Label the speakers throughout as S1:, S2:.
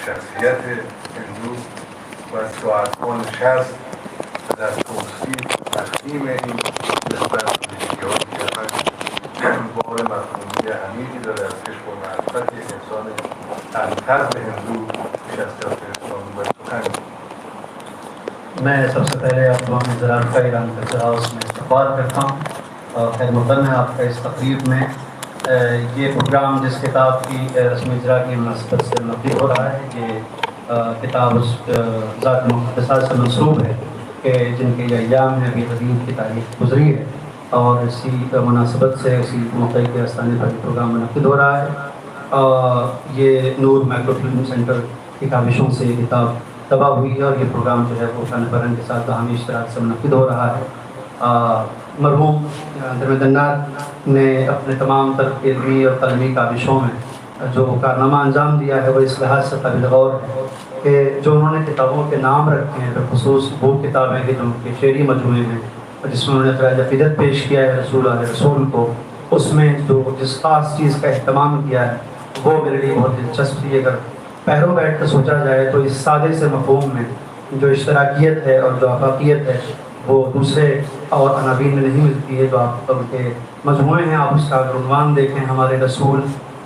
S1: شخصیت هندو و ساعتها نشست و در توصیف تقدیم این نسبت ویژگی‌هایی که بار مفهومی عمیقی داره از کشف و معرفت یک انسان الطبع هندو شخصیت اسلامی و سخن.
S2: میں سب سے پہلے آپ تمام حضرات کا ایران کلچر ہاؤس میں استقبال کرتا ہوں اور خیر مقدم ہے آپ کا اس تقریب میں. یہ پروگرام جس کتاب کی رسم اجرا کی مناسبت سے منعقد ہو رہا ہے، یہ کتاب اس ذات مقدسہ سے منسوب ہے کہ جن کے یہ ایام ہیں ابھی قدیم کی تاریخ گزری ہے، اور اسی مناسبت سے اسی موقع کے آستانے پر یہ پروگرام منعقد ہو رہا ہے. یہ نور مائکرو فلم سینٹر کی کاوشوں سے یہ کتاب تباہ ہوئی ہے اور یہ پروگرام جو ہے وہ شان برن کے ساتھ باہمی اشتراک سے منعقد ہو رہا ہے. مرحوم درمیندر ناتھ نے اپنے تمام تر علمی اور قلمی کاوشوں میں جو کارنامہ انجام دیا ہے وہ اس لحاظ سے قابل غور ہے کہ جو انہوں نے کتابوں کے نام رکھے ہیں بالخصوص وہ کتابیں کہ جو ان کے شعری مجموعے ہیں جس میں انہوں نے خراج عقیدت پیش کیا ہے رسول علیہ رسول کو، اس میں جو جس خاص چیز کا اہتمام کیا ہے وہ میرے لیے بہت دلچسپ تھی. اگر پیروں بیٹھ کر سوچا جائے تو اس سادے سے مفہوم میں جو اشتراکیت ہے اور جو آفاقیت ہے وہ دوسرے اور عناوین میں نہیں ملتی ہے. جو آپ ان کے مجموعے ہیں، آپ اس کا عنوان دیکھیں، ہمارے رسول،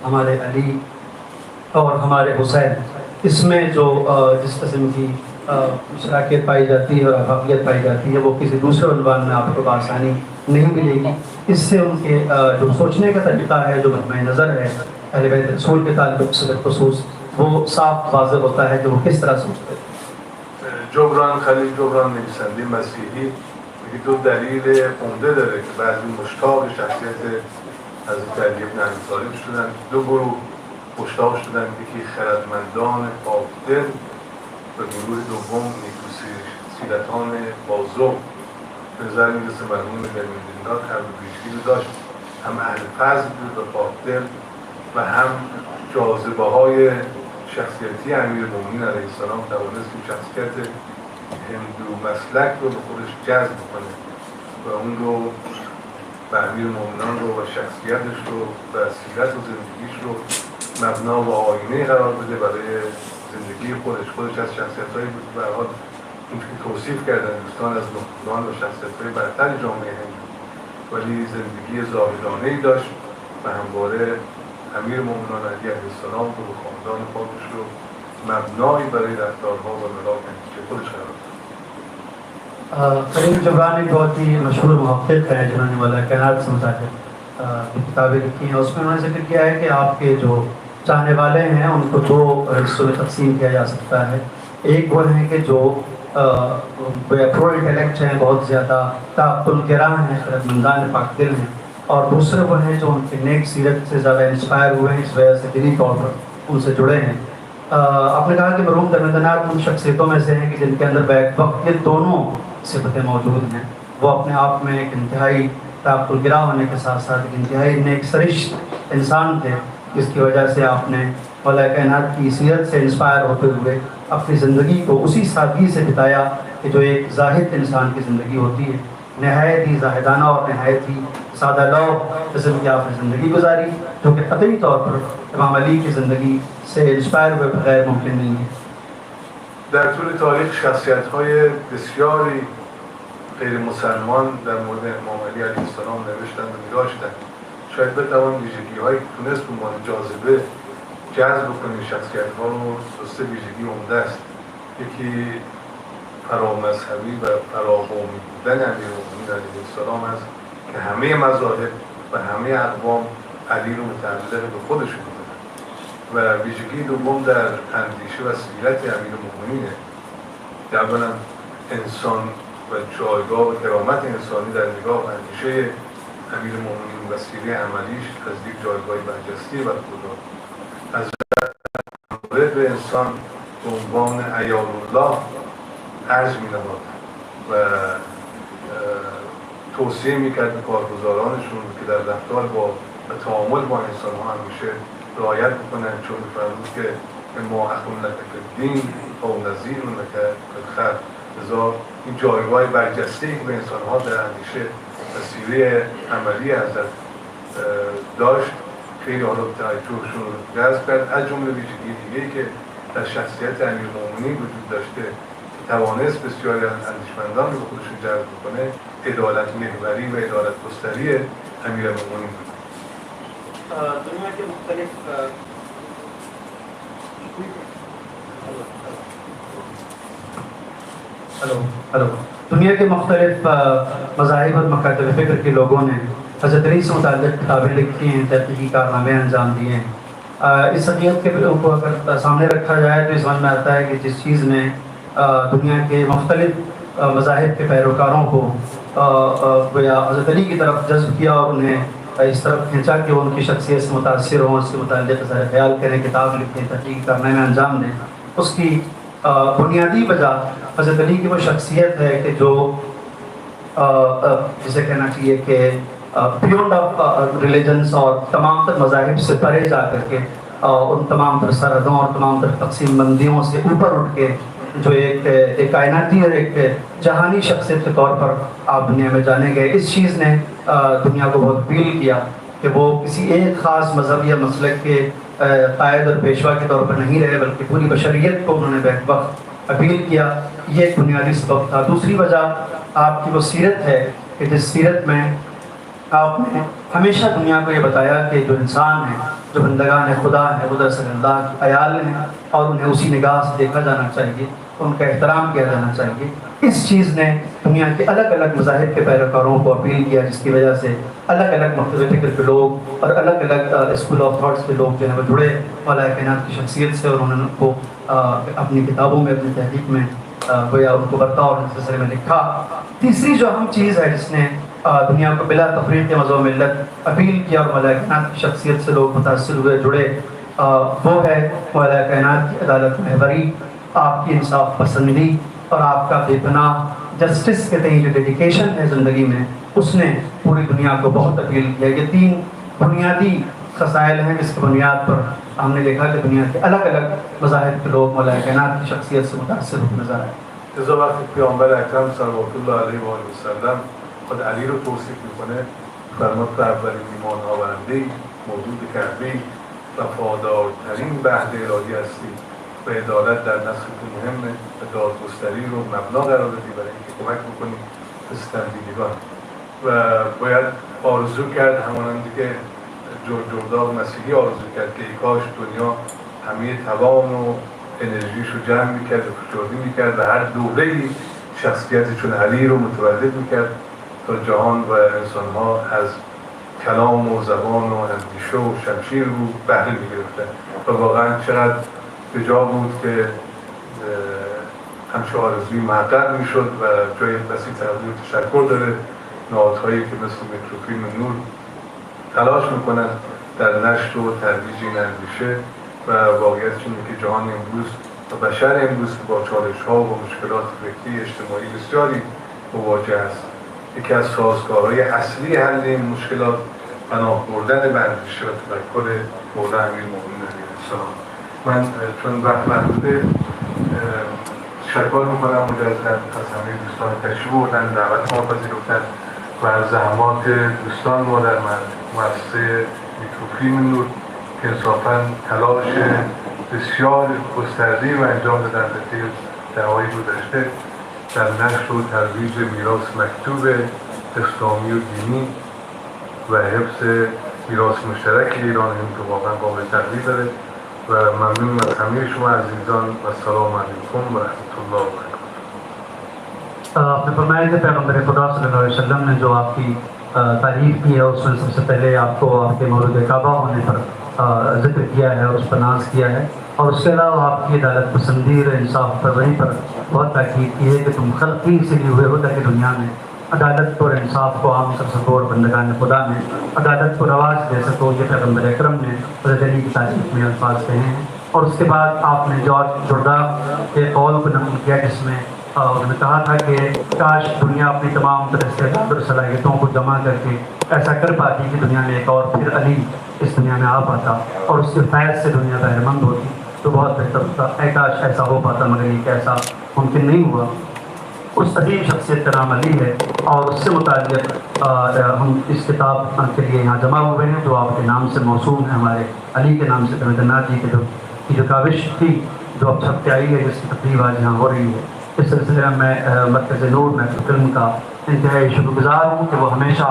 S2: ہمارے علی اور ہمارے حسین، اس میں جو جس قسم کی اشتراکیت پائی جاتی ہے اور آفاقیت پائی جاتی ہے وہ کسی دوسرے عنوان میں آپ کو بآسانی نہیں ملے گی. اس سے ان کے جو سوچنے کا طریقہ ہے، جو مجمع نظر ہے اہل بیت رسول کے تعلق سے بالخصوص، وہ صاف واضح ہوتا ہے کہ وہ کس طرح سوچتے ہیں.
S1: جبران خلیل جبران نویسنده مسیحی میگه دو دلیل عمده داره که بعضی مشتاق شخصیت حضرت علی بن ابی طالب شدن. دو گروه مشتاق شدن، یکی خردمندان پاکدل و گروه دوم نیکوسیرتان بازو. به نظر میرسه مرحوم درمیندرناتھ هم ویژگی رو داشت، هم اهل فضل بود و پاکدل و هم جاذبه های شخصیتی امیرالمومنین علیه السلام توانست این شخصیت هندو مسلک رو به خودش جذب کنه و اون رو و امیرالمومنین رو و شخصیتش رو و سیرت و زندگیش رو مبنا و آینه قرار بده برای زندگی خودش از شخصیت‌هایی بود که به هر حال اینکه توصیف کردن دوستان از نخبگان و شخصیت‌های برتر جامعه هندو، ولی زندگی زاهدانه‌ای داشت و همواره امیرالمومنین علی علیه السلام رو به خاندان خودش رو مبنایی برای رفتارها و ملاک اندیشه خودش قرار داد.
S2: خلیل جبران ایک بہت ہی مشہور محقق ہیں جنہوں نے مولانا کائنات سے متعلق کتابیں لکھی ہیں. اس میں انہوں نے ذکر کیا ہے کہ آپ کے جو چاہنے والے ہیں ان کو دو حصوں میں تقسیم کیا جا سکتا ہے. ایک وہ ہیں کہ جو پرو انٹلیکٹ ہیں، بہت زیادہ تعقل گراں ہیں، خردمندان پاک دل ہیں، اور دوسرے وہ ہیں جو ان کے نیک سیرت سے زیادہ انسپائر ہوئے ہیں، اس وجہ سے دلی طور پر ان سے جڑے ہیں. آپ نے کہا کہ مرحوم درمیندر ناتھ ان شخصیتوں میں سے ہیں کہ جن کے اندر بیک وقت یہ دونوں صفتیں موجود ہیں. وہ اپنے آپ میں ایک انتہائی تعقل گرا ہونے کے ساتھ ساتھ ایک انتہائی نیک سرشت انسان تھے، جس کی وجہ سے آپ نے مولانا کائنات کی سیرت سے انسپائر ہوتے ہوئے اپنی زندگی کو اسی سادگی سے بتایا کہ جو ایک زاہد انسان کی زندگی ہوتی ہے. نہایت ہی زاہدانہ اور نہایت ہی سادہ لو قسم کی آپ نے زندگی گزاری، جو کہ قطعی طور پر امام علی کی زندگی سے انسپائر ہوئے بغیر ممکن نہیں ہے.
S1: در طول تاریخ شخصیت‌های بسیاری غیر مسلمان در مورد امام علی علیه السلام نوشتند و می‌داشتند. شاید بتوان ویژگی‌هایی که تونست به عنوان جاذبه جذب کنه شخصیت‌ها رو دو سه ویژگی عمده است. یکی فرامذهبی و فراقومی بودن امیرالمومنین علیه السلام است که همه مذاهب و همه اقوام علی رو متعلق به خودشون می‌دونن. و ویژگی دوم در اندیشه و سیرت امیرالمومنینه که اولا انسان و جایگاه و کرامت انسانی در نگاه و اندیشه امیرالمومنین و سیره عملیش از یک جایگاه برجسته برخوردار. از مورد به انسان به عنوان عیال الله عرض می‌نمود و توصیه می‌کرد به کارگزارانشون که در رفتار با و تعامل با انسان‌ها همیشه رعایت بکنن، چون می‌فرمود که ما اخون لک فی الدین او نظیر لک فی الخلق. لذا این جایگاه برجسته‌ای که به انسان‌ها در اندیشه و سیره عملی حضرت داشت خیلی حالا توجهشون رو جذب کرد. از جمله ویژگی دیگه‌ای که در شخصیت امیرالمومنین وجود داشته که توانست بسیاری از اندیشمندان رو به خودشون جذب کنه، عدالت محوری و عدالت گستری امیرالمومنین بود.
S2: دنیا کے مختلف دنیا کے مختلف مذاہب اور مکاتب فکر کے لوگوں نے حضرت علی سے متعلق کتابیں لکھی ہیں، تحقیقی کارنامے انجام دیے ہیں. اس حقیقت کے کو اگر سامنے رکھا جائے تو سمجھ میں آتا ہے کہ جس چیز نے دنیا کے مختلف مذاہب کے پیروکاروں کو گویا حضرت علی کی طرف جذب کیا اور انہیں اس طرف کھینچا کہ وہ ان کی شخصیت سے متاثر ہوں، اس سے متعلق ذرا خیال کریں، کتاب لکھیں، تحقیق کرنے میں انجام دیں. اس کی بنیادی وجہ حضرت علی کی وہ شخصیت ہے کہ جو جسے کہنا چاہیے کہ بیونڈ آف ریلیجنس اور تمام تر مذاہب سے پرے جا کر کے ان تمام تر سرحدوں اور تمام تر تقسیم بندیوں سے اوپر اٹھ کے جو ایک کائناتی اور ایک جہانی شخصیت کے طور پر آپ دنیا میں جانے گئے. اس چیز نے دنیا کو بہت اپیل کیا کہ وہ کسی ایک خاص مذہب یا مسلک کے قائد اور پیشوا کے طور پر نہیں رہے بلکہ پوری بشریت کو انہوں نے بیک وقت اپیل کیا. یہ ایک بنیادی سبب تھا. دوسری وجہ آپ کی وہ سیرت ہے کہ جس سیرت میں آپ نے ہمیشہ دنیا کو یہ بتایا کہ جو انسان ہے، جو بندگان خدا ہے، وہ دراصل اللہ کی عیال ہیں اور انہیں اسی نگاہ سے دیکھا جانا چاہیے، ان کا احترام کیا جانا چاہیے. اس چیز نے دنیا کے الگ الگ مذاہب کے پیروکاروں کو اپیل کیا، جس کی وجہ سے الگ الگ مختلف فکر کے لوگ اور الگ الگ اسکول آف تھاٹس کے لوگ جو ہیں وہ جڑے مولا کائنات کی شخصیت سے، اور انہوں نے ان کو اپنی کتابوں میں، اپنی تحقیق میں گویا ان کو برتا اور اس سلسلے میں لکھا. تیسری جو اہم چیز ہے جس نے دنیا کو بلا تفریق مذہب و ملت اپیل کیا اور مولا کائنات کی شخصیت سے لوگ متاثر ہوئے، جڑے، وہ ہے مولا کائنات کی عدالت محوری، آپ کی انصاف پسندی اور آپ کا بے پناہ جسٹس کے تئیں جو ڈیڈیکیشن ہے زندگی میں، اس نے پوری دنیا کو بہت اپیل کیا. یہ تین بنیادی خصائل ہیں جس کی بنیاد پر ہم نے دیکھا کہ دنیا کے الگ الگ مذاہب کے لوگ مولا کائنات کی شخصیت سے متاثر ہوتے نظر آئے.
S1: لذا وقتی پیامبر اکرم صلوات الله علیه و آله و سلم خود علی رو توصیف میکنه، فرمود تو اولین ایمان آورنده موجود کعبه وفادارترین به عهد الهی هستی و عدالت در نسل تو مهمه و دادگستری رو مبنا قرار بدی برای اینکه کمک بکنی به ستمدیدگان. و باید آرزو کرد همانندی که جرداغ مسیحی آرزو کرد که ای کاش دنیا همه توان و انرژیش رو جمع میکرد و فشردی میکرد و هر دوره‌ای شخصیتی چون علی رو متولد میکرد تا جهان و انسانها از کلام و زبان و اندیشه و شمشیر رو بهره میگرفتن. و واقعا چقدر به جا بود که همچه آرزوی محقق میشد و جای بسیط تقدیر تشکر داره. نهادهایی که مثل متروفیلم نور تلاش میکنن در نشر و ترویج این اندیشه و واقعیت اینه که جهان امروز و بشر امروز با چالش‌ها و مشکلات فکری اجتماعی بسیاری مواجه است. یکی از سازگارهای اصلی حل این مشکلات پناه بردن به اندیشه و تفکر مولا امیرالمومنین علیه السلام. من چون وقت محدوده تشکر میکنم مجدداً از همه دوستان تشریف بردن، دعوت ما پذیرفتن و از زحمات دوستان ما در مؤسسه میکروفیلم نور که انصافاً تلاش بسیار گسترده‌ای رو انجام دادن طی دهه‌های گذشته در نشر و ترویج میراث مکتوب اسلامی و دینی و حفظ میراث مشترک ایران که واقعا قابل تقدیر داره. و ممنون از همه شما عزیزان و السلام علیکم و رحمت الله و برکاته.
S2: آپ نے فرمایا کہ پیغمبر خدا صلی اللہ علیہ وسلم نے جو آپ کی تعریف کی ہے اس میں سب سے پہلے آپ کو آپ کے مولود کعبہ ہونے پر ذکر کیا ہے اور اس پر ناز کیا ہے، اور اس کے علاوہ آپ کی عدالت پسندی اور انصاف پروری پر بہت تاکید کی ہے کہ تم خلقی سے لیے ہوئے ہو تاکہ دنیا میں عدالت اور انصاف کو عام کر سکو اور بندگان خدا میں عدالت کو رواج دے سکو. یہ پیغمبر اکرم نے حضرت علی کی تعریف میں الفاظ کہے ہیں. اور اس کے بعد آپ نے جارج جرداغ کے قول کو نقل کیا جس میں انہوں نے کہا تھا کہ کاش دنیا اپنی تمام طرح استعداد اور صلاحیتوں کو جمع کر کے ایسا کر پاتی کہ دنیا میں ایک اور پھر علی اس دنیا میں آ پاتا اور اس کے فیض سے دنیا بہرے مند ہوتی تو بہت بہتر ہوتا. کاش ایسا ہو پاتا مگر یہ کہ ایسا ممکن نہیں ہوا. اس عظیم شخصیت کا نام علی ہے اور اس سے متعلق ہم اس کتاب کے لیے یہاں جمع ہوئے ہیں جو آپ کے نام سے موسوم ہے. ہمارے علی کے نام سے رحمت اللہ جی کی جو کاوش تھی جو اب چھپ کے آئی ہے، جس کی تقریب آج یہاں ہو رہی ہے، اس سلسلے میں مرکز نور محفل فلم کا انتہائی شکر گزار ہوں کہ وہ ہمیشہ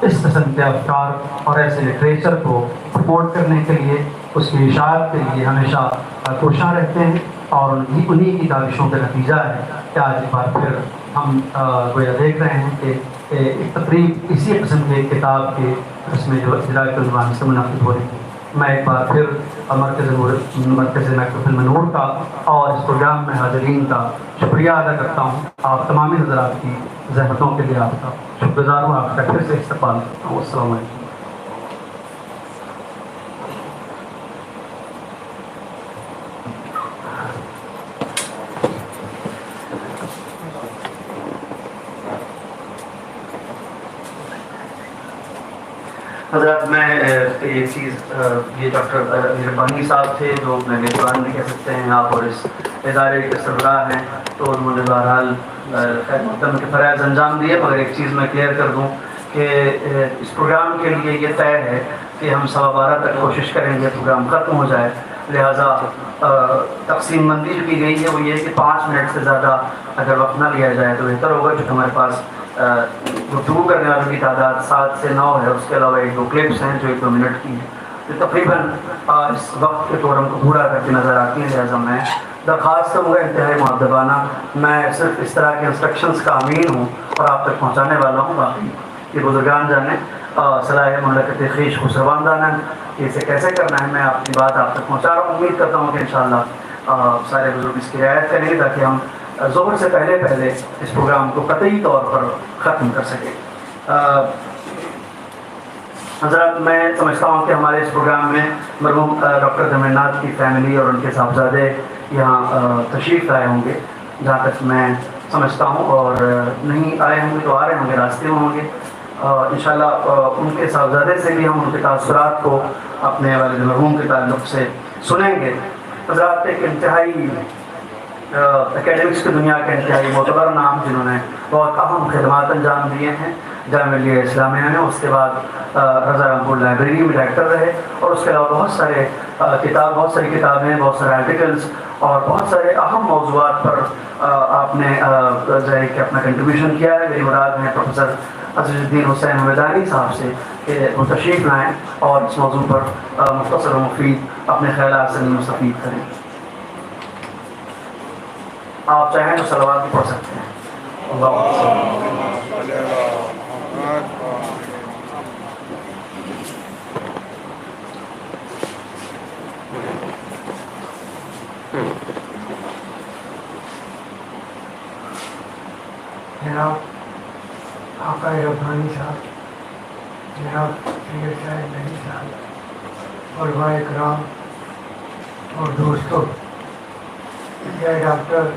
S2: اس قسم کے افکار اور ایسے لٹریچر کو پروموٹ کرنے کے لیے، اس کی اشاعت کے لیے ہمیشہ کوشاں رہتے ہیں، اور انہی کی کاوشوں کا نتیجہ ہے کہ آج ایک بار پھر ہم گویا دیکھ رہے ہیں کہ ایک تقریب اسی قسم کے کتاب کے اس میں جو اجراء عنوان سے منعقد ہو رہی ہے۔ میں ایک بار پھر مرکز محفل فلم نور کا اور اس پروگرام میں حاضرین کا شکریہ ادا کرتا ہوں۔ آپ تمام حضرات کی زحمتوں کے لیے آپ کا شکر گزار ہوں، آپ کا پھر سے استقبال کرتا ہوں۔ السلام علیکم۔ حضرات، میں یہ چیز یہ ڈاکٹر ربانی صاحب تھے جو میں میزبان بھی کہہ سکتے ہیں آپ، اور اس ادارے کے سربراہ ہیں، تو انہوں نے بہرحال خیر مقدم کے فرائض انجام دیے، مگر ایک چیز میں کلیئر کر دوں کہ اس پروگرام کے لیے یہ طے ہے کہ ہم 12:15 تک کوشش کریں گے پروگرام ختم ہو جائے، لہٰذا تقسیم بندی جو کی گئی ہے وہ یہ ہے کہ 5 منٹ سے زیادہ اگر وقت نہ لیا جائے تو بہتر ہوگا، چونکہ ہمارے پاس گفتگو کرنے والوں کی تعداد 7 سے 9 ہے، اس کے علاوہ 1-2 کلپس ہیں جو 1-2 منٹ کی ہیں، جو تقریباً اس وقت کے تورم کو پورا کرتی نظر آتی ہیں، لہٰذا میں درخواست کروں گا انتہائی مؤدبانہ، میں صرف اس طرح کے انسٹرکشنز کا امین ہوں اور آپ تک پہنچانے والا ہوں، باقی یہ بزرگان جانے صلاح مملکت خویش خسروان دانا کہ اسے کیسے کرنا ہے، میں اپنی بات آپ تک پہنچا رہا ہوں۔ امید کرتا ہوں کہ انشاءاللہ سارے بزرگ اس کی رعایت کریں گے تاکہ ہم ظہر سے پہلے اس پروگرام کو قطعی طور پر ختم کر سکیں۔ حضرات، میں سمجھتا ہوں کہ ہمارے اس پروگرام میں مرحوم ڈاکٹر زمین ناتھ کی فیملی اور ان کے صاحبزادے یہاں تشریف لائے ہوں گے، جہاں تک میں سمجھتا ہوں، اور نہیں آئے ہوں گے تو آ رہے ہوں گے، راستے میں ہوں گے انشاءاللہ۔ ان کے صاحبزادے سے بھی ہم ان کے تاثرات کو اپنے والد مرحوم کے تعلق سے سنیں گے۔ حضرات، ایک انتہائی اکیڈمکس کی دنیا کے انتہائی معتبر نام جنہوں نے بہت اہم خدمات انجام دیے ہیں جامعہ ملیہ اسلامیہ میں، اس کے بعد رضا رامپور لائبریری میں ڈائریکٹر رہے، اور اس کے علاوہ بہت ساری کتابیں، بہت سارے آرٹیکلز اور بہت سارے اہم موضوعات پر آپ نے ظاہر کہ اپنا کنٹریبیوشن کیا ہے۔ میری مراد ہے پروفیسر عزیز الدین حسین حمدانی صاحب سے کہ وہ تشریف لائیں اور اس موضوع پر مختصر و مفید اپنے خیالات سے مستفید کریں۔ آپ چاہیں تو صلوات بھی پڑھ سکتے ہیں۔ اللہ
S3: جناب آقا ربانی صاحب، جناب سید صاحب نبی صاحب، علماء اکرام اور دوستوں، یہ ڈاکٹر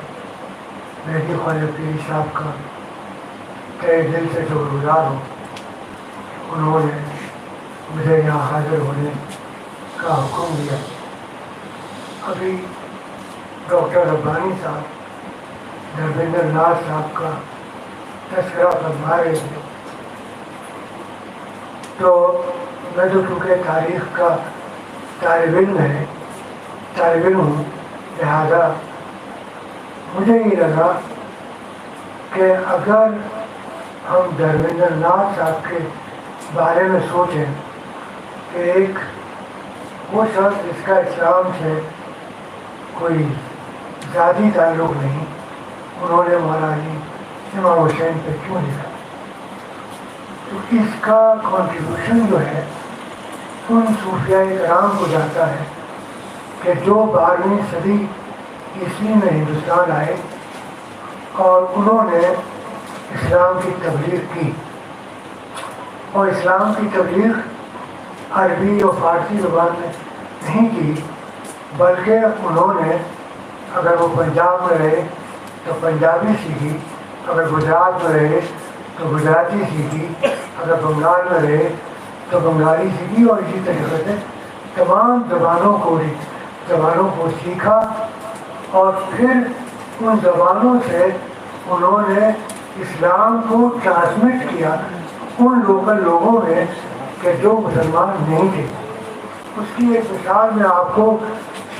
S3: مہدی خواجہ پیری صاحب کا تہہ دل سے شکر گزار ہوں، انہوں نے مجھے یہاں حاضر ہونے کا حکم دیا۔ ابھی ڈاکٹر ربانی صاحب دھرمیندر ناتھ صاحب کا تذکرہ فرما رہے تھے، تو میں تو چونکہ تاریخ کا طالب علم ہوں، لہٰذا مجھے یہ لگا کہ اگر ہم دھرمیندر ناتھ صاحب کے بارے میں سوچیں کہ ایک وہ شخص جس کا اسلام سے کوئی ذاتی تعلق نہیں، انہوں نے مولانا امام حسین پہ کیوں لکھا، تو اس کا کنٹریبیوشن جو ہے ان صوفیاء کرام کو جاتا ہے کہ جو 12ویں صدی عیسوی میں ہندوستان آئے اور انہوں نے اسلام کی تبلیغ کی، اور اسلام کی تبلیغ عربی اور فارسی زبان میں نہیں کی، بلکہ انہوں نے اگر وہ پنجاب میں رہے تو پنجابی سیکھی، اگر گجرات میں رہے تو گجراتی سیکھی، اگر بنگال میں رہے تو بنگالی سیکھی، اور اسی طریقے سے تمام زبانوں کو سیکھا، اور پھر ان زبانوں سے انہوں نے اسلام کو ٹرانسمٹ کیا ان لوکل لوگوں میں کہ جو مسلمان نہیں تھے۔ اس کی ایک مثال میں آپ کو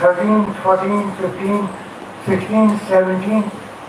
S3: 13, 14, 15, 16, 17,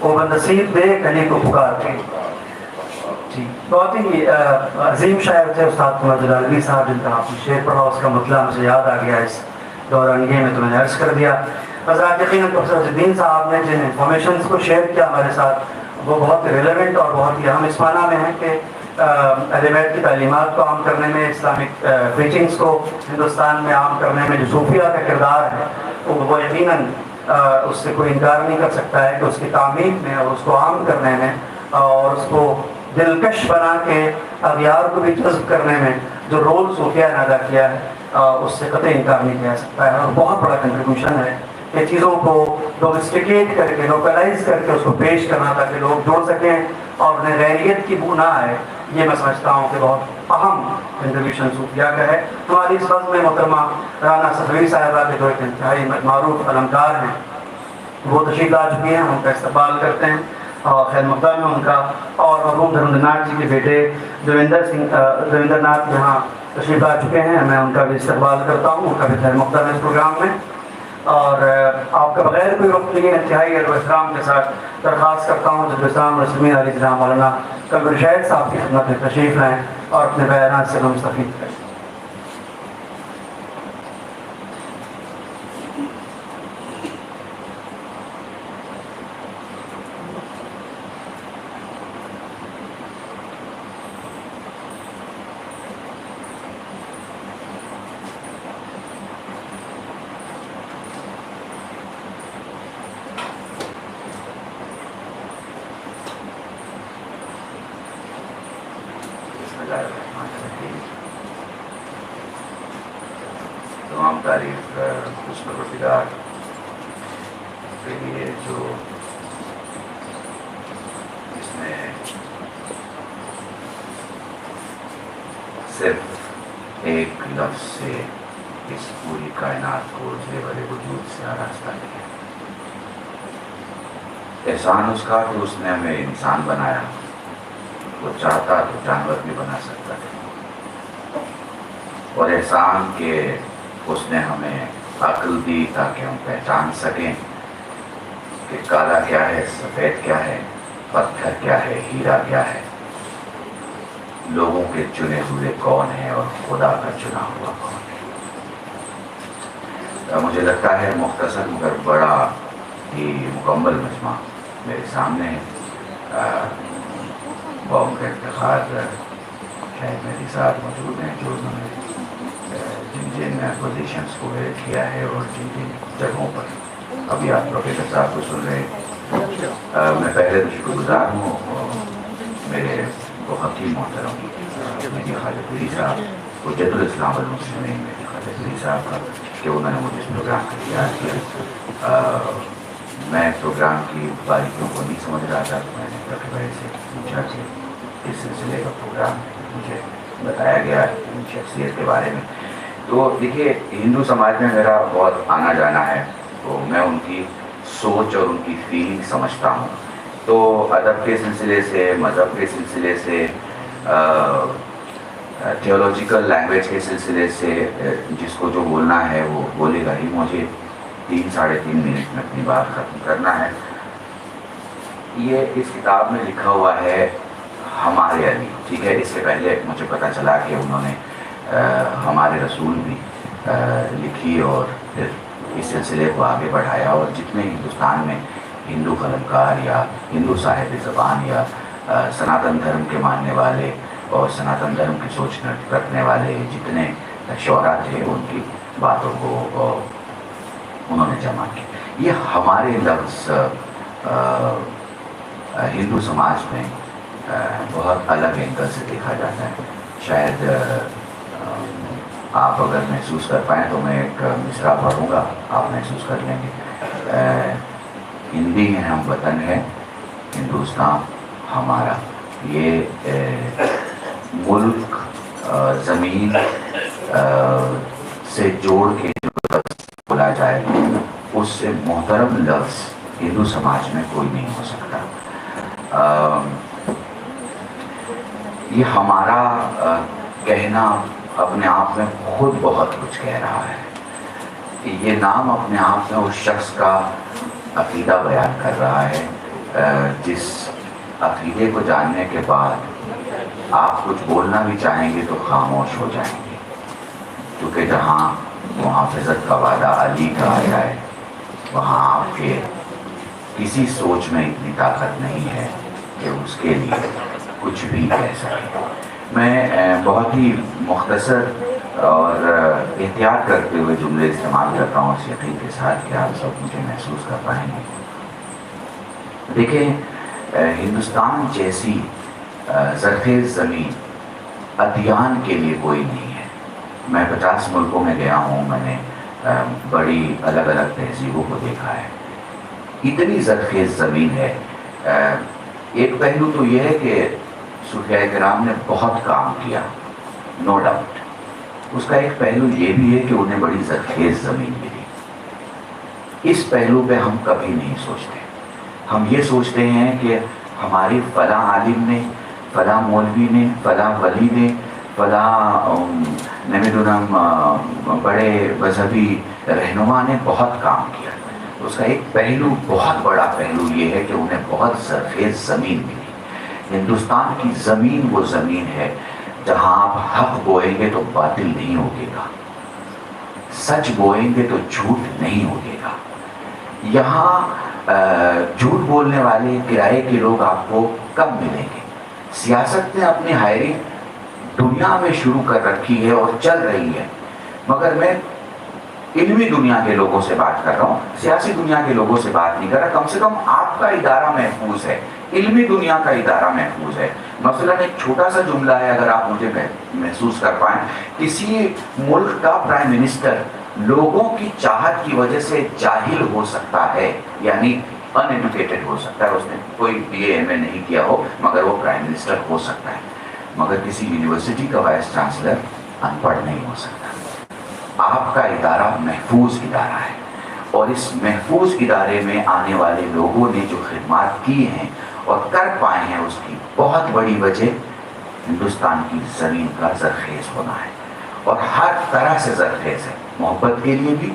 S2: وہ بنصیب بے کلی کو پکار کے. جی بہت ہی عظیم شاعر تھے استاد قمر جلالی صاحب، جن کا آپ نے شعر پڑھا، اس کا مطلب مجھے یاد آ گیا اس دورانیے میں، تو میں نے عرض کر دیا. حضرات یقیناً پروفیسر عزالدین صاحب نے جن انفارمیشنس کو شیئر کیا ہمارے ساتھ، وہ بہت ریلیونٹ اور بہت ہی اہم اس معنی میں ہیں کہ اہل بیت کی تعلیمات کو عام کرنے میں، اسلامک پریچنگس کو ہندوستان میں عام کرنے میں جو صوفیہ کا کردار ہے وہ یقیناً اس سے کوئی انکار نہیں کر سکتا ہے کہ اس کی تعمیر میں اور اس کو عام کرنے میں اور اس کو دلکش بنا کے اغیار کو بھی جذب کرنے میں جو رول صوفیہ نے ادا کیا ہے اس سے قطعی انکار نہیں کیا سکتا ہے، اور بہت بڑا کنٹریبیوشن ہے کہ چیزوں کو ڈومیسٹیکیٹ کر کے، لوکلائز کر کے اس کو پیش کرنا تاکہ لوگ جوڑ سکیں اور انہیں غیریت کی بو نہ آئے. یہ میں سمجھتا ہوں کہ بہت اہم کنٹریبیوشن صوفیہ کا ہے. ہماری اس وقت میں محترمہ رانا صفوی صاحبہ کے جو ایک انتہائی معروف علمکار ہیں وہ تشریف لا چکی ہیں، ہم ان کا استقبال کرتے ہیں اور خیر مقدم ہے ان کا. اور مرحوم دھرمندر ناتھ جی کے بیٹے دیویندر ناتھ یہاں تشریف لا چکے ہیں، میں ان کا بھی استقبال کرتا ہوں، ان کا بھی خیر مقدم ہے اس پروگرام میں. اور آپ کا بغیر کوئی وقت لیے انتہائی ادب و احترام کے ساتھ درخواست کرتا ہوں جب اسلام رسمی علی جناب مولانا کلبر شہید صاحب کی خدمت میں تشریف لائیں اور اپنے بیانات سے مستفید کریں.
S4: تمام تعریف اس پروردگار کے لیے جو اس نے صرف ایک لفظ سے اس پوری کائنات کو زیور وجود سے آراستہ کیا. احسان اس کا کہ اس نے ہمیں انسان بنایا، وہ چاہتا تو جانور بھی بنا سکتا ہے، اور احسان کہ اس نے ہمیں عقل دی تاکہ ہم پہچان سکیں کہ کالا کیا ہے، سفید کیا ہے، پتھر کیا ہے، ہیرا کیا ہے، لوگوں کے چنے ہوئے کون ہیں اور خدا کا چنا ہوا کون ہے. مجھے لگتا ہے مختصر مگر بڑا ہی مکمل مجمع میرے سامنے ہے. قوم کا افتخار شاید میری ساتھ موجود ہیں جو انہوں نے جن پوزیشنس کو ویٹ کیا ہے اور جن جگہوں پر ابھی آپ پروفیسر صاحب کو سن رہے ہیں. میں پہلے تو شکر گزار ہوں میرے حقیق محترم میری خالد علی صاحب حجت الاسلام والمسلمین میری خالد علی صاحب کا کہ انہوں نے مجھے اس پروگرام کا تیار کیا. میں پروگرام کی باریکیوں کو نہیں سمجھ رہا تھا، میں نے ڈاکٹر بھائی سے پوچھا کہ اس سلسلے کا پروگرام مجھے بتایا گیا ان شخصیت کے بارے میں. تو دیکھیے ہندو سماج میں میرا بہت آنا جانا ہے، تو میں ان کی سوچ اور ان کی فیلنگ سمجھتا ہوں. تو ادب کے سلسلے سے، مذہب کے سلسلے سے، تھیولوجیکل لینگویج کے سلسلے سے جس کو جو بولنا ہے وہ بولے گا ہی. مجھے 3-3.5 منٹ میں اپنی بات ختم کرنا ہے. یہ اس کتاب میں لکھا ہوا ہے ہمارے علی، ٹھیک ہے. اس سے پہلے مجھے پتہ چلا کہ انہوں نے ہمارے رسول بھی لکھی اور پھر اس سلسلے کو آگے بڑھایا. اور جتنے ہندوستان میں ہندو قلمکار یا ہندو صاحب زبان یا سناتن دھرم کے ماننے والے اور سناتن دھرم کی سوچ رکھنے والے جتنے شعراء تھے ان کی باتوں کو انہوں نے جمع کی. یہ ہمارے لفظ ہندو سماج میں بہت الگ اینگل سے دیکھا جاتا ہے. شاید آپ اگر محسوس کر پائیں تو میں ایک مصرع پڑھوں گا، آپ محسوس کر لیں گے. ہندی ہیں ہم وطن ہے، ہندوستان ہمارا. یہ ملک زمین سے جوڑ کے جو لفظ بولا جائے اس سے محترم لفظ ہندو سماج میں کوئی نہیں ہو سکتا. یہ ہمارا کہنا اپنے آپ میں خود بہت کچھ کہہ رہا ہے. یہ نام اپنے آپ میں اس شخص کا عقیدہ بیان کر رہا ہے جس عقیدے کو جاننے کے بعد آپ کچھ بولنا بھی چاہیں گے تو خاموش ہو جائیں گے، کیونکہ جہاں محافظت کا وعدہ علی کا آیا ہے وہاں آپ کے کسی سوچ میں اتنی طاقت نہیں ہے کہ اس کے لیے کچھ بھی کہہ سکے۔ میں بہت ہی مختصر اور احتیاط کرتے ہوئے جملے استعمال کرتا ہوں اس یقین کے ساتھ کہ آپ سب مجھے محسوس کر پائیں گے۔ دیکھیں، ہندوستان جیسی زرخیز زمین ادیان کے لیے کوئی نہیں ہے۔ میں 50 ملکوں میں گیا ہوں، میں نے بڑی الگ الگ تہذیبوں کو دیکھا ہے۔ اتنی زرخیز زمین ہے۔ ایک پہلو تو یہ ہے کہ صوفیاء کرام نے بہت کام کیا، نو ڈاؤٹ۔ اس کا ایک پہلو یہ بھی ہے کہ انہیں بڑی زرخیز زمین ملی۔ اس پہلو پہ ہم کبھی نہیں سوچتے۔ ہم یہ سوچتے ہیں کہ ہماری فلاں عالم نے، فلاں مولوی نے، فلاں ولی نے، فلاں نمیدونم بڑے مذہبی رہنما نے بہت کام کیا۔ اس کا ایک پہلو، بہت بڑا پہلو یہ ہے کہ انہیں بہت زرخیز زمین ملی۔ ہندوستان کی زمین وہ زمین ہے جہاں آپ حق بوئیں گے تو باطل نہیں ہوگے گا، سچ بوئیں گے تو جھوٹ نہیں ہوگے گا۔ یہاں جھوٹ بولنے والے کرائے کے لوگ آپ کو کم ملیں گے۔ سیاست نے اپنی ہائرنگ دنیا میں شروع کر رکھی ہے اور چل رہی ہے، مگر میں علمی دنیا کے لوگوں سے بات کر رہا ہوں، سیاسی دنیا کے لوگوں سے بات نہیں کر رہا۔ کم سے کم آپ کا ادارہ محفوظ ہے، علمی دنیا کا ادارہ محفوظ ہے۔ مثلا ایک چھوٹا سا جملہ ہے، اگر آپ مجھے محسوس کر پائیں، کسی ملک کا پرائم منسٹر لوگوں کی چاہت کی وجہ سے جاہل ہو سکتا ہے، یعنی ان ایڈوکیٹڈ ہو سکتا ہے، اس نے کوئی BA MA نہیں کیا ہو مگر وہ پرائم منسٹر ہو سکتا ہے، مگر کسی یونیورسٹی کا وائس چانسلر ان پڑھ نہیں ہو سکتا۔ آپ کا ادارہ محفوظ ادارہ ہے، اور اس محفوظ ادارے میں آنے والے لوگوں نے جو خدمات کی ہیں اور کر پائے ہیں، اس کی بہت بڑی وجہ ہندوستان کی زمین کا زرخیز ہونا ہے، اور ہر طرح سے زرخیز ہے، محبت کے لیے بھی،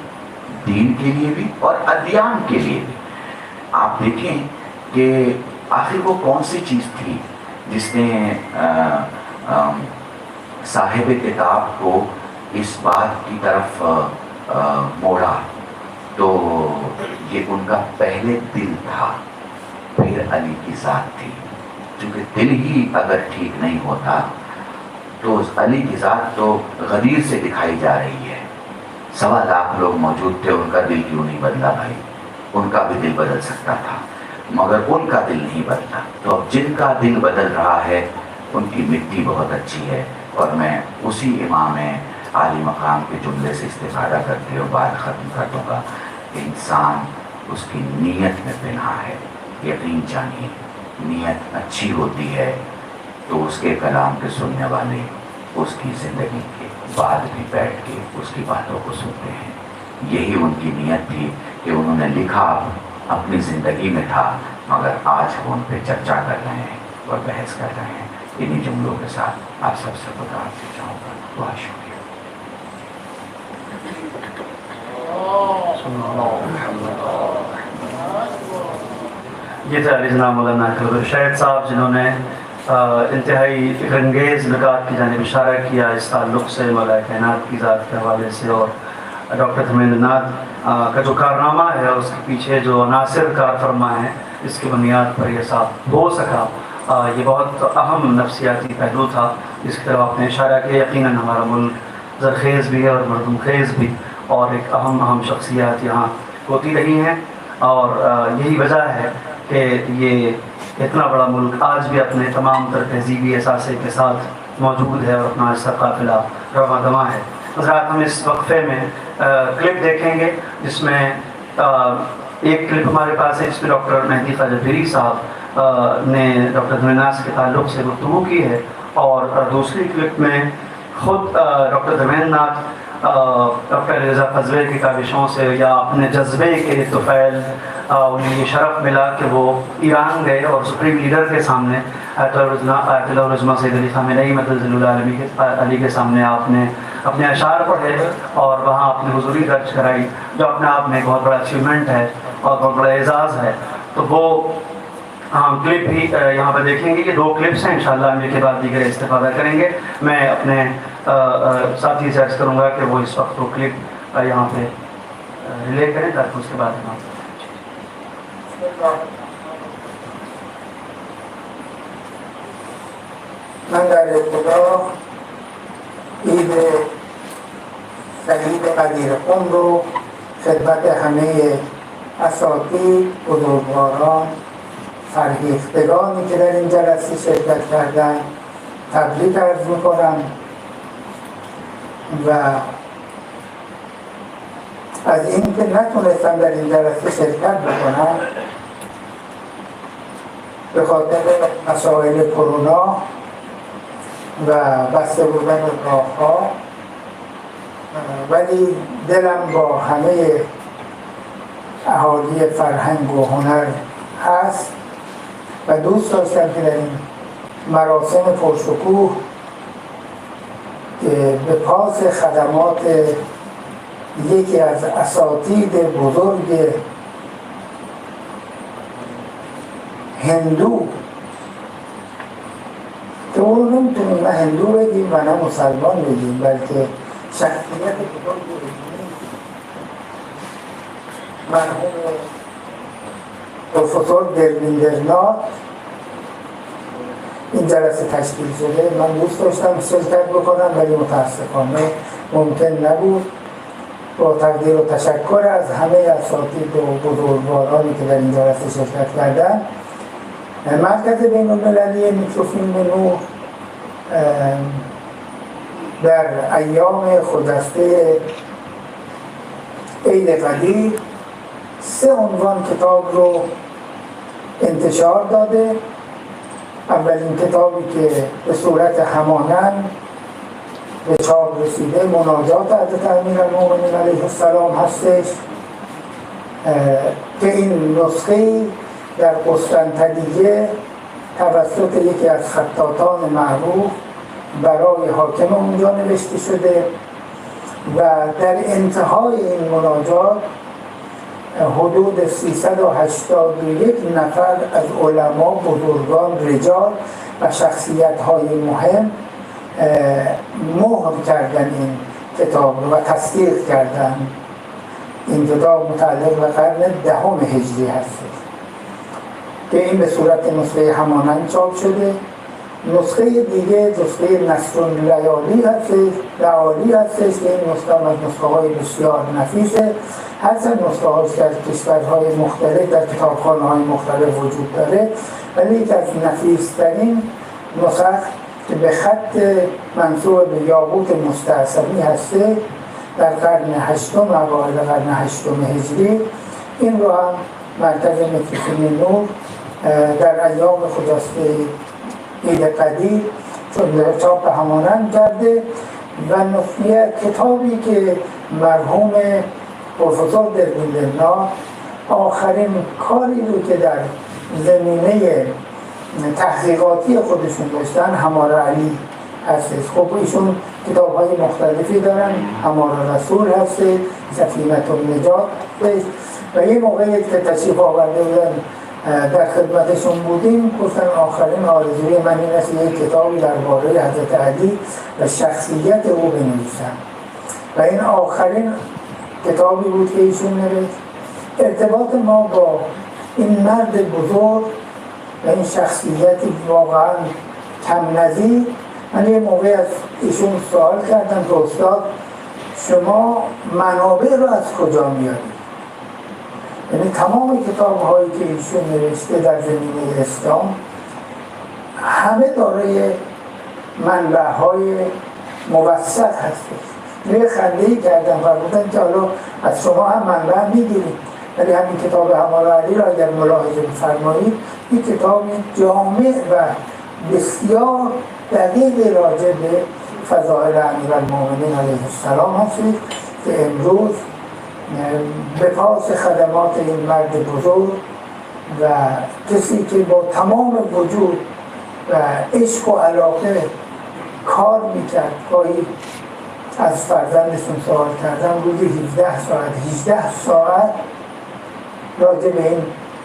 S4: دین کے لیے بھی، اور ادیان کے لیے بھی۔ آپ دیکھیں کہ آخر وہ کون سی چیز تھی جس نے صاحب کتاب کو اس بات کی طرف موڑا، تو یہ ان کا پہلے دل تھا، پھر علی کی ذات تھی۔ چونکہ دل ہی اگر ٹھیک نہیں ہوتا تو علی کی ذات تو غدیر سے دکھائی جا رہی ہے۔ 1.25 لاکھ لوگ موجود تھے، ان کا دل کیوں نہیں بدلا بھائی؟ ان کا بھی دل بدل سکتا تھا، مگر ان کا دل نہیں بدلا۔ تو اب جن کا دل بدل رہا ہے ان کی مٹی بہت اچھی ہے، اور میں اسی امام عالی مقام کے جملے سے استفادہ کرتے ہوئے بات ختم کر دوں گا کہ انسان اس کی نیت میں پنہا ہے۔ یقین جانیے، نیت اچھی ہوتی ہے تو اس کے کلام کے سننے والے اس کی زندگی کے بعد بھی بیٹھ کے اس کی باتوں کو سنتے ہیں۔ یہی ان کی نیت تھی کہ انہوں نے لکھا اپنی زندگی میں تھا، مگر آج وہ ان پہ چرچا کر رہے ہیں اور بحث کر رہے ہیں۔ انہی جملوں کے ساتھ آپ سب سے خدا حافظ چاہوں گا۔ بہت شکریہ۔
S2: یہ تھے علی جناب مولانا اکبر شاہد صاحب، جنہوں نے انتہائی فکر انگیز نکات کی جانب اشارہ کیا اس تعلق سے مولا کائنات کی ذات کے حوالے سے، اور ڈاکٹر دھرمیندر ناتھ کا جو کارنامہ ہے اس کے پیچھے جو عناصر کار فرما ہے، اس کی بنیاد پر یہ صاحب ہو سکا۔ یہ بہت اہم نفسیاتی پہلو تھا جس کی طرف آپ نے اشارہ کیا۔ یقیناً ہمارا ملک زرخیز بھی ہے اور مردم خیز بھی، اور ایک اہم شخصیات یہاں ہوتی رہی ہیں، اور یہی وجہ ہے کہ یہ اتنا بڑا ملک آج بھی اپنے تمام تر تہذیبی اثاثے کے ساتھ موجود ہے اور اپنا اس کا قافلہ رواں دواں ہے۔ حضرات، ہم اس وقفے میں کلپ دیکھیں گے جس میں ایک کلپ ہمارے پاس ہے جس میں ڈاکٹر مہدی خواجہ پیری صاحب نے ڈاکٹر دھرمیندر ناتھ کے تعلق سے گفتگو کی ہے، اور دوسری کلپ میں خود ڈاکٹر دھرمیندر ناتھ ڈاکٹر علی رضا فضلے کی کاوشوں سے یا اپنے جذبے کے طفیل انہیں یہ شرف ملا کہ وہ ایران گئے اور سپریم لیڈر کے سامنے آیت اللہ العظمہ سید علی خامنئی مدد اللہ علی کے سامنے آپ نے اپنے اشعار پڑھے اور وہاں اپنی حضوری درج کرائی، جو اپنے آپ میں ایک بہت بڑا اچیومنٹ ہے اور بہت بڑا اعزاز ہے۔ تو وہ ہم کلپ بھی یہاں پہ دیکھیں گے. یہ 2 کلپس ہیں. انشاءاللہ ہم ایک کے بعد دیگر استفادہ کریں گے. میں اپنے ساتھی سے عرض کروں گا کہ وہ اس وقت وہ کلپ یہاں پہ ریلے کریں تاکہ اس کے بعد ہم
S5: من در ابتدا عید سعید قدیر قم رو خدمت همه اساتید، بزرگواران، فرهیختگانی که در این جلسه شرکت کردن تبریک عرض میکنم و از این که نتونستم در این جلسه شرکت بکنم به خاطر مسائل کرونا و بسته بودن راه‌ها، ولی دلم با همه اهالی فرهنگ و هنر هست و دوست داشتم که در این مراسم پرشکوه که به پاس خدمات یکی از اساتید بزرگ هندو که اون نمیتونیم نه هندو بگیم و نه مسلمان بگیم، بلکه شخصیت بزرگ مرحوم پروفسور درویندرناتھ این جلسه تشکیل شده. من دوست داشتم شرکت بکنم ولی متاسفانه ممکن نبود. با تقدیر و تشکر از همه اساتید و بزرگوارانی که در این جلسه شرکت کردن، مرکز بین‌المللی میکروفیلم نور در ایام خجسته عید قدیر 3 عنوان کتاب رو انتشار داده. اولین کتابی که به صورت همانند به چاپ رسیده مناجات حضرت امیرالمومنین علیه السلام هستش که این نسخه در قسطنطنیه توسط یکی از خطاطان معروف برای حاکم اونجا نوشته شده و در انتهای این مناجات حدود 381 نفر از علما، بزرگان، رجال و شخصیت‌های مهم مهر کردن این کتاب و تصدیق کردن. این کتاب متعلق به قرن 10 هجری هست که این به صورت نسخه همانند چاپ شده. نسخه دیگه نسخه نصراللیالی هستش که این نسخه از نسخه‌های بسیار نفیسه. هر نسخه هاش در کشورهای مختلف در کتابخانه‌های مختلف وجود داره، ولی یکی از نفیس‌ترین نسخ که به خط منسوب به یاقوت مستعصمی هسته در قرن 8 اوایل قرن 8 هجری. این رو هم مرکز میکروفیلم نور در ایام خجسته عید قدیر چون چاپ همانند کرده و نسخه کتابی که مرحوم پروفسور درویندرناتھ آخرین کاری رو که در زمینه تحقیقاتی خودشون داشتن هماره علی هستش. خب ایشون کتاب‌های مختلفی دارن، هماره رسول هست، سفینة النجات و یه موقعی که تشریف آورده بودن در خدمتشون بودیم گفتن آخرین آرزوی من این است یک کتابی درباره حضرت علی و شخصیت او بنویسم و این آخرین کتابی بود که ایشون نوشت. ارتباط ما با این مرد بزرگ و این شخصیتی واقعا کم نظیر. من یه موقع از ایشون سوال کردم که استاد شما منابع رو از کجا میارید؟ یعنی تمام کتاب هایی که ایشون نوشته در زمینه اسلام همه دارای منبع های موثق هستش. یه خنده‌ای کردم و گفتن که حالا از شما هم منبع میگیرید، ولی همین کتاب هماره علی را اگر ملاحظه بفرمایید این کتاب جامع و بسیار دقیق راجع به فضائل امیرالمومنین علیه السلام هستید که امروز به پاس خدمات این مرد بزرگ و کسی که با تمام وجود و عشق و علاقه کار میکرد، گاهی از فرزندشون سوال کردن روزی 17 ساعت 18 ساعت راجع به این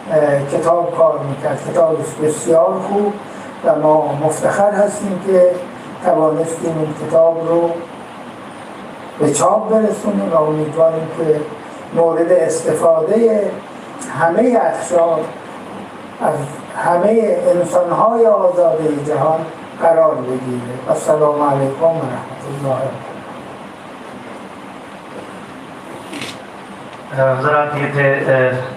S5: کتاب کار میکرد. کتاب بسیار خوب و ما مفتخر هستیم که توانستیم این کتاب رو به چاپ برسونیم و امیدواریم که مورد استفاده همه اقشار از همه انسان‌های آزاده جهان قرار بگیره. السلام علیکم و رحمت الله.
S2: حضرات یہ تھے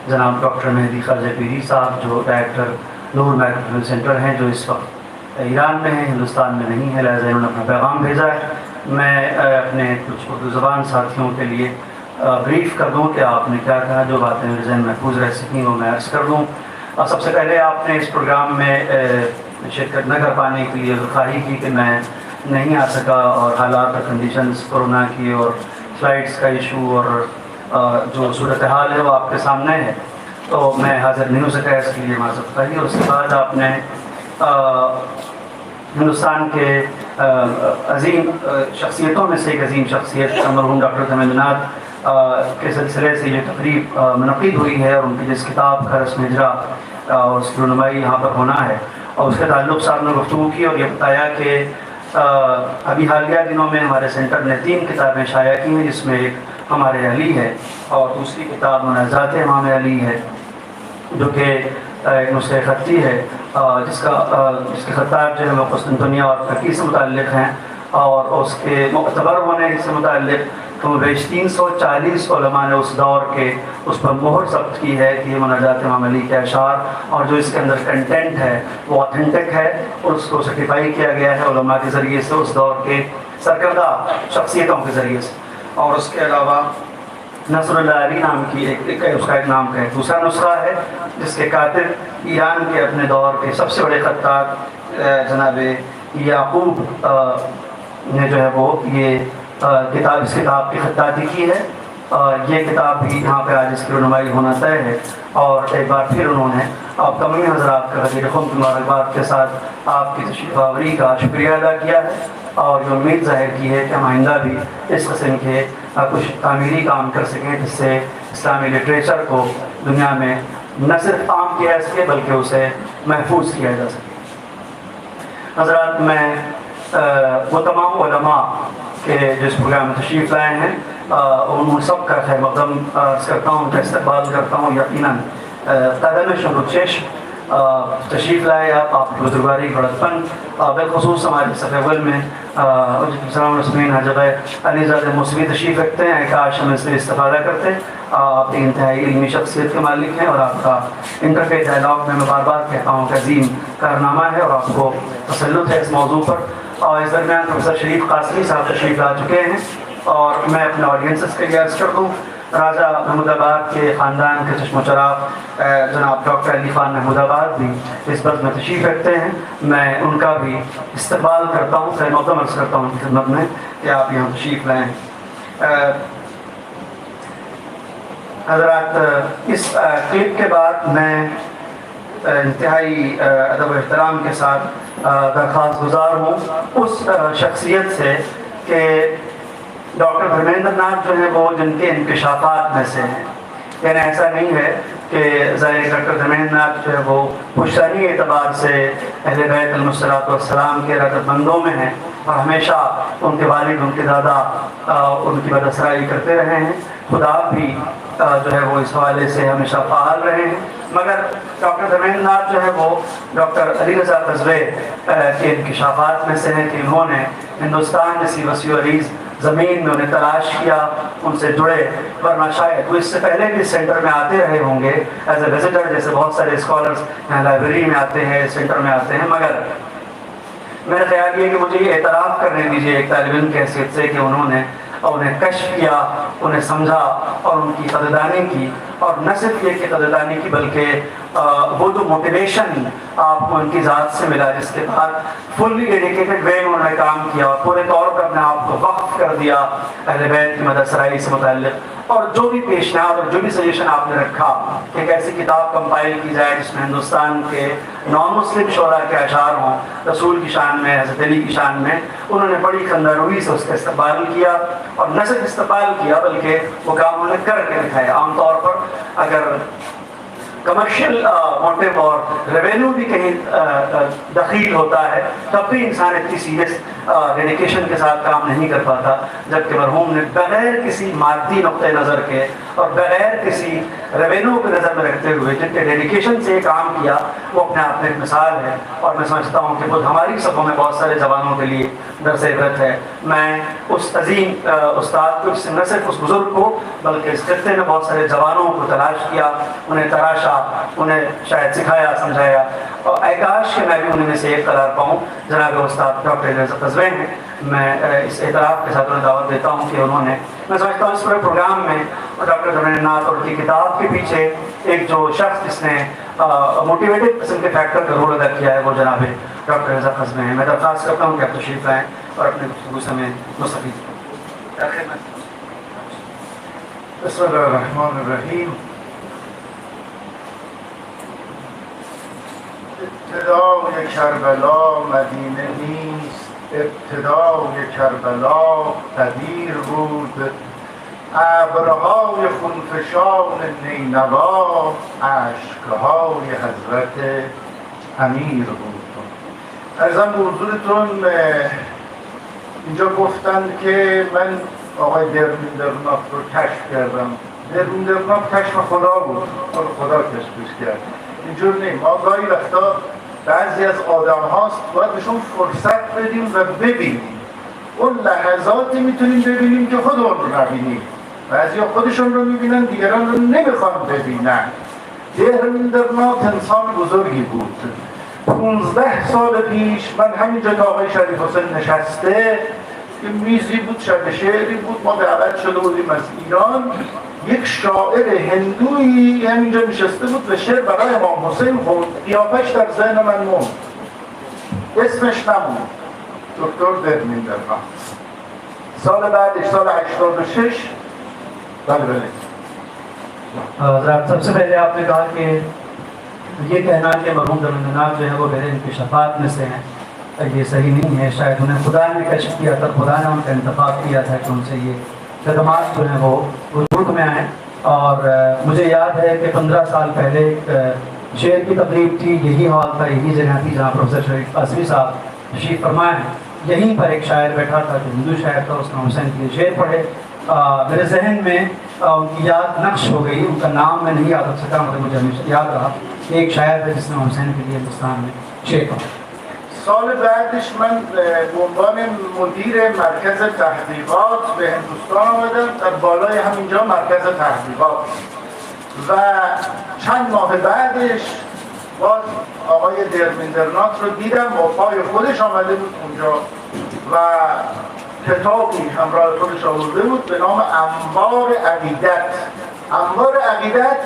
S2: جناب ڈاکٹر مہدی خواجہ پیری صاحب جو ڈائریکٹر نور مائکرو سینٹر ہیں، جو اس وقت ایران میں ہیں، ہندوستان میں نہیں ہے، لہٰذا انہوں نے اپنا پیغام بھیجا ہے. میں اپنے کچھ اردو زبان ساتھیوں کے لیے بریف کر دوں کہ آپ نے کیا کہا، جو باتیں میرے ذہن محفوظ رہ سکیں وہ میں عرض کر دوں. سب سے پہلے آپ نے اس پروگرام میں شرکت نہ کر پانے کے لیے خواہی کی کہ میں نہیں آ سکا، اور حالات اور کنڈیشنز کورونا کی اور فلائٹس کا ایشو اور جو صورتحال ہے وہ آپ کے سامنے ہے، تو میں حاضر نہیں ہو سکا، اس کے لیے معذرت خواہی. اور اس کے بعد آپ نے ہندوستان کے عظیم شخصیتوں میں سے ایک عظیم شخصیت مرحوم ڈاکٹر دھرمیندر ناتھ کے سلسلے سے یہ تقریب منعقد ہوئی ہے، اور ان کی جس کتاب کا رسم اجرا اور اس کی رونمائی یہاں پر ہونا ہے، اور اس کے تعلق صاحب نے گفتگو کی اور یہ بتایا کہ ابھی حالیہ دنوں میں ہمارے سینٹر نے 3 کتابیں شائع کی ہیں، جس میں ایک ہمارے علی ہے اور دوسری کتاب منازعات امام علی ہے، جو کہ ایک نسخہ خطی ہے، جس کے خطات جو ہے وہ قسطنطنیہ اور ترکی سے متعلق ہیں، اور اس کے معتبر ہونے سے متعلق کم بیش 340 علماء نے اس دور کے اس پر مہر ضبط کی ہے کہ یہ مناجات امام علی کے اشعار اور جو اس کے اندر کنٹینٹ ہے وہ آتھینٹک ہے، اور اس کو سرٹیفائی کیا گیا ہے علماء کے ذریعے سے، اس دور کے سرکردہ شخصیتوں کے ذریعے سے. اور اس کے علاوہ نصر اللہ علی نام کی اس کا ایک نام کا ایک دوسرا نسخہ ہے، جس کے کاتب ایران کے اپنے دور کے سب سے بڑے خطاط جناب یعقوب نے جو ہے وہ یہ اس کتاب کی خطاطی کی ہے. یہ کتاب بھی یہاں پہ آج اس کی رونمائی ہونا طے ہے، اور ایک بار پھر انہوں نے آپ تمام حضرات کا غزیر خم کی مبارکباد کے ساتھ آپ کی تشریف آوری کا شکریہ ادا کیا ہے، اور یہ امید ظاہر کی ہے کہ ہم آئندہ بھی اس قسم کے کچھ تعمیری کام کر سکیں، جس سے اسلامی لٹریچر کو دنیا میں نہ صرف عام کیا جا سکے بلکہ اسے محفوظ کیا جا سکے. حضرات، میں وہ تمام علماء کے جو اس پروگرام میں تشریف لائے ہیں ان سب کا خیر مقدم عرض کرتا ہوں، ان کا استقبال کرتا ہوں. یقیناً قدم شمر چشم تشریف لائے آپ کی بزرگواری بڑکپن، بالخصوص ہمارے صف اول میں سلام رسمین حضرت علی زادہ موسوی تشریف رکھتے ہیں. کاش ہم اس سے استفادہ کرتے. آپ ایک انتہائی علمی شخصیت کے مالک ہیں، اور آپ کا انٹرفیس ڈائلاگ میں بار بار کہتا ہوں کہ عظیم کارنامہ ہے اور آپ کو تسلط ہے اس موضوع پر. اور اس درمیان پروفیسر شریف قاسمی صاحب تشریف لا چکے ہیں، اور میں اپنے آڈینسز کے لیے عرض کر دوں، راجہ محمود آباد کے خاندان کے چشم و چراغ جناب ڈاکٹر علی خان محمود آباد بھی اس بس میں تشریف رکھتے ہیں. میں ان کا بھی استقبال کرتا ہوں، خیر مقدم عرض کرتا ہوں ان کی خدمت میں کہ آپ یہاں تشریف لائیں. حضرات، اس کلپ کے بعد میں انتہائی ادب و احترام کے ساتھ درخواست گزار ہوں اس شخصیت سے کہ ڈاکٹر دھرمیندر ناتھ جو ہیں وہ جن کے انکشافات میں سے ہیں. یعنی ایسا نہیں ہے کہ ظاہر ڈاکٹر دھرمیندر ناتھ جو ہے وہ پشتانی اعتبار سے اہل بیت علیہ الصلوۃ والسلام کے رغبت مندوں میں ہیں، اور ہمیشہ ان کے والد، ان کے دادا ان کی بداسرائی کرتے رہے ہیں. خدا بھی جو ہے وہ اس حوالے سے ہمیشہ فعال رہے ہیں. مگر ڈاکٹر دھرمیندر ناتھ جو ہے وہ ڈاکٹر علی رضا قزوے کے انکشافات میں سے ہیں کہ انہوں نے ہندوستان جیسی وسیع و عریض زمین میں انہیں تلاش کیا، ان سے جڑے، ورنہ شاید وہ اس سے پہلے بھی سینٹر میں آتے رہے ہوں گے ایز اے وزٹر، جیسے بہت سارے اسکالرس یہاں لائبریری میں آتے ہیں، سینٹر میں آتے ہیں. مگر میرا خیال یہ کہ مجھے یہ اعتراف کرنے دیجیے ایک طالب علم کی حیثیت سے کہ انہوں نے انہیں کشف کیا، انہیں سمجھا اور ان کی قدردانی کی. اور نہ صرف یہ کہ قدردانی کی بلکہ وہ جو موٹیویشن آپ کو ان کی ذات سے ملا، جس کے بعد فلی ڈیڈیکیٹڈ وے میں انہوں نے کام کیا اور پورے طور پر اپنے آپ کو وقف کر دیا اہل بیت کی مدد سرائی سے متعلق. اور جو بھی پیشنہاد اور جو بھی سجیشن آپ نے رکھا کہ ایک ایسی کتاب کمپائل کی جائے جس میں ہندوستان کے نان مسلم شعراء کے اشعار ہوں رسول کی شان میں، حضرت علی کی شان میں، انہوں نے بڑی خندروئی سے اس کا استقبال کیا. اور نہ صرف استقبال کیا بلکہ وہ کام انہوں نے کر کے دکھایا. عام طور پر اگر کمرشل موٹیو اور ریونیو بھی کہیں دخیل ہوتا ہے تب بھی انسان اتنی سیریس ڈیڈیکیشن کے ساتھ کام نہیں کر پاتا، جبکہ مرحوم نے بغیر کسی مادی نقطۂ نظر کے اور بغیر کسی ریونیو کو نظر میں رکھتے ہوئے جن کے ڈیڈیکیشن سے کام کیا وہ اپنے آپ میں ایک مثال ہے. اور میں سمجھتا ہوں کہ خود ہماری صفوں میں بہت سارے جوانوں کے لیے درس عبرت ہے. میں اس عظیم استاد کو نہ صرف اس بزرگ کو بلکہ اس خطے میں بہت سارے جوانوں کو تلاش کیا، انہیں تراشا، انہیں شاید سکھایا سمجھایا، اور اے کاش کہ میں بھی انہیں میں سے ایک قرار پاؤں. جناب استاد ڈاکٹر الیاس قزوین ہیں، میں اس اعتراف کے ساتھ انہیں دعوت دیتا ہوں کہ انہوں نے، میں سمجھتا ہوں اس پورے پروگرام میں ڈاکٹر درمین ناتھ اور کی کتاب کے پیچھے ایک جو شخص جس نے موٹیویٹڈ قسم کے فیکٹر کا رول ادا کیا ہے وہ جناب ڈاکٹر الیاس قزوین ہیں. میں درخواست کرتا ہوں کہ آپ تشریف لائیں اور اپنے گفتگو سے میں مستفید ہوں.
S6: بسم اللہ الرحمن الرحیم. ابتدای کربلا مدینه نیست، ابتدای کربلا قدیر بود، ابرهای خونفشان نینوا اشکهای حضرت امیر بود. ارزم به حضورتون اینجا گفتند که من آقای درمیندرناف رو کشف کردم. درمیندرناف کشف خدا بود، خدا کشفش کرد. اینجور نیم. ما گاهی وقتا بعضی از آدم هاست باید بهشون فرصت بدیم و ببینیم. اون لحظاتی میتونیم ببینیم که خودمون رو نبینیم. بعضی ها خودشون رو میبینن، دیگران رو نمیخوان ببینن. درمیندرناف انسان بزرگی بود. 15 سال پیش من همینجا تا آقای شریف حسین نشسته، یه میزی بود، شب شعری بود، ما دعوت شده بودیم از ایران. یک شاعر هندویی همینجا نشسته بود و شعر برای امام حسین خوند. قیافش در ذهن من موند، اسمش نموند، دکتر درمیندرناف. سال بعدش سال 86 بله.
S2: حضرات سب سے پہلے آپ نے کہا کہ یہ کہنا کہ مرحوم درمیندرناف جو ہے وہ بہر انکشافات میں سے ہیں، یہ صحیح نہیں ہے. شاید انہیں خدا نے کشف کیا تھا، خدا نے ان کا انتخاب کیا تھا کہ ان سے یہ خدمات جو ہیں وہ وجود میں آئیں. اور مجھے یاد ہے کہ 15 سال پہلے ایک شعر کی تقریب تھی، یہی ہال تھا، یہی جگہ تھی جہاں پروفیسر شریف قاسمی صاحب تشریف فرمائے ہیں. یہیں پر ایک شاعر بیٹھا تھا جو ہندو شاعر تھا، اس نے حسین کے لیے شعر پڑھے. میرے ذہن میں ان کی یاد نقش ہو گئی، ان کا نام میں نہیں یاد رکھ سکا، مگر مجھے ہمیشہ یاد رہا کہ ایک شاعر ہے جس نے حسین کے لیے ہندوستان میں شعر پڑھا.
S6: سال بعدش من به عنوان مدیر مرکز تحقیقات به هندوستان آمدم، در بالای همینجا مرکز تحقیقات. و چند ماه بعدش باز آقای درمیندرناف رو دیدم، با پای خودش آمده بود اونجا و کتابی همراه خودش آورده بود به نام انبار عقیدت. انبار عقیدت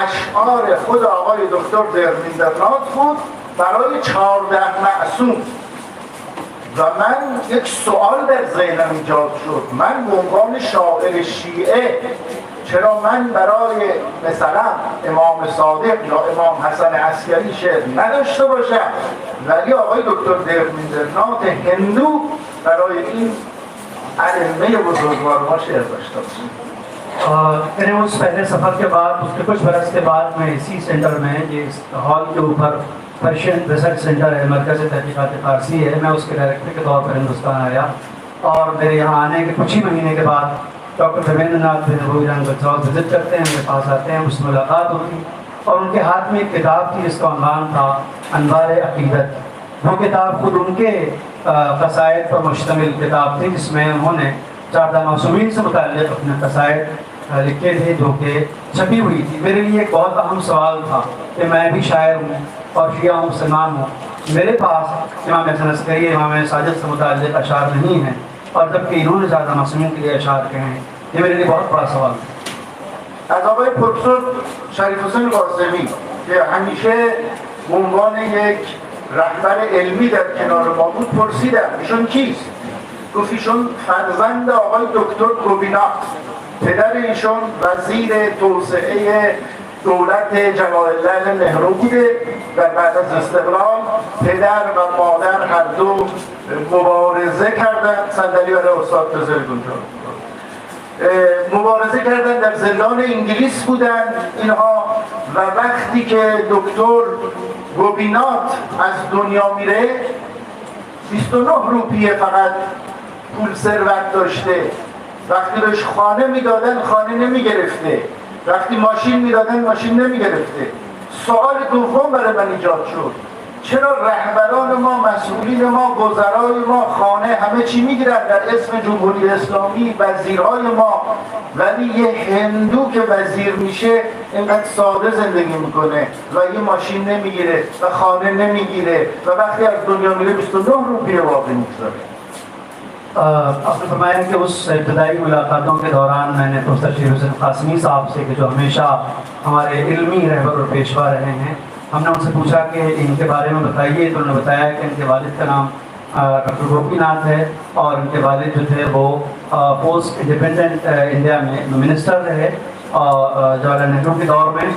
S6: اشعار خود آقای دکتر درمیندرناف بود برای 14 معصوم. و من یک سوال در ذهنم ایجاد شد، من به عنوان شاعر شیعه چرا من برای مثلا امام صادق یا امام حسن عسکری شعر نداشته باشم، ولی آقای دکتر درمیندرناف هندو برای این ائمه بزرگوار ما شعر داشته باشه.
S2: میرے اس پہلے سفر کے بعد، اس کے کچھ برس کے بعد میں اسی سینٹر میں، اس ہال کے اوپر پرشین ریسرچ سینٹر ہے، مرکز تحقیقات فارسی ہے، میں اس کے ڈائریکٹر کے طور پر ہندوستان آیا. اور میرے یہاں آنے کے کچھ ہی مہینے کے بعد ڈاکٹر درمین ناتھ ایران گجرات وزٹ کرتے ہیں، میرے پاس آتے ہیں، مجھ سے ملاقات ہوتی، اور ان کے ہاتھ میں ایک کتاب تھی جس کا عنوان تھا انوار عقیدت. وہ کتاب خود ان کے قصائد پر مشتمل کتاب تھی، جس میں انہوں نے 14 معصومین سے متعلق اپنے قصائد لکھے تھے جو کہ چھپی ہوئی تھی. میرے لیے ایک بہت اہم سوال تھا کہ میں بھی شاعر ہوں اور شیعہ ہوں، مسلمان ہوں، میرے پاس امام حسن عسکری، امام ساجد سے متعلق اشعار نہیں ہیں، اور جبکہ انہوں نے 14 معصومین کے لیے اشعار کہے ہیں. یہ میرے لیے بہت بڑا سوال تھا.
S6: از آقای پروفسور شریف حسین قاسمی که همیشه به عنوان یک رهبر علمی در کنار ما بود پرسیدم ایشون کیست؟ گفت ایشون فرزند آقای دکتر گوبیناک، پدر ایشون وزیر توسعه دولت جلال الله نهرو بوده و بعد از استقلال پدر و مادر هر دو مبارزه کردن. صندلی برای استاد بذارید اونجا. مبارزه کردن، در زندان انگلیس بودن اینها و وقتی که دکتر گوبینات از دنیا میره 29 روپیه فقط پول ثروت داشته. وقتی بهش خانه میدادن خانه نمیگرفته، وقتی ماشین میدادن ماشین نمیگرفته. سوال دوم برای من ایجاد شد، چرا رهبران ما، مسئولین ما، وزرای ما خانه همه چی میگیرن در اسم جمهوری اسلامی، وزیرهای ما، ولی یه هندو که وزیر میشه اینقدر ساده زندگی میکنه و یه ماشین نمیگیره و خانه نمیگیره و وقتی از دنیا میره 29 روپیه واقعی میگذاره.
S2: آپ نے فرمایا کہ اس ابتدائی ملاقاتوں کے دوران میں نے پروفیسر شیر حسین قاسمی صاحب سے کہ جو ہمیشہ ہمارے علمی رہبر اور پیشوا رہے ہیں، ہم نے ان سے پوچھا کہ ان کے بارے میں بتائیے، تو انہوں نے بتایا کہ ان کے والد کا نام ڈاکٹر گوپی ناتھ ہے اور ان کے والد جو تھے وہ پوسٹ انڈیپینڈنٹ انڈیا میں منسٹر رہے جواہر لال نہرو کے دور میں،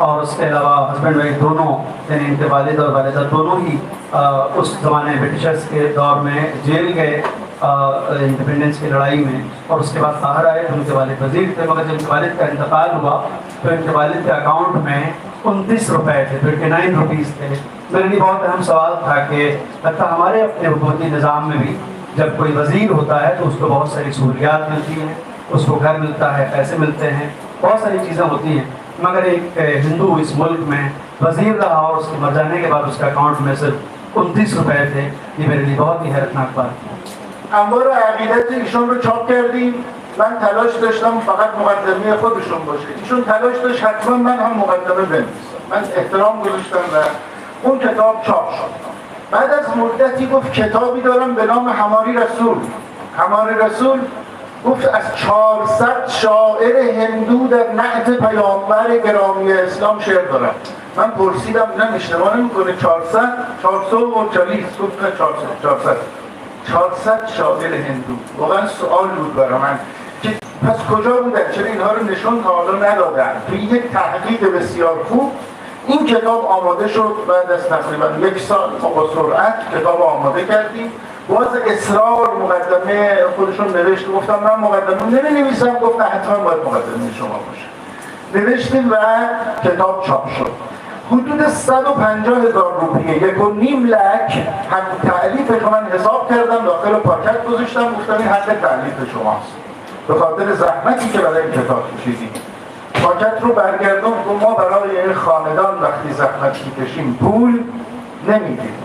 S2: اور اس کے علاوہ ہسبینڈ وائف دونوں یعنی ان کے والد اور والدہ دونوں ہی اس زمانے برٹشرز کے دور میں جیل گئے انڈیپینڈنس کی لڑائی میں، اور اس کے بعد باہر آئے. ان کے والد وزیر تھے، مگر جب ان کے والد کا انتقال ہوا تو ان کے والد کے اکاؤنٹ میں 29 روپے تھے، 29 روپیز تھے. میرے لیے بہت اہم سوال تھا کہ حتیٰ ہمارے اپنے حکومتی نظام میں بھی جب کوئی وزیر ہوتا ہے تو اس کو بہت ساری سہولیات ملتی ہیں، اس کو گھر ملتا ہے، پیسے ملتے ہیں، بہت ساری چیزیں ہوتی ہیں، مگر ایک ہندو اس ملک میں وزیر رہا اور اس کے مر جانے کے بعد اس کے اکاؤنٹ میں صرف 29 روپے تھے. یہ میرے لیے بہت ہی حیرتناک بات تھی.
S6: انبار عقیدت ایشون رو چاپ کردیم. من تلاش داشتم فقط مقدمه خودشون باشه، ایشون تلاش داشت حتما من هم مقدمه بنویسم. من احترام گذاشتم و اون کتاب چاپ شد. بعد از مدتی گفت کتابی دارم به نام حماری رسول. حماری رسول گفت از 400 شاعر هندو در نعت پیامبر گرامی اسلام شعر دارم. من پرسیدم نه اشتباه نمیکنه 440 گفت نه 400 شاعر هندو. واقعا سوال بود برای من که پس کجا بودن؟ چرا اینها رو نشون تا حالا ندادن؟ توی یک تحقیق بسیار خوب این کتاب آماده شد. بعد از تقریبا 1 سال ما با سرعت کتاب آماده کردیم. باز اصرار مقدمه خودشون نوشت. گفتم من مقدمه نمی‌نویسم. گفت نه حتما باید مقدمه شما باشه. نوشتیم و کتاب چاپ شد. حدود 150,000 روپیه، 1.5 لک حق تألیفش رو من حساب کردم، داخل پاکت گذاشتم، گفتم این حق تألیف شماست به خاطر زحمتی که برای این کتاب کشیدیم. پاکت رو برگردون که ما برای این خاندان وقتی زحمت میکشیم پول نمیدیم.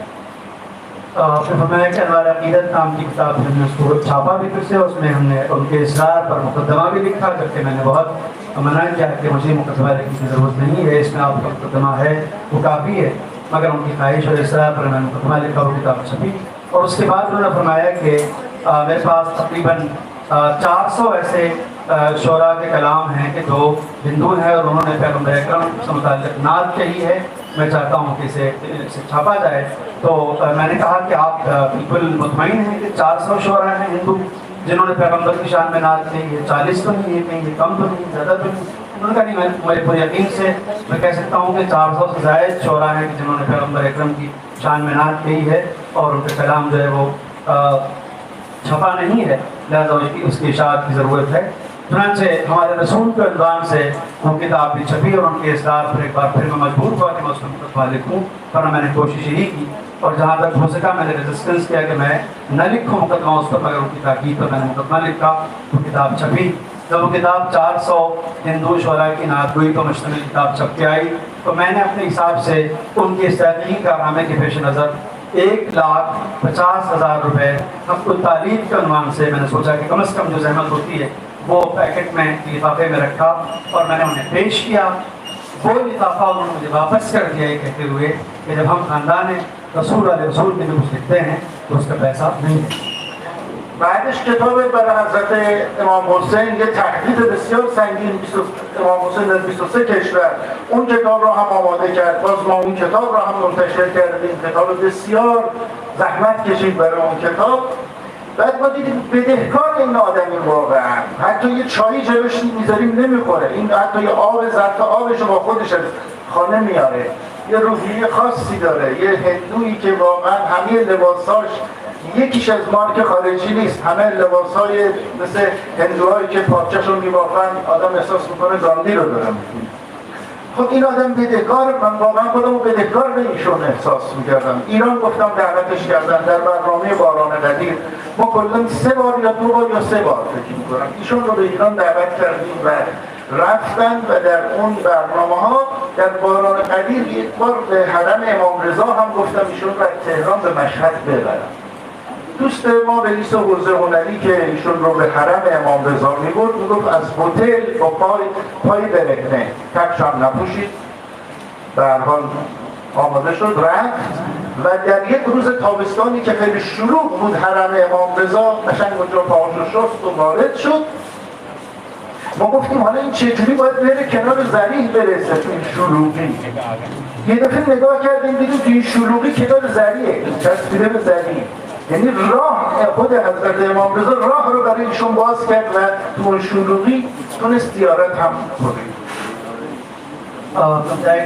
S2: پھر فرمایا کہ انوار عقیدت نام کی کتاب ہم نے اس کو چھاپا بھی پھر سے، اس میں ہم نے ان کے اصرار پر مقدمہ بھی لکھا، جبکہ میں نے بہت منع کیا کہ مجھے مقدمہ لکھنے کی ضرورت نہیں ہے، اس میں آپ کا مقدمہ ہے وہ کافی ہے، مگر ان کی خواہش اور اصرار پر میں نے مقدمہ لکھا، وہ کتاب چھپی. اور اس کے بعد انہوں نے فرمایا کہ میرے پاس تقریباً 400 ایسے شعراء کے کلام ہیں کہ جو ہندو ہیں اور انہوں نے پیغمبر اکرم سے متعلق نعت کہی ہے. میں چاہتا ہوں کہ اسے چھاپا جائے. تو میں نے کہا کہ آپ بالکل مطمئن ہیں کہ 400 شعراء ہیں ہندو جنہوں نے پیغمبر کی شان میں نعت کہی ہے؟ 40 تو نہیں ہے، کہیں یہ کم تو نہیں، زیادہ تو نہیں. انہوں نے کہا نہیں، میرے پورے یقین سے میں کہہ سکتا ہوں کہ 400 سے زائد شعراء ہیں جنہوں نے پیغمبر اکرم کی شان میں نعت کہی ہے اور ان کا کلام جو ہے وہ چھپا نہیں ہے، لہٰذا اس کی اشاعت کی ضرورت ہے. چنانچہ ہمارے رسول کے عنوان سے وہ کتاب بھی چھپی اور ان کے اصرار پر ایک بار پھر میں مجبور ہوا کہ میں اس کو مقدمہ لکھوں، ورنہ میں نے کوشش یہی کی اور جہاں تک ہو سکا میں نے ریزسٹنس کیا کہ میں نہ لکھوں مقدمہ اس پر، مگر ان کی تاکید پر میں نے مقدمہ لکھا. وہ کتاب چھپی. جب وہ کتاب 400 ہندو شعراء کی نعت گوئی پر مشتمل کتاب چھپ کے آئی تو میں نے اپنے حساب سے ان کی اس تحقیق کارنامے کے پیش نظر 1,50,000 روپے حق التعلیف کے عنوان سے میں نے سوچا کہ کم از کم جو زحمت ہوتی ہے وہ پیکٹ میں لفافے میں رکھا اور میں نے انہیں پیش کیا. وہ لفافہ انہوں نے مجھے واپس کر دیا یہ کہتے ہوئے کہ جب ہم خاندان رسول علیہ رسول کے بھی کچھ لکھتے ہیں تو اس کا پیسہ نہیں ہے.
S6: بعدش کتاب برای حضرت امام حسین یه تحقیق بسیار سنگین، امام حسین در 23 کشور اون کتاب رو هم آماده کرد. باز ما اون کتاب رو هم منتشر کردیم. کتاب بسیار زحمت کشید برای اون کتاب. بعد ما دیدیم بدهکار این آدمی واقعا، حتی یه چایی جلوش میذاریم نمیخوره، این حتی یه آب ظرف آبش رو با خودش از خانه میاره. یه روحیه خاصی داره، یه هندویی که واقعا همه لباساش یکیش از مارک خارجی نیست، همه لباسای مثل هندوهایی که پارچه‌شون میبافن آدم احساس میکنه گاندی رو دارم. خب این آدم بدهکار، من واقعا خودمو بدهکار به ایشون احساس میکردم. ایران گفتم دعوتش کردن در برنامه باران قدیر، ما کلا 3 بار یا 2 بار یا 3 بار فکر میکنم ایشون رو به ایران دعوت کردیم و رفتن و در اون برنامه ها در باران قدیر یک بار به حرم امام رضا هم گفتم ایشون رو تهران به مشهد ببرم. دوست ما رئیس حوزه هنری که ایشون رو به حرم امام رضا میبرد میگفت از هتل با پای برهنه، کفش هم نپوشید، به هر حال آماده شد رفت و در یک روز تابستانی که خیلی شلوغ بود حرم امام رضا قشنگ اونجا پاهاشو شست و وارد شد. ما گفتیم حالا این چجوری باید بره کنار ذریح برسه تو این شلوغی. یه دفعه نگاه کردیم دیدیم تو این شلوغی کنار ذریحه، چسبیده به ذریح، یعنی راه خود حضرت امام رضا راه رو برای ایشون باز کرد و تو اون شلوغی تونست زیارت هم کنید.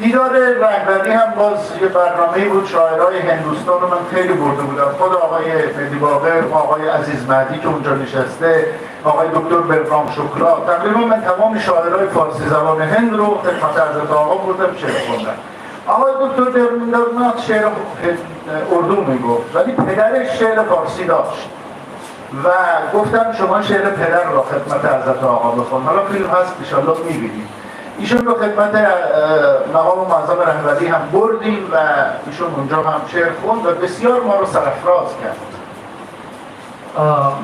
S6: دیدار رهبری هم باز یه برنامه‌ای بود، شاعرای هندوستان رو من خیلی برده بودم، خود آقای مهدی باقر، آقای عزیز مهدی که اونجا نشسته، آقای دکتر برنام شکرا، تقریبا من تمام شاعرای فارسی زبان هند رو خدمت حضرت آقا بردم شعر خوندم. آقای دکتر درمندرنات شعر اردو میگفت ولی پدرش شعر فارسی داشت و گفتم شما شعر پدر رو خدمت حضرت آقا بخون. حالا فیلم هست ان شاءالله می‌بینید. ایشون رو خدمت مقام معظم رهبری هم بردیم و ایشون اونجا هم شعر خوند و بسیار ما رو سرافراز کرد.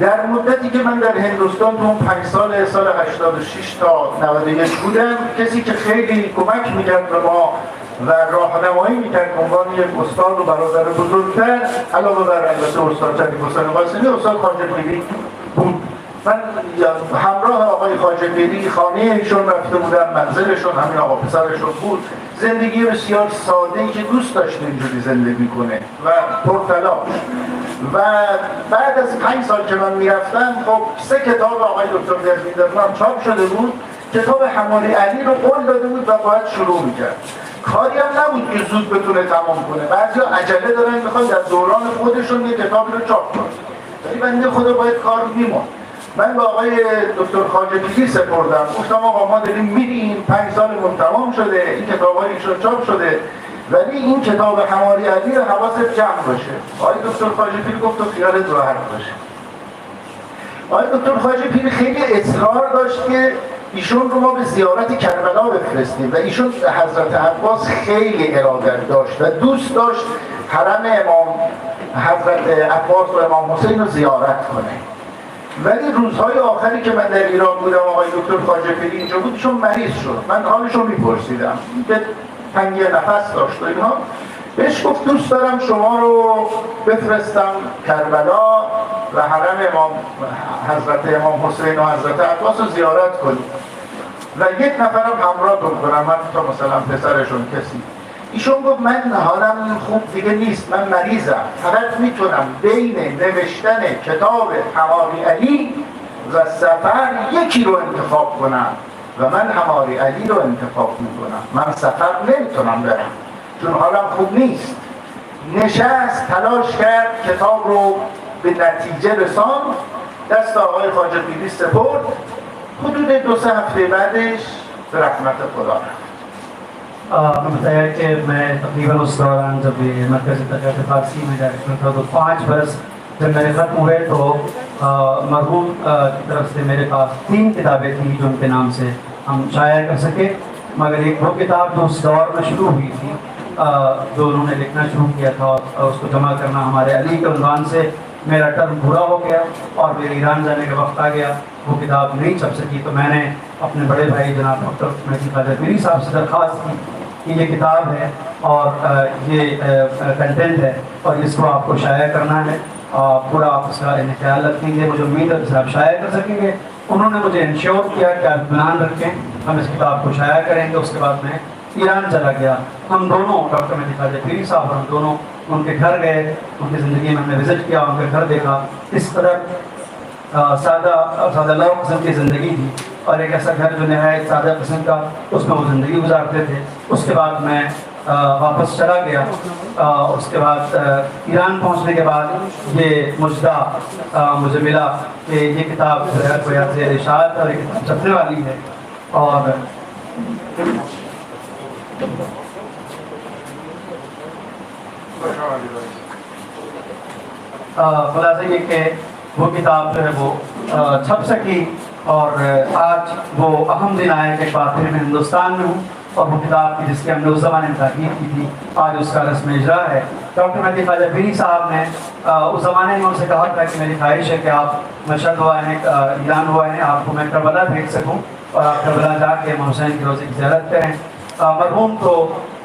S6: در مدتی که من در هندوستان تو اون 5 سال 86 تا 91 بودم، کسی که خیلی کمک میکرد به ما و راهنمایی میکرد به عنوان یک استاد و برادر بزرگتر علاوه بر البته استاد شریف حسین قاسمی، استاد خواجه پیری بود. من همراه آقای خواجه پیری خانه ایشون رفته بودم، منزلشون همین آقا پسرشون بود. زندگی بسیار ساده‌ای که دوست داشت اینجوری زندگی کنه و پرتلاش. و بعد از 5 سال که من میرفتم خب 3 کتاب آقای دکتر درمندرنات چاپ شده بود. کتاب حماری علی رو قول داده بود و باید شروع میکرد. کاری هم نبود که زود بتونه تمام کنه. بعضیا عجله دارن میخوان در دوران خودشون یه کتاب رو چاپ کنن. ولی بنده خدا باید کار میمون. من با آقای دکتر خواجه پیری سپردم، گفتم آقا ما داریم میریم، 5 سالمون تمام شده، این کتابای ایشون چاپ شده، ولی این کتاب حماری علی رو حواست جمع باشه. آقای دکتر خواجه پیری گفت تو خیالت راحت باشه. آقای دکتر خواجه پیر خیلی اصرار داشت که ایشون رو ما به زیارت کربلا بفرستیم و ایشون حضرت عباس خیلی اراده داشت و دوست داشت حرم امام حضرت عباس و امام حسین رو زیارت کنه. ولی روزهای آخری که من در ایران بودم آقای دکتر خواجه پیر اینجا بود، چون مریض شد، من حالش رو میپرسیدم، به تنگی نفس داشت و اینها، بهش گفت دوست دارم شما رو بفرستم کربلا و حرم امام حضرت امام حسین و حضرت عباس رو زیارت کنیم و یک نفرم همراهتون کنم، من تا مثلا پسرشون کسی. ایشون گفت من حالم خوب دیگه نیست، من مریضم، فقط میتونم بین نوشتن کتاب حماری علی و سفر یکی رو انتخاب کنم و من حماری علی رو انتخاب میکنم، من سفر نمیتونم برم چون حالم خوب نیست. نشست تلاش کرد، کتاب رو به نتیجه رساند، دست آقای خواجه پیری سپرد. حدود 2-3 هفته بعدش به رحمت خدا رفت.
S2: بتایا کہ میں تقریباً اس دوران جب یہ مرکزی ترقیات فارسی میں ڈائریکٹر تھا تو 5 برس جب میرے ختم ہوئے تو مرحوم کی طرف سے میرے پاس 3 کتابیں تھیں جو ان کے نام سے ہم شائع کر سکے، مگر ایک وہ کتاب جو اس دور میں شروع ہوئی تھی جو انہوں نے لکھنا شروع کیا تھا اور اس کو جمع کرنا ہمارے علی کے عنوان سے، میرا ٹرم پورا ہو گیا اور میرے ایران جانے کا وقت آ گیا، وہ کتاب نہیں چھپ سکی، تو میں نے اپنے بڑے بھائی جناب ڈاکٹر مہدی خواجہ پیری صاحب سے درخواست کی کہ یہ کتاب ہے اور یہ کنٹینٹ ہے اور اس کو آپ کو شائع کرنا ہے، پورا آپ اس کا خیال رکھیں گے، مجھے امید ہے کہ آپ شائع کر سکیں گے۔ انہوں نے مجھے انشور کیا کہ آپ اطمینان رکھیں، ہم اس کتاب کو شائع کریں گے۔ اس کے بعد میں ایران چلا گیا، ہم دونوں ڈاکٹر مہدی خواجہ پیری صاحب اور ہم دونوں ان کے گھر گئے، ان کی زندگی میں ہم نے وزٹ کیا، ان کے گھر دیکھا، اس طرح سادہ لو قسم کی زندگی تھی اور ایک ایسا گھر جو نہایت سادہ قسم کا، اس میں وہ زندگی گزارتے تھے۔ اس کے بعد میں واپس چلا گیا، اس کے بعد ایران پہنچنے کے بعد یہ مجدہ مجھے ملا کہ یہ کتاب جو ہے کوئی زیر اشاعت اور یہ کتاب چھپنے والی ہے، اور خلاصہ یہ کہ وہ کتاب جو ہے وہ چھپ سکی اور آج وہ اہم دن آئے کہ ایک بار پھر میں ہندوستان میں ہوں اور وہ کتاب کی جس کی ہم نے اس زمانے میں تحقیق کی تھی آج اس کا رسم اجرا ہے۔ ڈاکٹر مہدی خواجہ پیری صاحب نے اس زمانے میں ان سے کہا تھا کہ میری خواہش ہے کہ آپ مشہد ہوا ہے ایران ہوا ہے آپ کو میں کربلا بھیج سکوں اور آپ کربلا جا کے امام حسین کے روزے کی زیارت کریں۔ مرحوم کو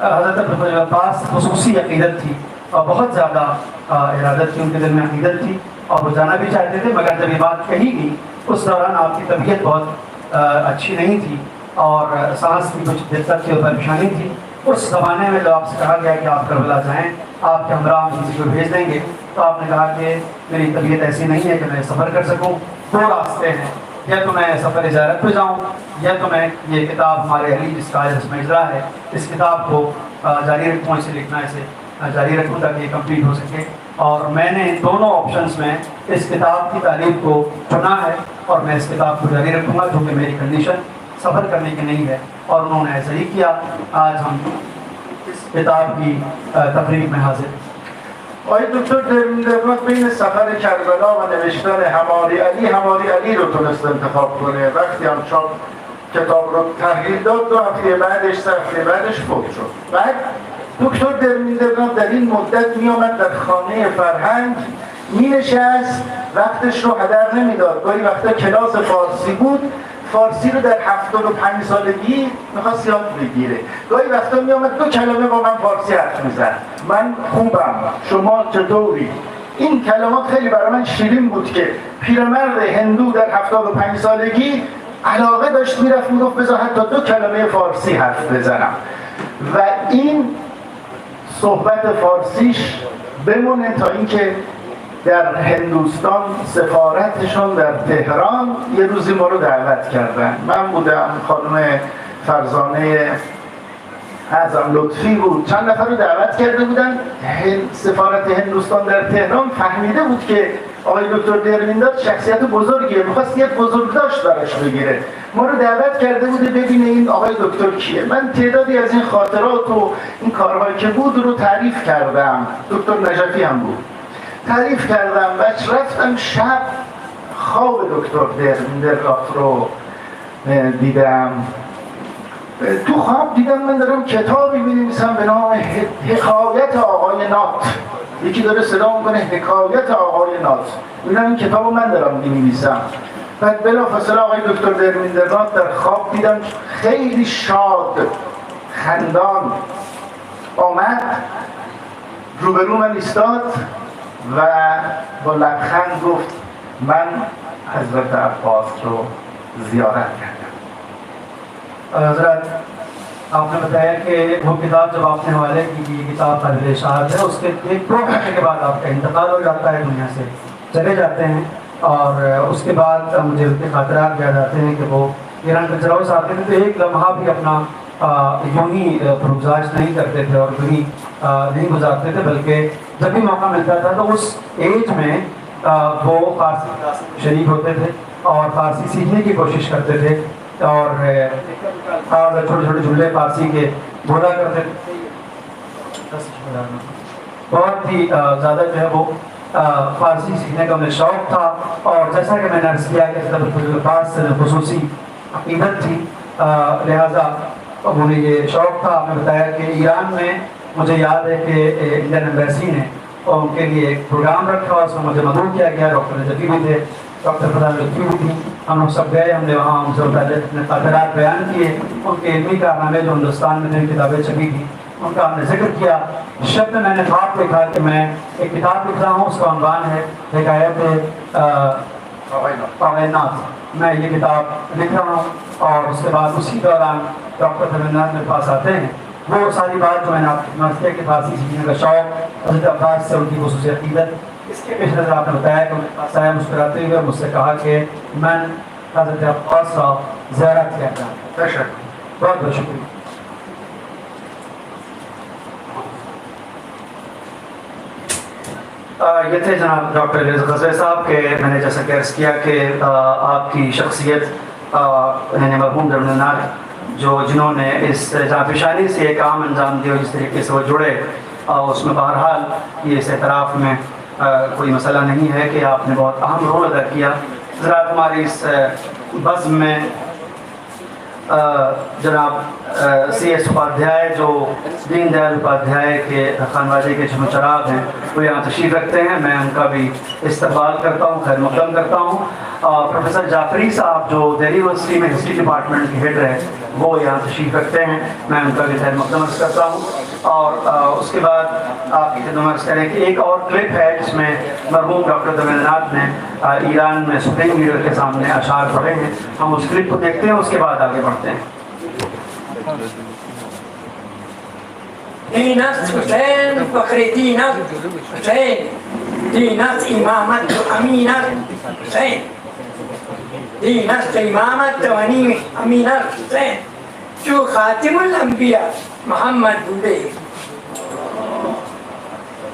S2: حضرت عباس خصوصی عقیدت تھی اور بہت زیادہ ارادت تھی، ان کے دل میں عقیدت تھی اور وہ جانا بھی چاہتے تھے، مگر جب یہ بات کہی گئی اس دوران آپ کی طبیعت بہت اچھی نہیں تھی اور سانس کی کچھ دقت تھی اور پریشانی تھی۔ اس زمانے میں جب آپ سے کہا گیا کہ آپ کربلا جائیں، آپ کے ہمراہ ہم کسی کو بھیج دیں گے، تو آپ نے کہا کہ میری طبیعت ایسی نہیں ہے کہ میں سفر کر سکوں، 2 راستے ہیں، یا تو میں سفر زیارت پہ جاؤں یا تو میں یہ کتاب ہمارے علی جس کا رسم اجرا ہے اس کتاب کو جاری رکھوں، اسے لکھنا اسے جاری رکھوں تاکہ یہ کمپلیٹ ہو سکے۔ اور میں نے دونوں آپشنز میں اس کتاب کی تعریف کو چنا ہے اور میں اس کتاب کو جاری رکھوں گا کیونکہ میری کنڈیشن سفر کرنے کی نہیں ہے، اور انہوں نے ایسا ہی کیا۔ آج ہم اس کتاب کی تقریب میں حاضر ہیں۔
S6: آقای دکتر در بین سفر کربلا و نوشتن حماری علی رو تونست انتخاب کنه. وقتی هم چاپ کتاب رو تحلیل داد 2 هفته بعدش 3 هفته بعدش فوت شد. بعد دکتر در این مدت می آمد در خانه فرهنگ می نشست، وقتش رو هدر نمیداد. گاهی وقتا کلاس فارسی بود، فارسی رو در 75 سالگی میخواست یاد بگیره. گاهی وقتا می آمد 2 کلمه با من فارسی حرف میزد، من خوبم، شما چطوری؟ این کلمات خیلی برای من شیرین بود که پیرمرد هندو در 75 سالگی علاقه داشت میرفت میگفت بذار حتی 2 کلمه فارسی حرف بزنم و این صحبت فارسیش بمونه تا اینکه در هندوستان سفارتشون در تهران یه روزی ما رو دعوت کردن. من بودم، خانم فرزانه اعظم لطفی بود، چند نفر رو دعوت کرده بودن. سفارت هندوستان در تهران فهمیده بود که آقای دکتر درمینداد شخصیت بزرگیه، میخواست یک بزرگداشت براش بگیره. ما رو دعوت کرده بوده ببینه این آقای دکتر کیه. من تعدادی از این خاطرات و این کارهایی که بود رو تعریف کردم، دکتر نجفی هم بود، تعریف کردم و رفتم شب خواب دکتر درمندرات رو دیدم. تو خواب دیدم من دارم کتابی می‌نویسم به نام حکایت آقای نات. یکی داره صدا میکنه حکایت آقای نات. این کتابو من دارم می‌نویسم. بعد بلافاصله آقای دکتر درمندرات در خواب دیدم خیلی شاد خندان آمد روبرو من ایستاد و با لبخند گفت من حضرت عباس رو زیارت کردم.
S2: حضرت آپ نے بتایا کہ وہ کتاب جب آپ نے حوالے کی یہ کتاب قابل اشاعت ہے، اس کے 1-2 ہفتے کے بعد آپ کا انتقال ہو جاتا ہے، دنیا سے چلے جاتے ہیں، اور اس کے بعد مجھے ان کے خاطرات یاد آتے ہیں کہ وہ ایران کلچر ہاؤس آتے تھے تو ایک لمحہ بھی اپنا یوں ہی پرگزاشت نہیں کرتے تھے اور یوں ہی نہیں گزارتے تھے، بلکہ جب بھی موقع ملتا تھا تو اس ایج میں وہ فارسی کلاس میں شریک ہوتے تھے اور فارسی سیکھنے کی کوشش کرتے تھے، اور چھوٹے چھوٹے جملے فارسی کے بولا کرتے تھے. بہت ہی زیادہ جو ہے وہ فارسی سیکھنے کا انہیں شوق تھا، اور جیسا کہ میں نے عرض کیا کہ الفاظ سے خصوصی عقیدت تھی، لہٰذا انہوں نے یہ شوق تھا. آپ نے بتایا کہ ایران میں مجھے یاد ہے کہ انڈین ایمبیسی نے ان کے لیے ایک پروگرام رکھا، اس میں مجھے مدعو کیا گیا، ڈاکٹر نجفی بھی تھے، ڈاکٹر فضل لطفی بھی تھی، ہم لوگ سب گئے، ہم نے وہاں ان سے متعلق اپنے خاطرات بیان کیے، ان کے علمی کارنامے جو ہندوستان میں جن کتابیں چھپی تھیں ان کا ہم نے ذکر کیا. شب میں نے خواب دیکھا کہ میں ایک کتاب لکھ رہا ہوں، اس کا عنوان ہے حکایت کائنات. میں یہ کتاب لکھ رہا ہوں، اور اس کے بعد اسی دوران ڈاکٹر درمندرات میرے پاس آتے ہیں. وہ ساری بات جو میں نے آپ کو کہ فارسی سیکھنے کا شوق، حضرت عباس سے ان کی خصوصی عقیدت، اس کے پیش نظر آپ نے بتایا کہ میرے پاس آیا مسکراتے ہوئے مجھ سے کہا کہ میں حضرت عباس کا زیارت کیا کرتا ہوں. بہت بہت شکریہ. یہ تھے جناب ڈاکٹر الیاس غزوی صاحب کے میں نے جیسا کہ عرض کیا کہ آپ کی شخصیت یعنی مرحوم درمندرات جو جنہوں نے اس جہاں پیشانی سے ایک عام انجام دیا، جس طریقے سے وہ جڑے، اس میں بہرحال یہ اس اعتراف میں کوئی مسئلہ نہیں ہے کہ آپ نے بہت اہم رول ادا کیا. حضرات ہماری اس بزم میں جناب سی ایس اپادھیائے جو دین دیال اپادھیائے کے خانوادے کے جو چراغ ہیں وہ یہاں تشریف رکھتے ہیں. میں ان کا بھی استقبال کرتا ہوں، خیر مقدم کرتا ہوں. پروفیسر جعفری صاحب جو دہلی یونیورسٹی میں ہسٹری ڈپارٹمنٹ کے ہیڈ رہے وہ یہاں تشریف رکھتے ہیں، میں ان کا بھی خیر مقدم کرتا ہوں. اور اس کے بعد آپ کی خدمت کریں کہ ایک اور کلپ ہے جس میں مرحوم ڈاکٹر درمندرات نے ایران میں سپریم لیڈر کے سامنے اشعار پڑھے ہیں. ہم اس کلپ کو دیکھتے ہیں، اس کے بعد آگے بڑھتے ہیں.
S7: دینت حسین فخر دینت حسین، دینت امامت امینت حسین، دینت امامت امینت حسین، جو خاتم الانبیاء محمد بوده،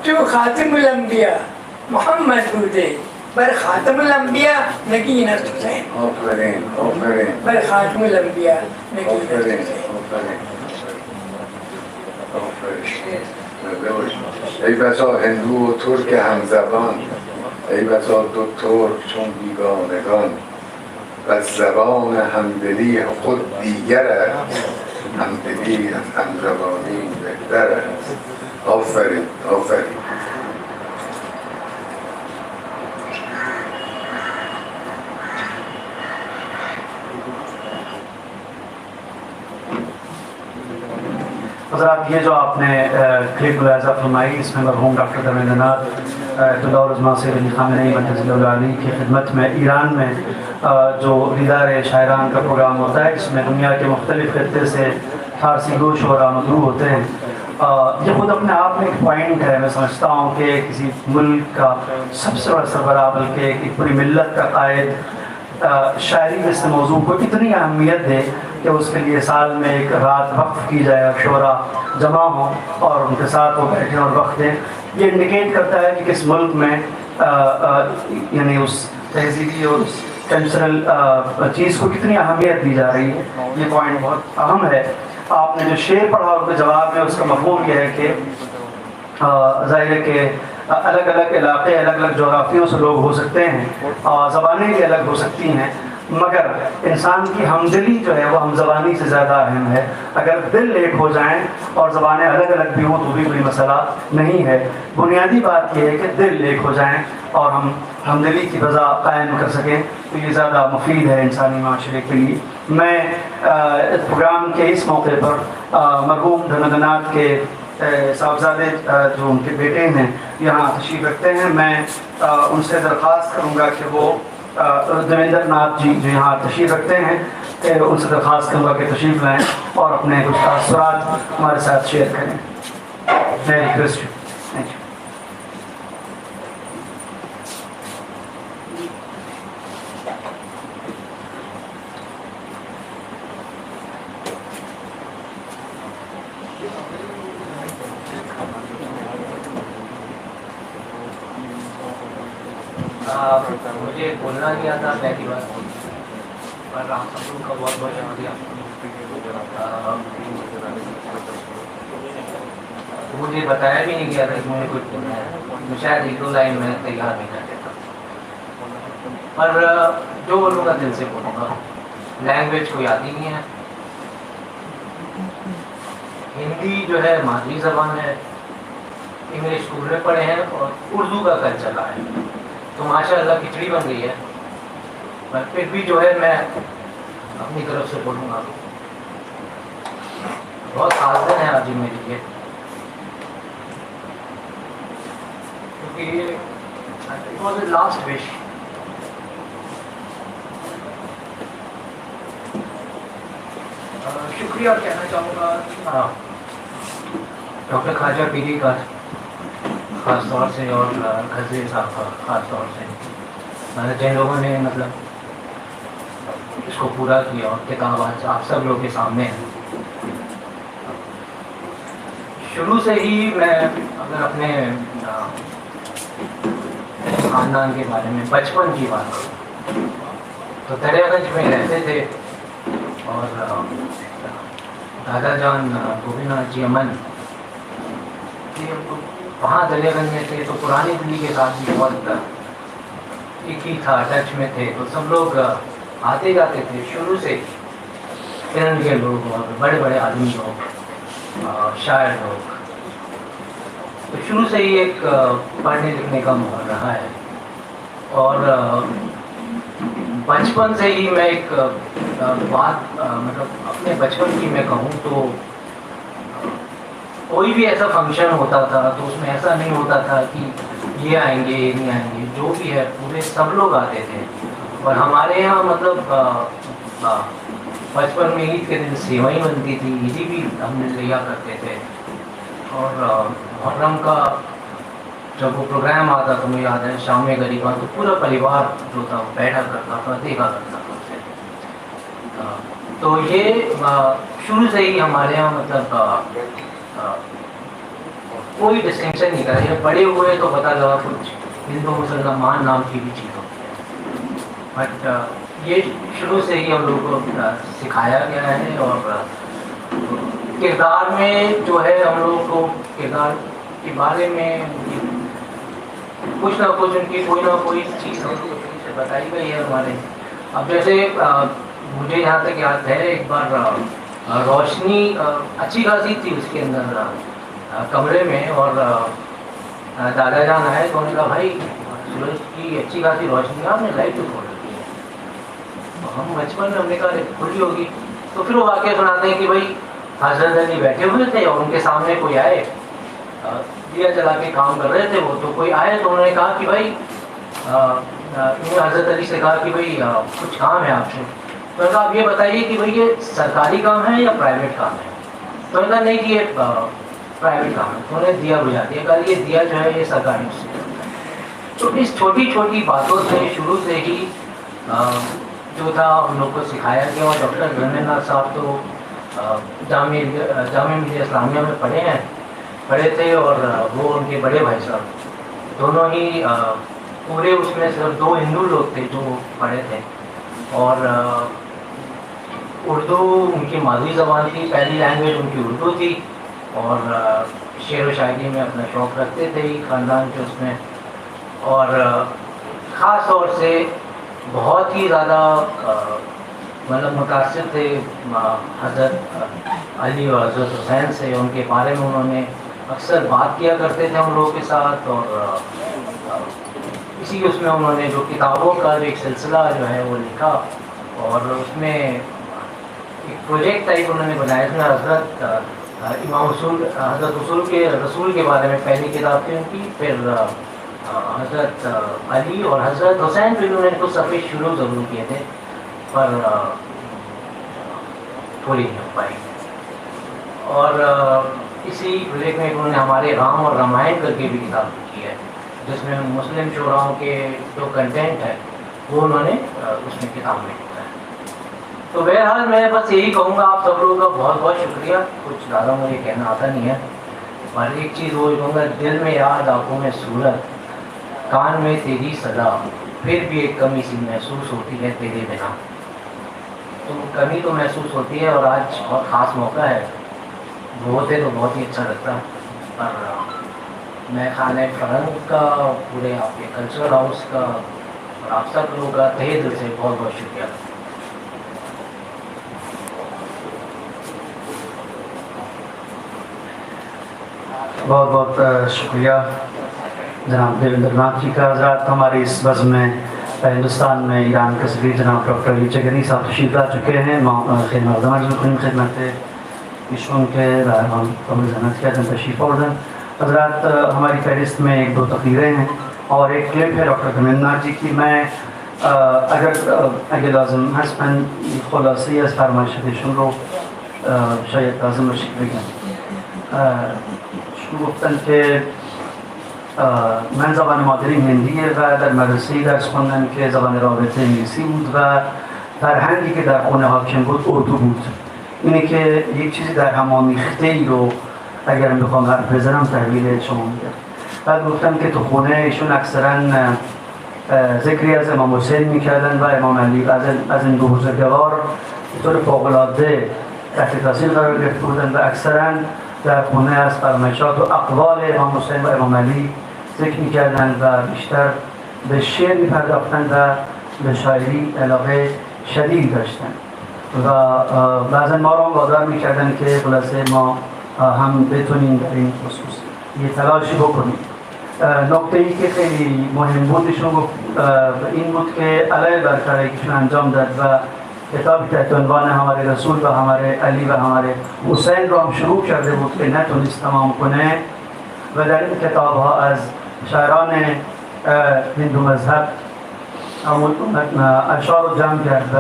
S7: جو خاتم الانبیاء محمد بوده، بر خاتم الانبیاء نگینت حسین.
S8: آفرین آفرین
S7: بر خاتم الانبیاء نگینت حسین.
S8: ای بسا هندو و ترک همزبان، ای بسا دو ترک چون بیگانگان، پس زبان همدلی خود دیگر است، همدلی از همزبانی بهتر است. آفرین آفرین.
S2: حضرات یہ جو آپ نے کلپ ملاحظہ فرمائی اس میں مرحوم ڈاکٹر درمندرات اللہ عظمہ سید علی خامنہئی مرکز اللہ علیہ کی خدمت میں ایران میں جو دیدار شاعران کا پروگرام ہوتا ہے جس میں دنیا کے مختلف خطے سے فارسی گو شعراء مدعو ہوتے ہیں. یہ خود اپنے آپ میں ایک پوائنٹ ہے. میں سمجھتا ہوں کہ کسی ملک کا سب سے بڑا سربراہ بلکہ ایک پوری ملت کا قائد شاعری میں اس موضوع کو اتنی اہمیت دے کہ اس کے لیے سال میں ایک رات وقف کی جائے اور شعراء جمع ہوں اور ان کے ساتھ وہ بیٹھیں اور وقت دیں. یہ انڈیکیٹ کرتا ہے کہ کس ملک میں یعنی اس تہذیبی اور اس کلچرل چیز کو کتنی اہمیت دی جا رہی ہے. یہ پوائنٹ بہت اہم ہے. آپ نے جو شعر پڑھا ان کے جواب میں اس کا مفہوم یہ ہے کہ ظاہر ہے کہ الگ الگ علاقے، الگ الگ جغرافیوں سے لوگ ہو سکتے ہیں اور زبانیں بھی الگ ہو سکتی ہیں، مگر انسان کی ہمدلی جو ہے وہ ہم زبانی سے زیادہ اہم ہے۔ اگر دل ایک ہو جائیں اور زبانیں الگ الگ بھی ہوں تو بھی کوئی مسئلہ نہیں ہے۔ بنیادی بات یہ ہے کہ دل ایک ہو جائیں اور ہم ہمدلی کی فضا قائم کر سکیں تو یہ زیادہ مفید ہے انسانی معاشرے کے لیے۔ میں اس پروگرام کے اس موقع پر مرحوم دھرمیندر ناتھ کے صاحبزادے جو ان کے بیٹے ہیں یہاں تشریف رکھتے ہیں، میں ان سے درخواست کروں گا کہ وہ دھرمیندر ناتھ جی جو یہاں تشریف رکھتے ہیں ان سے درخواست کروں گا کہ تشریف لائیں اور اپنے کچھ تاثرات ہمارے ساتھ شیئر کریں۔ میں ریکویسٹ یو، تھینک یو۔
S9: مجھے بولنا نہیں آتا پہلی بار، پر آپ سب کا بہت بہت شکریہ۔ مجھے بتایا بھی نہیں گیا تھا کہ مجھے کچھ بولنا ہے، شاید ایک دو لائن میں تیار نہیں کر دیتا، پر جو بولوں گا دل سے بولوں گا۔ لینگویج کوئی آتی نہیں ہے، ہندی جو ہے مادری زبان ہے، انگلش اسکول میں پڑھے ہیں اور اردو کا کل چلا ہے، تو ماشاء اللہ کھچڑی بن گئی ہے، پر پھر بھی جو ہے میں اپنی طرف سے بولوں گا۔ بہت خاص دن ہے آج میرے لیے، کیونکہ یہ واز اے لاسٹ وش۔ شکریہ کہنا چاہوں گا ڈاکٹر خواجہ پیری کا خاص طور سے، اور غزیر صاحب کا خاص طور سے، جن لوگوں نے مطلب اس کو پورا کیا، اور کتاب آج آپ سب لوگ کے سامنے ہے۔ شروع سے ہی میں اگر اپنے خاندان کے بارے میں بچپن کی بات کروں تو دریا گنج میں رہتے تھے، اور دادا جان گوبند ناتھ جی امن وہاں دریا گنج میں تھے، تو پرانی دلی کے ساتھ بھی بہت ایک ہی تھا، ٹچ میں تھے، تو سب لوگ آتے جاتے تھے شروع سے، علم کے لوگ اور بڑے بڑے آدمی لوگ، شاعر لوگ، تو شروع سے ہی ایک پڑھنے لکھنے کا ماحول رہا ہے۔ اور بچپن سے ہی میں ایک بات مطلب اپنے بچپن کی میں کہوں تو کوئی بھی ایسا فنکشن ہوتا تھا تو اس میں ایسا نہیں ہوتا تھا کہ یہ آئیں گے یہ نہیں آئیں گے، جو بھی ہے پورے سب لوگ آتے تھے۔ اور ہمارے یہاں مطلب بچپن میں عید کے دن سیوئی بنتی تھی، عیدی بھی ہم لیا کرتے تھے، اور محرم کا جب وہ پروگرام آتا تو مجھے یاد ہے شام میں غریباں تو پورا پریوار جو تھا بیٹھا کرتا تھا، دیکھا کرتا تھا اسے۔ تو یہ شروع سے ہی ہمارے یہاں مطلب کوئی ڈسٹنکشن نہیں کرا، یہ بڑے ہوئے تو پتہ لگا کچھ ہندو مسلمان نام کی بھی چیز ہوتی ہے، بٹ یہ شروع سے ہی ہم لوگوں کو سکھایا گیا ہے۔ اور کردار میں جو ہے ہم لوگوں کو کردار کے بارے میں کچھ نہ کچھ ان کی کوئی نہ کوئی چیز بتائی گئی ہے ہمارے۔ اب جیسے مجھے یہاں تک یاد ہے ایک بار روشنی اچھی خاصی تھی اس کے اندر کمرے میں، اور دادا جان آئے تو انہوں نے کہا بھائی سورج کی اچھی خاصی روشنی ہے، آپ نے لائٹ تو کھول رکھی ہے۔ تو ہم بچپن میں ہم نے کہا کھلی ہوگی، تو پھر وہ واقعہ سناتے ہیں کہ بھائی حضرت علی بیٹھے ہوئے تھے اور ان کے سامنے کوئی آئے، دیا جلا کے کام کر رہے تھے وہ، تو کوئی آئے تو انہوں نے کہا کہ بھائی حضرت علی سے کہا کہ بھائی کچھ کام ہے آپ سے، تو انہوں نے کہا آپ یہ بتائیے کہ بھائی یہ سرکاری کام ہے یا پرائیویٹ کام ہے؟ تو انہوں نے کہا نہیں یہ پرائیویٹ کام ہے، تو انہوں نے دیا بجھا دیا، کہا یہ دیا جو ہے یہ سرکاری سے۔ تو اس چھوٹی چھوٹی باتوں سے شروع سے ہی جو تھا ہم لوگ کو سکھایا گیا۔ اور ڈاکٹر دھرمیندر ناتھ صاحب تو جامعہ ملیہ اسلامیہ میں پڑھے تھے، اور وہ ان کے بڑے بھائی صاحب دونوں ہی پورے اس میں صرف 2 ہندو لوگ تھے جو پڑھے تھے، اور اردو ان کی مادری زبان تھی، پہلی لینگویج ان کی اردو تھی، اور شعر و شاعری میں اپنا شوق رکھتے تھے خاندان کے اس میں، اور خاص طور سے بہت ہی زیادہ مطلب متاثر تھے حضرت علی اور حضرت حسین سے. ان کے بارے میں انہوں نے اکثر بات کیا کرتے تھے ہم لوگوں کے ساتھ، اور اسی اس میں انہوں نے جو کتابوں کا جو ایک سلسلہ جو ہے وہ لکھا، اور اس میں ایک پروجیکٹ ٹائپ انہوں نے بنایا جس میں حضرت امام حضرت رسول کے بارے میں پہلی کتاب تھی ان کی، پھر حضرت علی اور حضرت حسین پہ انہوں نے کچھ صفحے شروع ضرور کیے تھے پر پوری نہیں ہو پائی. اور اسی پروجیکٹ میں انہوں نے ہمارے رام اور رامائن کر کے بھی کتاب لکھی ہے، جس میں مسلم شعراؤں کے جو کنٹینٹ ہے وہ انہوں نے اس میں کتاب میں لکھا ہے. تو بہرحال میں بس یہی کہوں گا آپ سب لوگوں کا بہت بہت شکریہ. کچھ زیادہ مجھے کہنا آتا نہیں ہے، اور ایک چیز وہ کہوں گا، دل میں یاد آنکھوں میں صورت، کان میں تیری صدا، پھر بھی ایک کمی سی محسوس ہوتی ہے تیرے بنا. تو کمی تو محسوس ہوتی ہے، اور آج بہت خاص موقع ہے، وہ ہوتے تو بہت ہی اچھا لگتا. پر میں خانہ فرنگ کا، پورے آپ کے کلچرل ہاؤس کا اور آپ سب لوگوں کا تہہ دل سے بہت بہت شکریہ.
S2: بہت بہت شکریہ جناب دیویندر ناتھ جی کا. حضرات ہمارے اس بزم میں ہندوستان میں ایران کے سفیر جناب ڈاکٹر علی چگنی صاحب تشریف لا چکے ہیں. خیر مقدمہ خدمت ایشون کے رحمان قبل زنت کیا دن تشریف آوردن. حضرات ہماری فہرست میں ایک دو تقریریں ہیں اور ایک کلپ ہے ڈاکٹر دیویندر ناتھ جی کی. میں اگر لازم هست من خلاصی از فرمایشاتشون رو شاید لازم باشه بگم. گفتن که من زبان مادری هندیه و در مدرسه‌ای درس خوندم که زبان رابطه انگلیسی بود و فرهنگی که در خونه حاکم بود اردو بود. اینه که یک چیزی در هم آمیخته ای رو اگر بخوام حرف بزنم تحویل شما میدم. بعد گفتم که تو خونه ایشون اکثرا ذکری از امام حسین میکردن و امام علی، از این دو بزرگوار به طور فوق‌العاده تحت تاثیر قرار گرفته بودن و اکثرا در خونه از فرمایشات و اقوال امام حسین و امام علی ذکر میکردن و بیشتر به شعر میپرداختن و به شاعری علاقه شدید داشتن و بعضا ما رو وادار میکردن که خلاصه ما هم بتونیم در این خصوص یه تلاشی بکنیم. نکته ای که خیلی مهم بودشون این بود که علیه بر کاری که انجام داد و کتابی تحت عنوان ہمارے رسول و ہمارے علی و ہمارے حسین رو هم شروع کرده بود که نتونست تمام کنه و در این کتاب ها از شاعران هندو مذهب اشعار رو جمع کرد و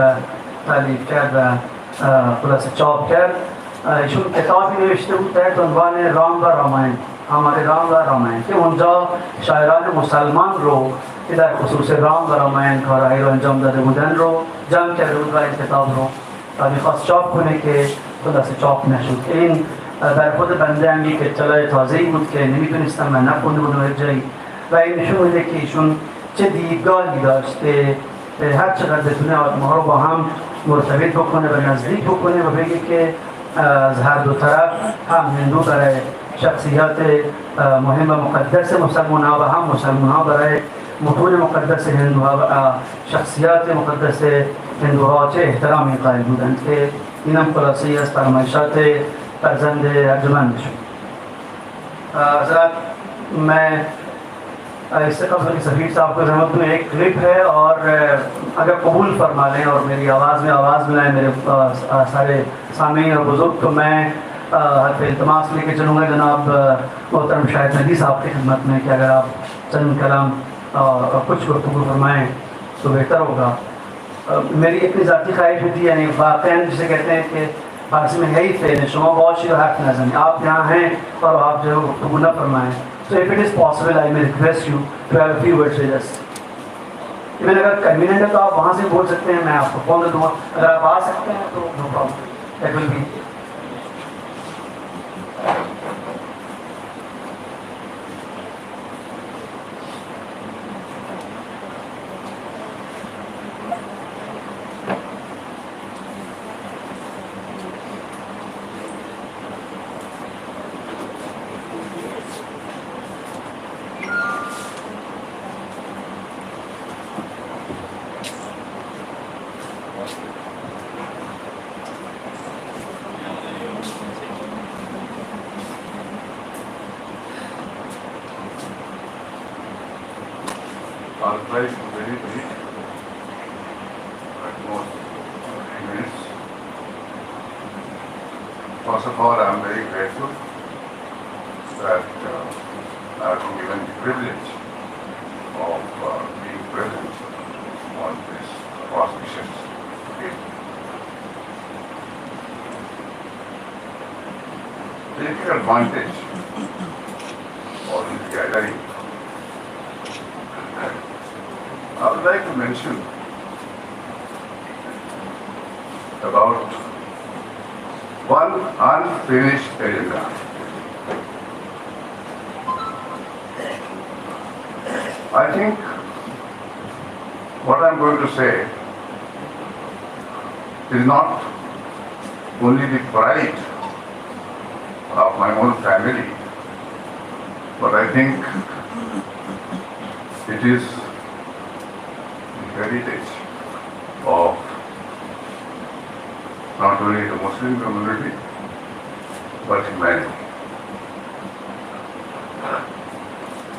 S2: تالیف کرد و خلاصه چاپ کرد. ایشون کتابی نوشته بود تحت عنوان رام و رامائن، ہمارے رام و رامائن، که اونجا شاعران مسلمان رو که در خصوص رام و رامائن کارهایی رو انجام داده بودن رو جمع کرده بود و این کتاب رو میخواست چاپ کنه که خلاصه چاپ نشد. این در خود بنده هم یک اطلاع تازه‌ای بود که نمیتونستم، من نخونده بودم هر جایی و این نشون میده که ایشون چه دیدگاهی داشته، هر چقدر بتونه آدم‌ها رو با هم مرتبط بکنه و نزدیک بکنه و بگه که از هر دو طرف هم هندو برای شخصیات مهم و مقدس مسلمان ها و هم مسلمان ها برای متون مقدس هندوها و شخصیات مقدس هندوها چه احترامی قائل بودند که این هم خلاصه‌ای از فرمایشات فرزند ارجمندشون. حضرات میں اس سے قبل سفیر صاحب کو زحمت میں ایک کلپ ہے اور اگر قبول فرما لیں اور میری آواز میں آواز ملائیں میرے سارے سامعین اور بزرگ، تو میں حرف التماس لے کے چلوں گا جناب محترم شاہد ندی صاحب کی خدمت میں کہ اگر آپ چند کلام اور کچھ گفتگو فرمائیں تو بہتر ہوگا. میری اتنی ذاتی خواہش ہوتی ہے، یعنی واقعاً جسے کہتے ہیں کہ فارسی میں یہی فعل شما بہت شیر حرف نزنیں، آپ یہاں ہیں اور آپ جو ہے گفتگو نہ فرمائیں. So if it is possible, I may request you to have a few words with us. میں اگر کنویننٹ ہے تو آپ وہاں سے بول سکتے ہیں، میں آپ کو فون دے دوں گا. اگر آپ آ سکتے ہیں تو no problem. That will be.
S8: I'll try to be very brief, at most 3 minutes. First of all, I'm very grateful that I've been given the privilege of being present on this auspicious occasion. Taking advantage of this gathering, I would like to mention about one unfinished agenda. I think what I'm going to say is not only the pride of my own family, but I think it is the heritage of not only the Muslim community, but humanity.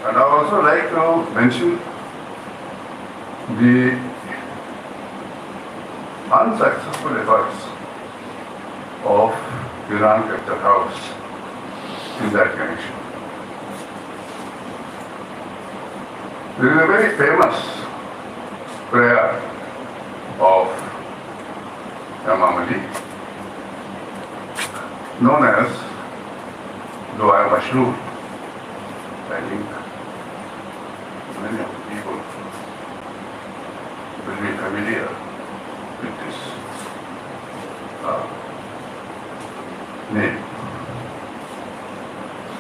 S8: And I also like to mention the unsuccessful efforts of Iran Culture House in that connection. There is a very famous prayer of Imam Ali, known as Dua Mashroor. I think many of the people will be familiar with this name.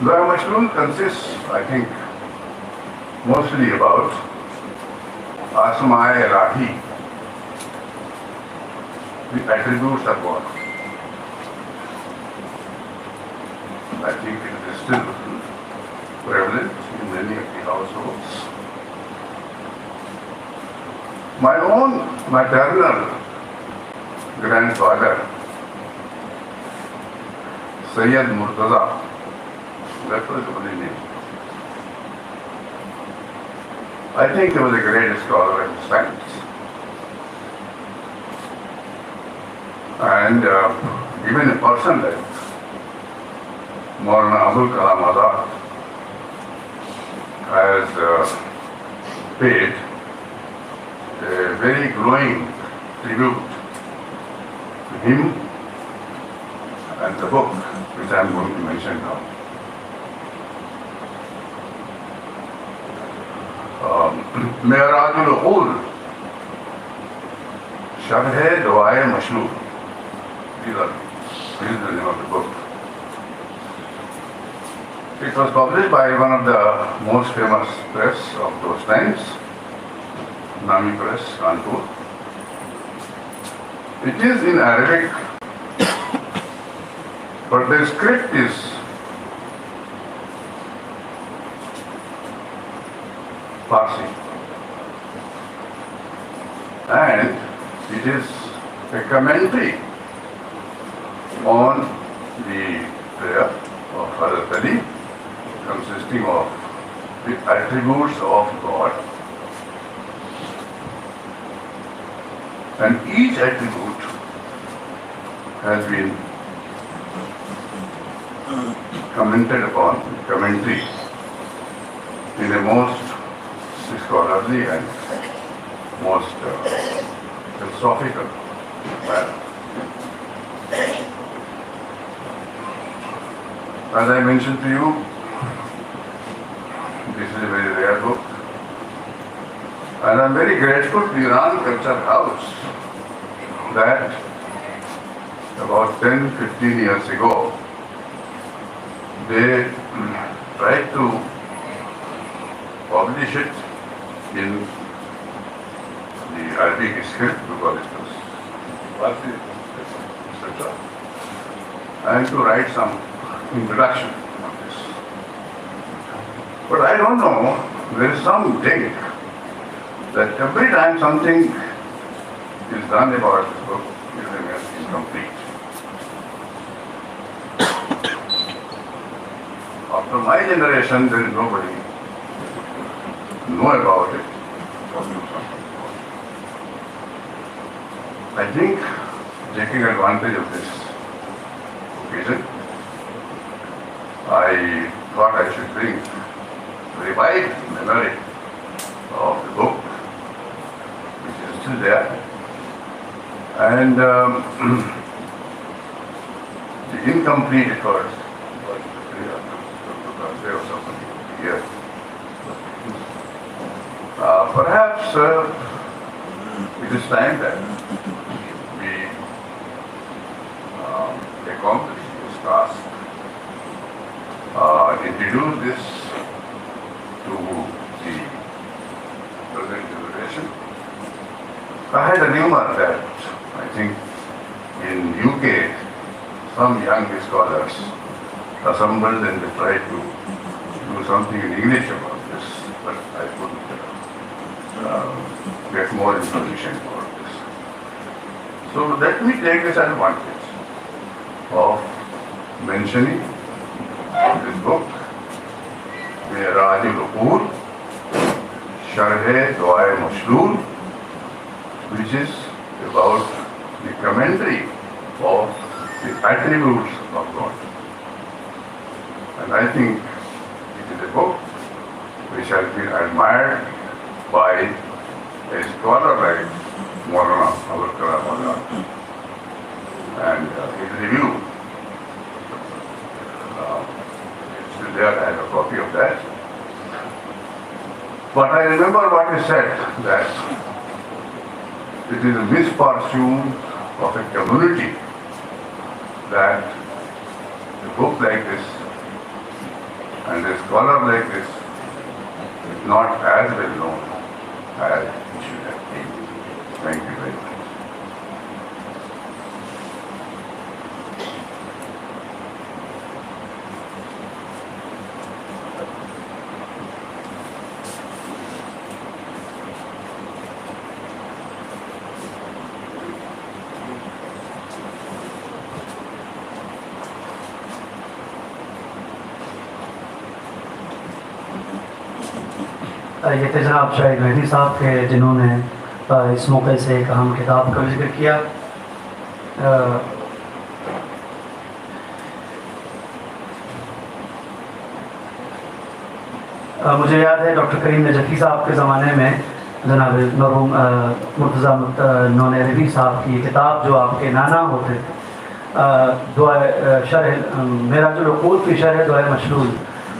S8: Dua Mashroor consists, I think, mostly about Asma-e Ilahi, the attributes of God. I think it is still prevalent in many of the households. My own maternal grandfather, Sayyid Murtaza, that was the only name. I think he was the greatest scholar in science. And even a person like Maulana Abul Kalam Azad has paid a very glowing tribute to him and the book which I am going to mention now. Mi'rajul Uqul, Sharh-e Dua-e Mashroor. This is the name of the book. It was published by one of the most famous press of those times, Nami Press, Kanpur. It is in Arabic, but the script is Farsi. And it is a commentary on the prayer of Hazrat Ali, consisting of the attributes of God. And each attribute has been commented upon, commentary, in a most scholarly and most philosophical manner. As I mentioned to you, this is a very rare book, and I am very grateful to Iran Culture House that about 10-15 years ago they tried to publish it in the Arabic script because it was Farsi, etc., and to write some introduction on this. But I don't know, there is some link that every time something is done about this book, it remains incomplete. After my generation, there is nobody know about it. I think, taking advantage of this occasion, I thought I should bring revived memory of the book, which is still there, and the incomplete efforts. There was somebody here. Perhaps it is time that we accomplish this task. Introduce this to the present generation. I had a rumor that I think in UK some young scholars assembled and they tried to do something in English about this, but I couldn't get more information about this. So let me take this advantage of mentioning this book, Mi'raj al-Uqul, Sharh-e-Du'a Mashlool, which is about the commentary of the attributes of God. And I think it is a book which has been admired by a scholar like Maulana Abul Kalam Azad. And his review, it's still there, I have a copy of that. But I remember what he said, that it is a misfortune of a community that a book like this and a scholar like this is not as well known as it should have been. Thank you very much.
S2: یہ تھے جناب شاہد مہدی صاحب کے جنہوں نے اس موقع سے ایک اہم کتاب کا ذکر کیا. مجھے یاد ہے ڈاکٹر کریم نجفی صاحب کے زمانے میں جناب مرحوم مرتضیٰ نونیروی صاحب کی کتاب جو آپ کے نانا ہوتے تھے، شرح معراج العقول کی شرح دعائے مشلول،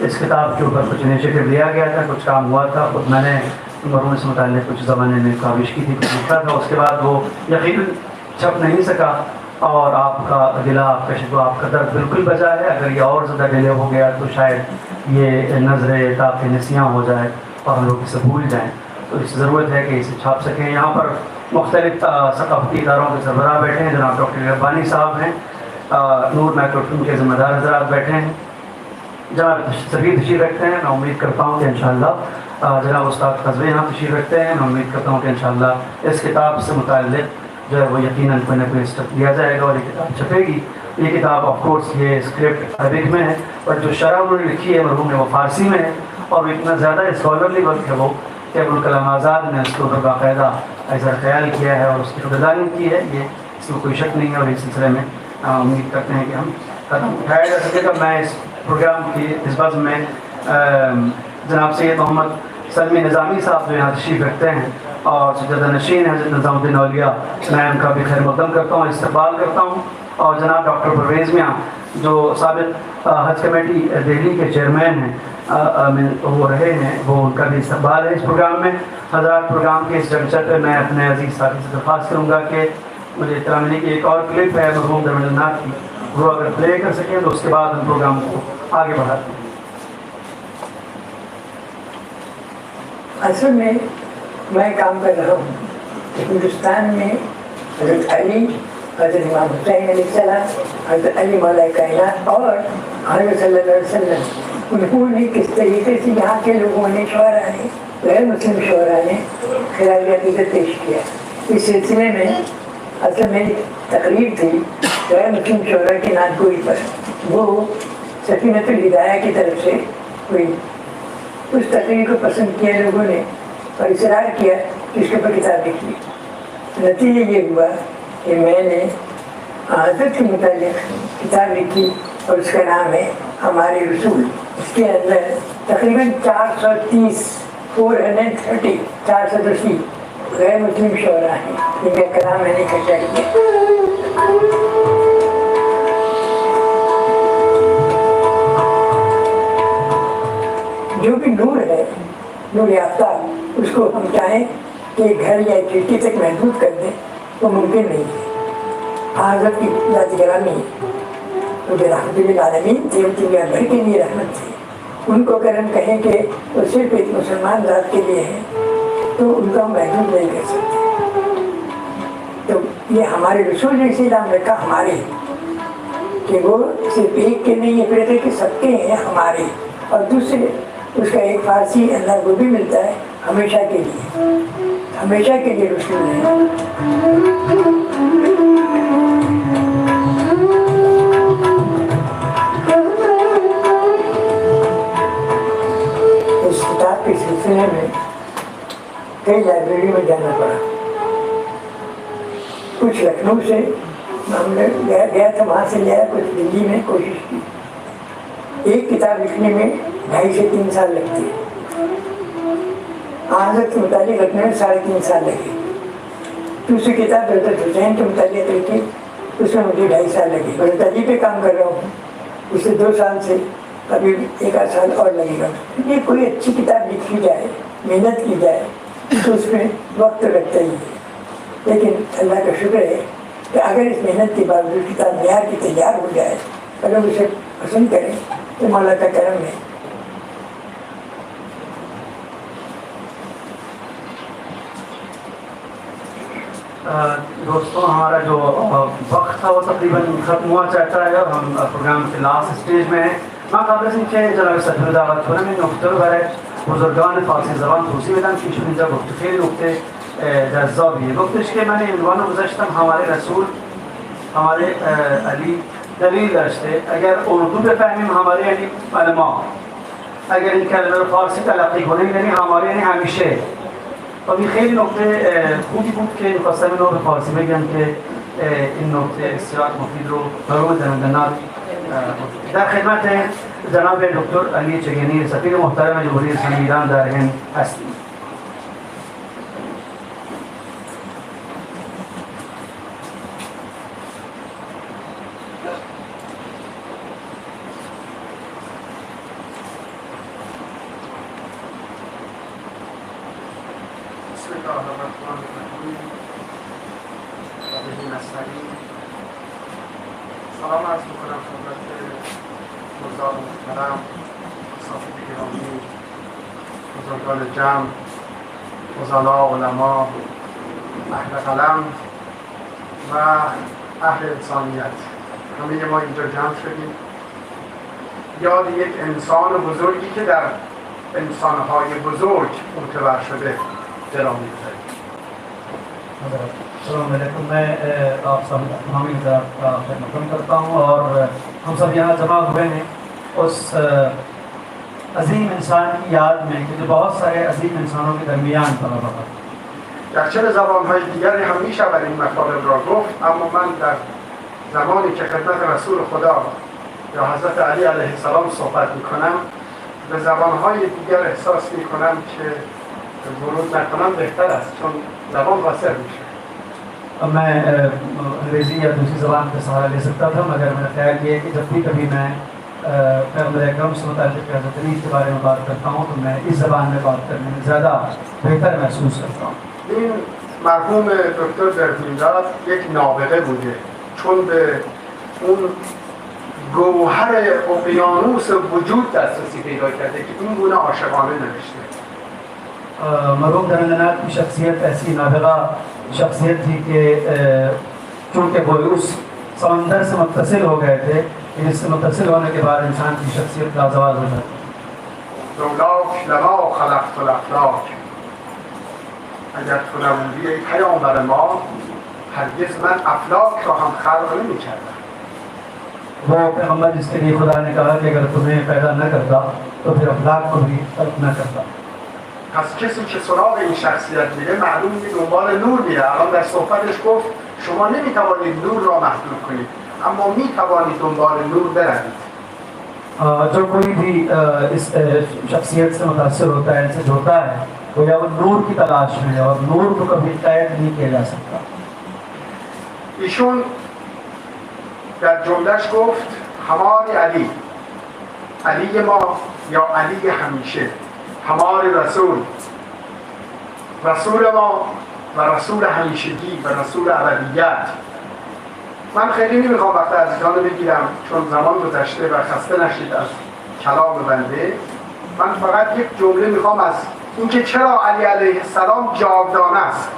S2: اس کتاب کے اوپر کچھ انیشیٹو لیا گیا تھا، کچھ کام ہوا تھا. خود میں نے مرحوم سے متعلق کچھ زمانے میں کاوش کی تھی، کچھ لکھا تھا. اس کے بعد وہ یقیناً چھپ نہیں سکا اور آپ کا گلہ، آپ کا شکوہ، آپ کا درد بالکل بجا ہے. اگر یہ اور زیادہ ڈیلے ہو گیا تو شاید یہ نظر تاکہ نسیاں ہو جائے اور ہم لوگ اسے بھول جائیں. تو اس ضرورت ہے کہ اسے چھاپ سکیں. یہاں پر مختلف ثقافتی اداروں کے سربراہ بیٹھے ہیں. جناب ڈاکٹر ربانی صاحب ہیں، نور مائکرو فلم کے ذمہ دار حضرات بیٹھے ہیں، جناب سبھی تشریف رکھتے ہیں. میں امید کرتا ہوں کہ انشاءاللہ جناب استاد قزوی یہاں تشریف رکھتے ہیں. میں امید کرتا ہوں کہ انشاءاللہ اس کتاب سے متعلق جو ہے وہ یقیناً کوئی نہ کوئی اسٹیپ لیا جائے گا اور یہ کتاب چھپے گی. یہ کتاب آف کورس یہ اسکرپٹ عربک میں ہے، اور جو شرح انہوں نے لکھی ہے مرحوم نے وہ فارسی میں ہے، اور اتنا زیادہ اسکالرلی ورک ہے وہ کہ ابوالکلام آزاد نے اس کے اوپر باقاعدہ ایسا خیال کیا ہے اور اس کی قدردانی کی ہے. یہ اس میں کوئی شک نہیں ہے، اور اس سلسلے میں امید کرتے ہیں کہ ہم قدم اٹھایا جا سکے گا. میں اس پروگرام کی اس بزم میں جناب سید محمد سلمی نظامی صاحب جو یہاں تشریف رکھتے ہیں اور سجادہ نشین حضرت نظام الدین اولیاء، میں ان کا بھی خیر مقدم کرتا ہوں، استقبال کرتا ہوں. اور جناب ڈاکٹر پرویز میاں جو سابق حج کمیٹی دہلی کے چیئرمین ہیں وہ رہے ہیں، وہ ان کا بھی استقبال ہے اس پروگرام میں. حضرات پروگرام کے اس جنکچر پہ میں اپنے عزیز ساتھی سے درخواست کروں گا کہ مجھے اطلاع ملی کہ ایک اور کلپ ہے مرحوم درمند الناک کی، وہ اگر پلے کر سکیں تو اس کے بعد ہم پروگرام کو آگے بڑھاتے ہیں.
S7: اصل میں کام کر رہا ہوں ہندوستان میں حضرت علی، حضرت امام حسین علیہ السلام، حضرت علی مولا کائنات اور حضرت صلی اللہ علیہ وسلم، انہوں نے کس طریقے سے یہاں کے لوگوں نے، شعراء نے، غیر مسلم شعراء نے خراج عقیدت پیش کیا. اس سلسلے میں اصل میں تقریب تھی غیر مسلم شعراء کی نعت گوئی پر، وہ سفینۃ الہدایہ کی طرف سے ہوئی. اس تقریر کو پسند کیا لوگوں نے، اور اصرار کیا کہ اس کے اوپر کتاب لکھی. نتیجہ یہ ہوا کہ میں نے حضرت کے متعلق کتاب لکھی اور اس کا نام ہے ہمارے رسول. اس کے اندر تقریباً 430 غیر مسلم شعراء ہیں جن کا کلام میں نے اکٹھا کیا. جو بھی نور ہے، نور یافتہ، اس کو ہم چاہیں کہ گھر یا کھڑکی تک محدود کر دیں تو ممکن نہیں ہے. حضرت کی ذات گرامی جو رحمت للعالمین تھے، ان دنیا بھر کے لیے رحمت تھی. ان کو اگر ہم کہیں کہ وہ صرف ایک مسلمان ذات کے لیے ہے تو ان کو ہم محدود نہیں کر سکتے. تو یہ ہمارے رسول نے اسی نام رکھا ہمارے، کہ وہ صرف ایک کے نہیں ہے، پھر کہ سب کے ہیں ہمارے. اور دوسرے اس کا ایک فارسی اللہ وہ بھی ملتا ہے ہمیشہ کے لیے، ہمیشہ کے لیے رسول ہے. اس کتاب کے سلسلے میں کئی لائبریری میں جانا پڑا. کچھ لکھنؤ سے ہم نے گیا تھا، وہاں سے لیا، کچھ دلی میں کوشش کی. ایک کتاب لکھنے میں 2.5 سے 3 سال لگتے ہیں. حضرت کے متعلق لکھنے میں 3.5 سال لگے. دوسری کتاب حضرت حسین کے متعلق لکھی، اس میں مجھے 2.5 سال لگے. حضرت علی پہ کام کر رہا ہوں، اس سے 2 سال سے ابھی 1 آدھ سال اور لگے گا. یہ کوئی اچھی کتاب لکھی جائے، محنت کی جائے تو اس میں وقت لگتا ہی ہے. لیکن اللہ کا شکر ہے کہ اگر اس محنت کے باوجود کتاب معیار کی تیار ہو جائے، اگر اسے پسند کریں تو مولا کا کرم ہے.
S2: دوستوں، ہمارا جو وقت تھا وہ تقریباً ختم ہوا چاہتا ہے. اب ہم پروگرام کے لاسٹ اسٹیج میں ہیں. ما قبل از اینکه جناب صدر دعوت کنم این نکته رو برای بزرگان فارسی زبان توضیح بدم که ایشون اینجا گفته خیلی نکته جذابیه. گفتش که من عنوان رو گذاشتم ہمارے رسول ہمارے علی دلیل داشته. اگر اردو بفهمیم ہمارے یعنی علما، اگر این کلمه رو فارسی تلقی کنیم یعنی ہمارے یعنی همیشه. و این خیلی نکته خوبی بود که می‌خواستم اینو به فارسی بگم که این نکته بسیار مفید رو برای زندگان در خدمت جناب دکتر علی چگینی سفیر محترم جمهوری اسلامی ایران در هند هستیم.
S10: سلام عرض می‌کنم خدمت بزرگان محترم، اساتید گرامی، بزرگان جمع، فضلا، علما، اهل قلم و اهل انسانیت. همه ما اینجا جمع شدیم یاد یک انسان بزرگی که در انسان‌های بزرگ معتبر شده جلوه می‌گذاریم.
S2: السلام علیکم. میں آپ سب تمامی حضرات کا خدمت کرتا ہوں اور ہم سب یہاں جمع ہوئے ہیں اس عظیم انسان کی یاد میں کہ جو بہت سارے عظیم انسانوں کے درمیان پلا بڑا.
S10: گرچه زبان‌های دیگری هم می‌شود این مطالب را گفت، اما من در زمانی که خدمت رسول خدا یا حضرت علی علیه السلام صحبت می‌کنم به زبان‌های دیگر احساس می‌کنم که ورود نکنم بهتر است، چون زبان واسع میشه.
S2: میں انگریزی یا دوسری زبان کا سہارا لے سکتا تھا، مگر میرا خیال یہ ہے کہ جب بھی کبھی میں پیغمبر اکرم سے متعلق حضرت علی کے بارے میں بات کرتا ہوں تو میں اس زبان میں بات کرنے میں زیادہ بہتر محسوس کرتا ہوں.
S10: این مرحوم دکتر دربینداد یک نابغه بوده، چون به اون گوهر اقیانوس وجود دسترسی پیدا کرده که این گونه عاشقانه نوشته.
S2: مرحوم درندنات کی شخصیت ایسی نابغہ شخصیت تھی کہ چونکہ وہ اس سمندر سے متصل ہو گئے تھے، اس سے متصل ہونے کے بعد انسان کی شخصیت لازوال ہو جاتی.
S10: لولاک لما خلقت الافلاک، اگر تو نبودی ای پیامبر ما هرگز من افلاک را هم خلق نمی‌کردم.
S2: وہ پیغمبر جس کے لیے خدا نے کہا کہ اگر تمہیں پیدا نہ کرتا تو پھر افلاک کو بھی خلق نہ کرتا.
S10: پس کسی که سراغ این شخصیت میره معلوم میگه دنبال نور میره. الان در صحبتش گفت شما نمیتوانید نور را محدود کنید اما میتوانید دنبال نور بروید.
S2: جو کوئی بھی اس شخصیت سے متاثر ہوتا ہے، ان سے جڑتا ہے، وہ یا وہ نور کی تلاش میں ہے اور نور کو کبھی قید نہیں کیا جا سکتا.
S10: ایشون در جملهش گفت همار علی، علی ما یا علی همیشه، همار رسول، رسول ما و رسول همیشگی و رسول ابدیت. من خیلی نمیخوام وقت عزیزان رو بگیرم چون زمان گذشته و خسته نشید از کلام بنده. من فقط یک جمله میخوام از اینکه چرا علی علیه السلام جاودانه است.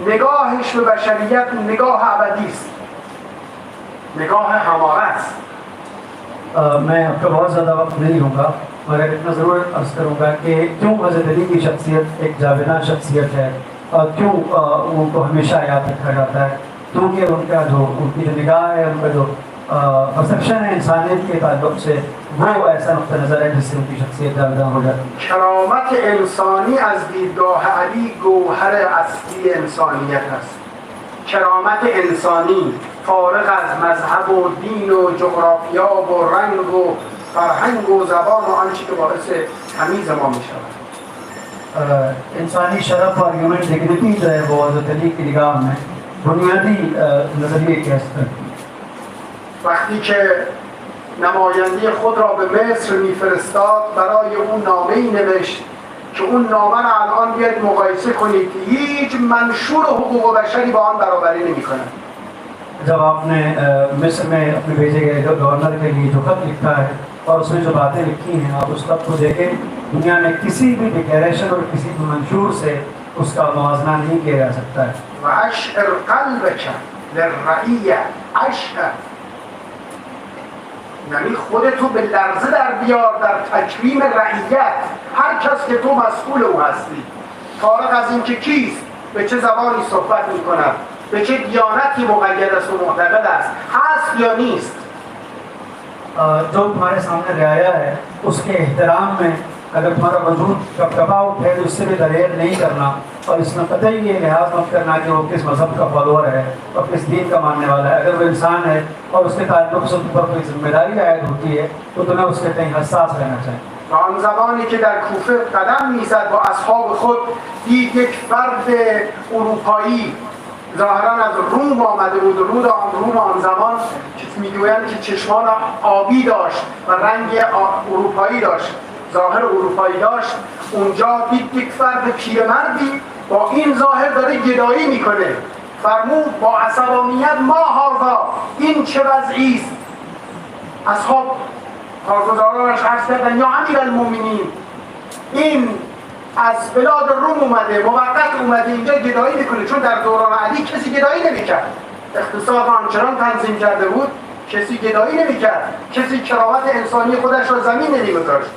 S10: نگاهش به بشریت نگاه ابدی است، نگاه هماره است.
S2: میں آپ کا بہت زیادہ وقت نہیں لوں گا مگر اتنا ضرور عرض کروں گا کہ کیوں حضرت علی کی شخصیت ایک جاودانہ شخصیت ہے اور کیوں ان کو ہمیشہ یاد رکھا جاتا ہے، کیونکہ ان کی جو نگاہ ہے، ان کا جو پرسپشن ہے انسانیت کے تعلق سے، وہ ایسا نقطہ نظر ہے جس سے ان کی شخصیت جاودانہ ہو جاتی ہے.
S10: کرامت انسانی از دیدگاه علی گوهر اصلی انسانیت است. کرامت انسانی فارغ از مذهب و دین و جغرافیا و رنگ و فرهنگ و زبان و آنچه که باعث تمیز ما می شود.
S2: انسانی شرف اور ہیومن ڈگنیٹی جو ہے وہ حضرت علی کی نگاہ میں بنیادی نظریے کی حیثیت رکھتی ہے.
S10: وقتی که نماینده خود را به مصر میفرستاد برای اون نامه‌ای نوشت که اون نامه را الان بیاید مقایسه کنید که هیچ منشور حقوق بشری با آن برابری نمی‌کند.
S2: جب آپ نے مصر میں اپنے بھیجے گئے گورنر کے لیے جو خط لکھا ہے اور اس میں جو باتیں لکھی ہیں، آپ اس خط کو دیکھیں، دنیا میں کسی بھی ڈکلیریشن اور کسی بھی منشور سے اس کا موازنہ نہیں کیا جا سکتا ہے.
S10: وَأَشْعِرْ قَلْبَكَ لِلرَّعِيَّةِ اشعر، یعنی خودتو به لرزه در بیار در تکریم رعیت، هر کس که تو مسئول او هستی، فارغ از اینکه کیست، به چه زبانی صحبت میکند، به چه دیانتی مقید است و معتقد است، هست یا نیست.
S2: جو تمہارے سامنے رعایا ہے اس کے احترام میں اگر تمہارا وجود کبکبا اٹھے تو اس سے بھی دلیر نہیں کرنا اور اس میں قطعی یہ لحاظ مت کرنا کہ وہ کس مذہب کا فالوور ہے اور کس دین کا ماننے والا ہے. اگر وہ انسان ہے اور اس کے تعلق سے ان پر کوئی ذمہ داری عائد ہوتی ہے تو تمہیں اس کے تئیں حساس رہنا چاہیے.
S10: و آن زمانی که در کوفه قدم میزد با اصحاب خود دید یک فرد اروپایی ظاهرا از روم آمده بود. روم آن زمان میگویند که چشمان آبی داشت و رنگ اروپایی داشت، ظاهر اروپایی داشت. اونجا دید یک فرد پیرمردی با این ظاهر داره گدایی میکنه. فرمود با عصبانیت ما هذا، این چه وضعی است؟ اصحاب کارگزارانش عرض کردن یا امیرالمومنین، این از بلاد روم اومده، موقت اومده اینجا گدایی میکنه، چون در دوران علی کسی گدایی نمیکرد. اقتصاد آنچنان تنظیم کرده بود کسی گدایی نمیکرد، کسی کرامت انسانی خودش را زمین نمیگذاشت.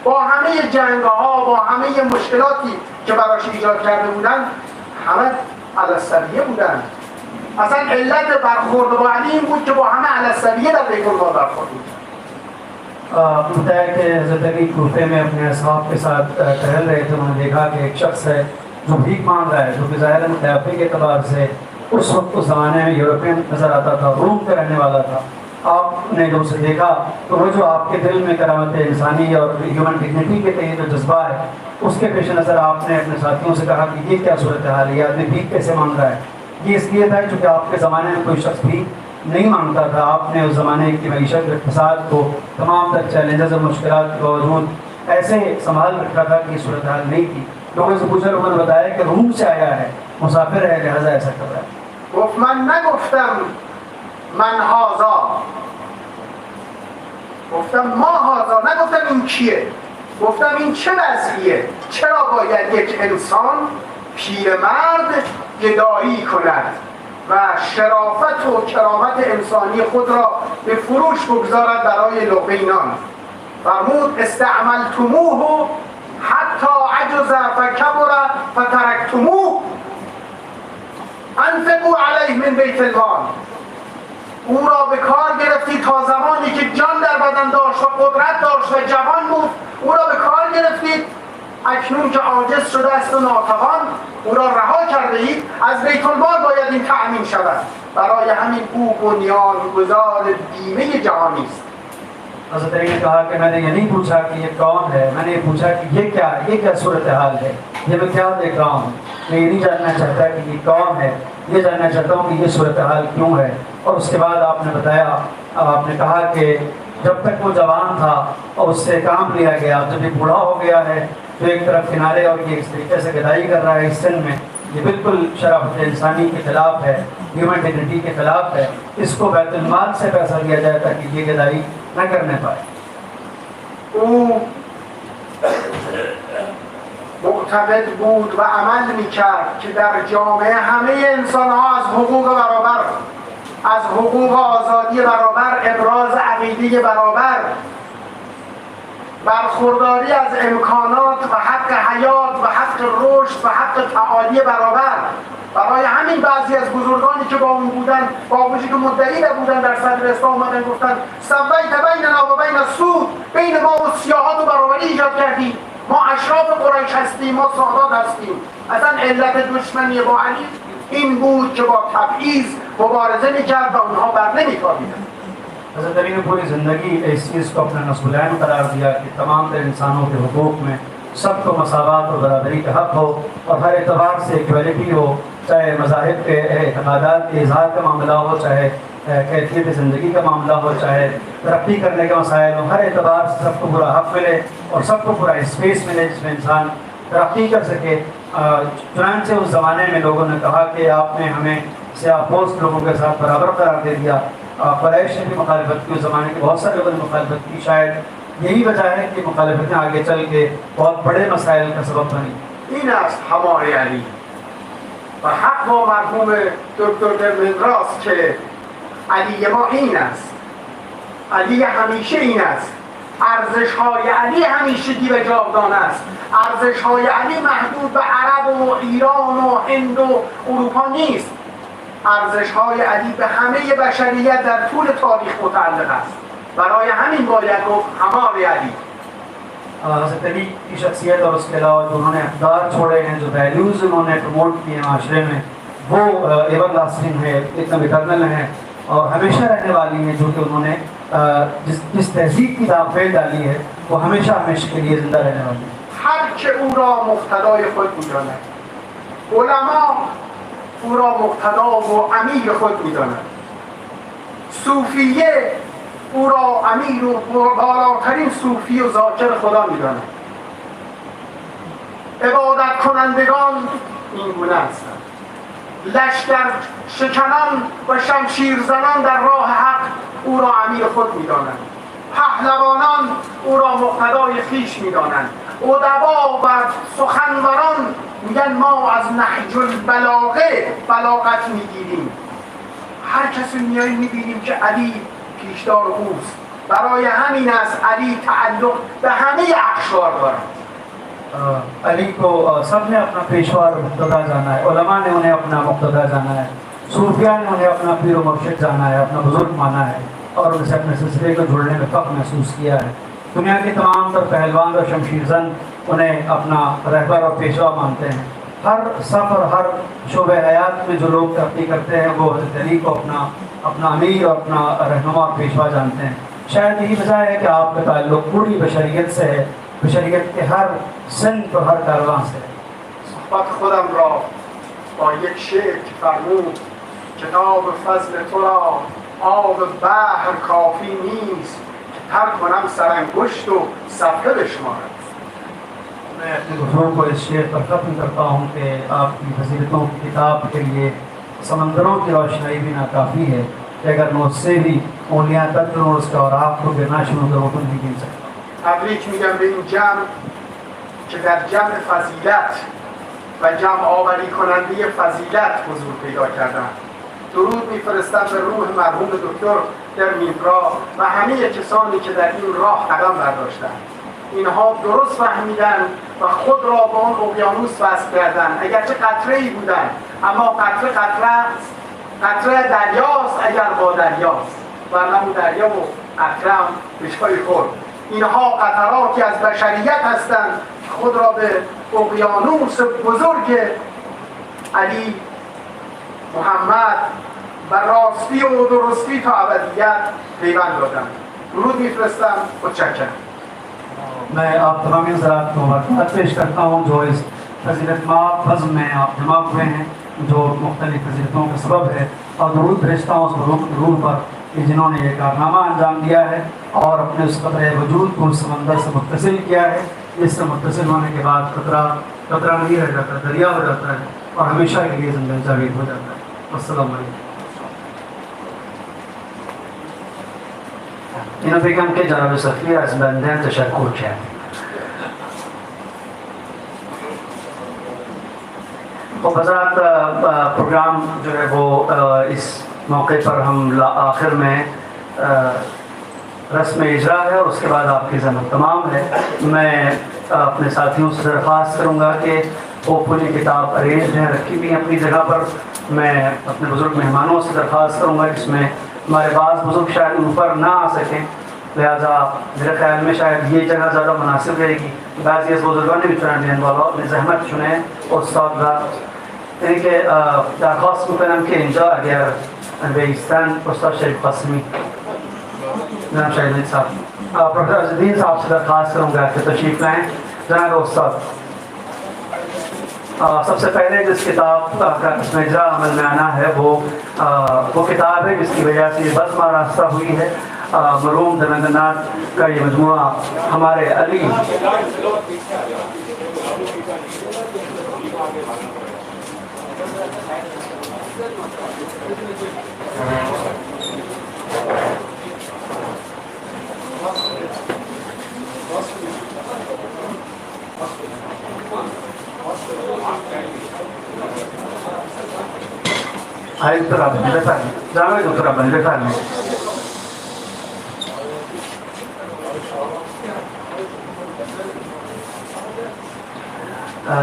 S10: با همه جنگ‌ها، با همه مشکلاتی که براش ایجاد کرده بودن، همه علی السویه بودن. اصلا علت برخورد با علی این بود که با همه علی السویه در بیت الله برخورد بود.
S2: بتایا کہ حضرت علی کوفے میں اپنے اصحاب کے ساتھ ٹہل رہے تھے. انہوں نے دیکھا کہ ایک شخص ہے جو بھیک مانگ رہا ہے، جو کہ ظاہراً قیافے کے اعتبار سے اس وقت اس زمانے میں یورپین نظر آتا تھا، روم کا رہنے والا تھا. آپ نے جب اسے دیکھا تو وہ جو آپ کے دل میں کرامت انسانی اور ہیومن ڈگنیٹی کے تئیں جو جذبہ ہے، اس کے پیش نظر آپ نے اپنے ساتھیوں سے کہا کہ یہ کیا صورتحال ہے، یہ آدمی بھیک کیسے مانگ رہا ہے. یہ اس لیے تھا چونکہ آپ کے زمانے میں کوئی شخص بھی نہیں مانگتا تھا. آپ نے اس زمانے کی معیشت اقتصاد کو تمام تر چیلنجز اور مشکلات کے باوجود ایسے سنبھال رکھا تھا کہ صورتحال نہیں تھی. لوگوں سے پوچھا، لوگوں نے بتایا کہ روم سے آیا ہے، مسافر ہے، لہذا ایسا کر رہا ہے.
S10: گفت من نگفتم من هذا، گفتم ما هذا، نگفتم این کیه، گفتم این چه وضعیه، چرا باید یک انسان پیرمرد گدایی کند و شرافت و کرامت انسانی خود را به فروش بگذارد برای لقمه نان. فرمود استعملتموه حتی عجز فکبر فترکتموه انفقوا علیه من بیت المال. او را به کار گرفتی تا زمانی که جان در بدن داشت و قدرت داشت و جوان بود او را به کار گرفتید. اکنون که عاجز شده است و ناتوان او را رها کرده اید، از بیت المال باید این تأمین شود. برای همین او بنیانگذار بیمه جهانی است.
S2: حضرت علی نے کہا کہ میں نے یہ نہیں پوچھا کہ یہ کون ہے، میں نے یہ پوچھا کہ یہ کیا صورتحال ہے، یہ میں کیا دیکھ رہا ہوں. میں یہ نہیں جاننا چاہتا کہ یہ کون ہے، یہ جاننا چاہتا ہوں کہ یہ صورتحال کیوں ہے. اور اس کے بعد آپ نے بتایا، آپ نے کہا کہ جب تک وہ جوان تھا اور اس سے کام لیا گیا، جب یہ بوڑھا ہو گیا ہے تو ایک طرف کنارے اور یہ اس طریقے سے گدائی کر رہا ہے اس سن میں، یہ بالکل شرافت انسانی کے خلاف ہے، ہیومن ڈگنیٹی کے خلاف ہے. اس کو بیت المال سے پیسہ دیا جائے تاکہ یہ گدائی نہ کرنے پائے.
S10: او معتقد بود و عمل میکرد که در جامعه همه انسان ها از حقوق برابر، از حقوق آزادی برابر، ابراز عقیده برابر، برخورداری از امکانات و حق حیات و حق رشد و حق تعالی برابر. برای همین بعضی از بزرگانی که با اون بودن، با وجودی که مدعی بودن در صدر اسلام اومدن گفتن سویت بیننا و بین السود، بین ما و سیاهات و برابری ایجاد کردیم، ما اشراف قریش هستیم، ما سادات هستیم. اصلا علت دشمنی با علی این بود که با تبعیض مبارزه میکرد و اونها بر نمیتابیدن.
S2: حضرت علی نے پوری زندگی اس چیز کو اپنا نصب العین قرار دیا کہ تمام تر انسانوں کے حقوق میں سب کو مساوات اور برابری کا حق ہو اور ہر اعتبار سے ایکویلٹی ہو، چاہے مذاہب کے اعتقادات کے اظہار کا معاملہ ہو، چاہے کیفیت زندگی کا معاملہ ہو، چاہے ترقی کرنے کے مسائل ہو، ہر اعتبار سے سب کو پورا حق ملے اور سب کو پورا اسپیس ملے جس میں انسان ترقی کر سکے. چنانچہ اس زمانے میں لوگوں نے کہا کہ آپ نے ہمیں سیاہ پوست لوگوں کے ساتھ برابر قرار دے دیا. قریش نے بھی مخالفت کی، اس زمانے کے بہت سارے لوگوں نے مخالفت کی. شاید یہی وجہ ہے کہ مخالفتیں آگے چل کے بہت بڑے مسائل کا سبب بنی.
S10: این است همای علی و حق با مرحوم دکتر درمندراست که علی ما این است، علی همیشه این است. ارزش های علی همیشگی و جاودانه است. ارزش های علی محدود به عرب و ایران و هند و اروپا نیست. ارزش های علی به همه بشریت در طول تاریخ متعلق است. برای همین باید گفت همای علی.
S2: حضرت علی کی شخصیت اور اس کے علاوہ جو انہوں نے اقدار چھوڑے ہیں، جو ویلیوز انہوں نے پروموٹ کیے معاشرے میں، وہ ایور لاسٹنگ ہے، ایک دم ایٹرنل ہیں اور ہمیشہ رہنے والی ہیں. جو کہ انہوں نے جس تہذیب کی داغ ڈالی ہے وہ ہمیشہ ہمیشہ کے لیے زندہ رہنے والی ہے.
S10: هر که او را مقتدای خود می‌داند، علما او را مقتدا و امیر خود می‌دانند، صوفیه او را امیر و بالاترین صوفی و ذاکر خدا می‌دانند. عبادت کنندگان این گونه هستند. لشکر شکنان و شمشیر زنان در راه حق او را امیر خود می‌دانند. پهلوانان او را مقتدای خویش می‌دانند. ادبا و سخنوران میگن ما از نهج البلاغه بلاغت میگیریم. هر کسی میاییم میبینیم که علی پیشدار اوست. برای همین است علی تعلق به همه اقشار دارد.
S2: علی کو سب نے اپنا پیشوا اور مقتدا جانا ہے، علماء نے انہیں اپنا مقتدا جانا ہے، صوفیاء نے انہیں اپنا پیر و مرشد جانا ہے، اپنا بزرگ مانا ہے اور ان سے اپنے سلسلے کو جڑنے میں فخر محسوس کیا ہے. دنیا کے تمام تر پہلوان اور شمشیر زن انہیں اپنا رہبر اور پیشوا مانتے ہیں. ہر سفر، ہر شعبہ حیات میں جو لوگ ترقی کرتے ہیں وہ حضرت علی کو اپنا امیر اور اپنا رہنما اور پیشوا جانتے ہیں. شاید یہی وجہ ہے کہ آپ کا تعلق پوری بشریت سے ہے، بشریت کے ہر سنت اور ہر کارواں سے.
S10: صحبت خودم را با یک شعر که فرمود کتاب فضل تو را آب بحر کافی نیست تر کنم سرانگشت و صفحه بشمارم.
S2: میں اپنے گفتگو کو اس شعر پر ختم کرتا ہوں کہ آپ کی فضیلتوں کی کتاب کے لیے سمندروں کی روشنائی بھی ناکافی ہے کہ اگر میں اس سے بھی اونیاں تک کروں اس کا اور آپ کو گرنا شروع کروں تو نہیں گر سکتا.
S10: تبریک میگم به این جمع که در جمع فضیلت و جمع آوری کننده فضیلت حضور پیدا کردن. درود میفرستم به روح مرحوم دکتر درمیندرا و همه کسانی که در این راه قدم برداشتند. اینها درست فهمیدن و خود را به آن اقیانوس وصل کردن. اگرچه قطره‌ای بودن اما قطره قطره قطره دریاست اگر با دریاست، ورنه دریا و اکرم بشکای خورد. اینها قطراتی از بشریت هستند خود را به اقیانوس بزرگ علی محمد و راستی و درستی تا ابدیت پیوند دادند. درود میفرستم. متشکرم.
S2: میں آپ تمام حضرات کو مبارکباد پیش کرتا ہوں جو اس فضیلت مآب بزم میں آپ جمع ہوئے ہیں، جو مختلف فضیلتوں کا سبب ہے، اور درود بھیجتا ہوں اس روح پر کہ جنہوں نے یہ کارنامہ انجام دیا ہے اور اپنے اس قطرہ وجود کو اس سمندر سے متصل کیا ہے، جس سے متصل ہونے کے بعد قطرہ نہیں رہ جاتا، دریا ہو جاتا ہے اور ہمیشہ کے لیے زندہ جاوید ہو جاتا ہے. السلام علیکم. اینو بگم که جناب صفی از بنده تشکر کرد. خب حضرات پروگرام جو ہے وہ اس موقع پر ہم آخر میں رسم اجرا ہے اور اس کے بعد آپ کی زحمت تمام ہے. میں اپنے ساتھیوں سے درخواست کروں گا کہ وہ پوری کتاب ارینج ہیں، رکھی ہوئی ہیں اپنی جگہ پر. میں اپنے بزرگ مہمانوں سے درخواست کروں گا جس میں ہمارے بعض بزرگ شاید اوپر نہ آ سکیں، لہٰذا میرے خیال میں شاید یہ جگہ زیادہ مناسب رہے گی. بعضی از بزرگان میتونن بالا به زحمت شونه استاد و یعنی که درخواست میکنم که اینجا اگر بیستن استاد شریف قاسمی جناب شاید صاحب پروفیسر عزالدین صاحب سے درخواست کروں گا کہ تشریف لائیں. جناب استاد سب سے پہلے جس کتاب کا اس میں اجرا عمل میں آنا ہے وہ کتاب ہے جس کی وجہ سے بزم راستہ ہوئی ہے. مرحوم دھرمیندر ناتھ کا یہ مجموعہ ہمارے علی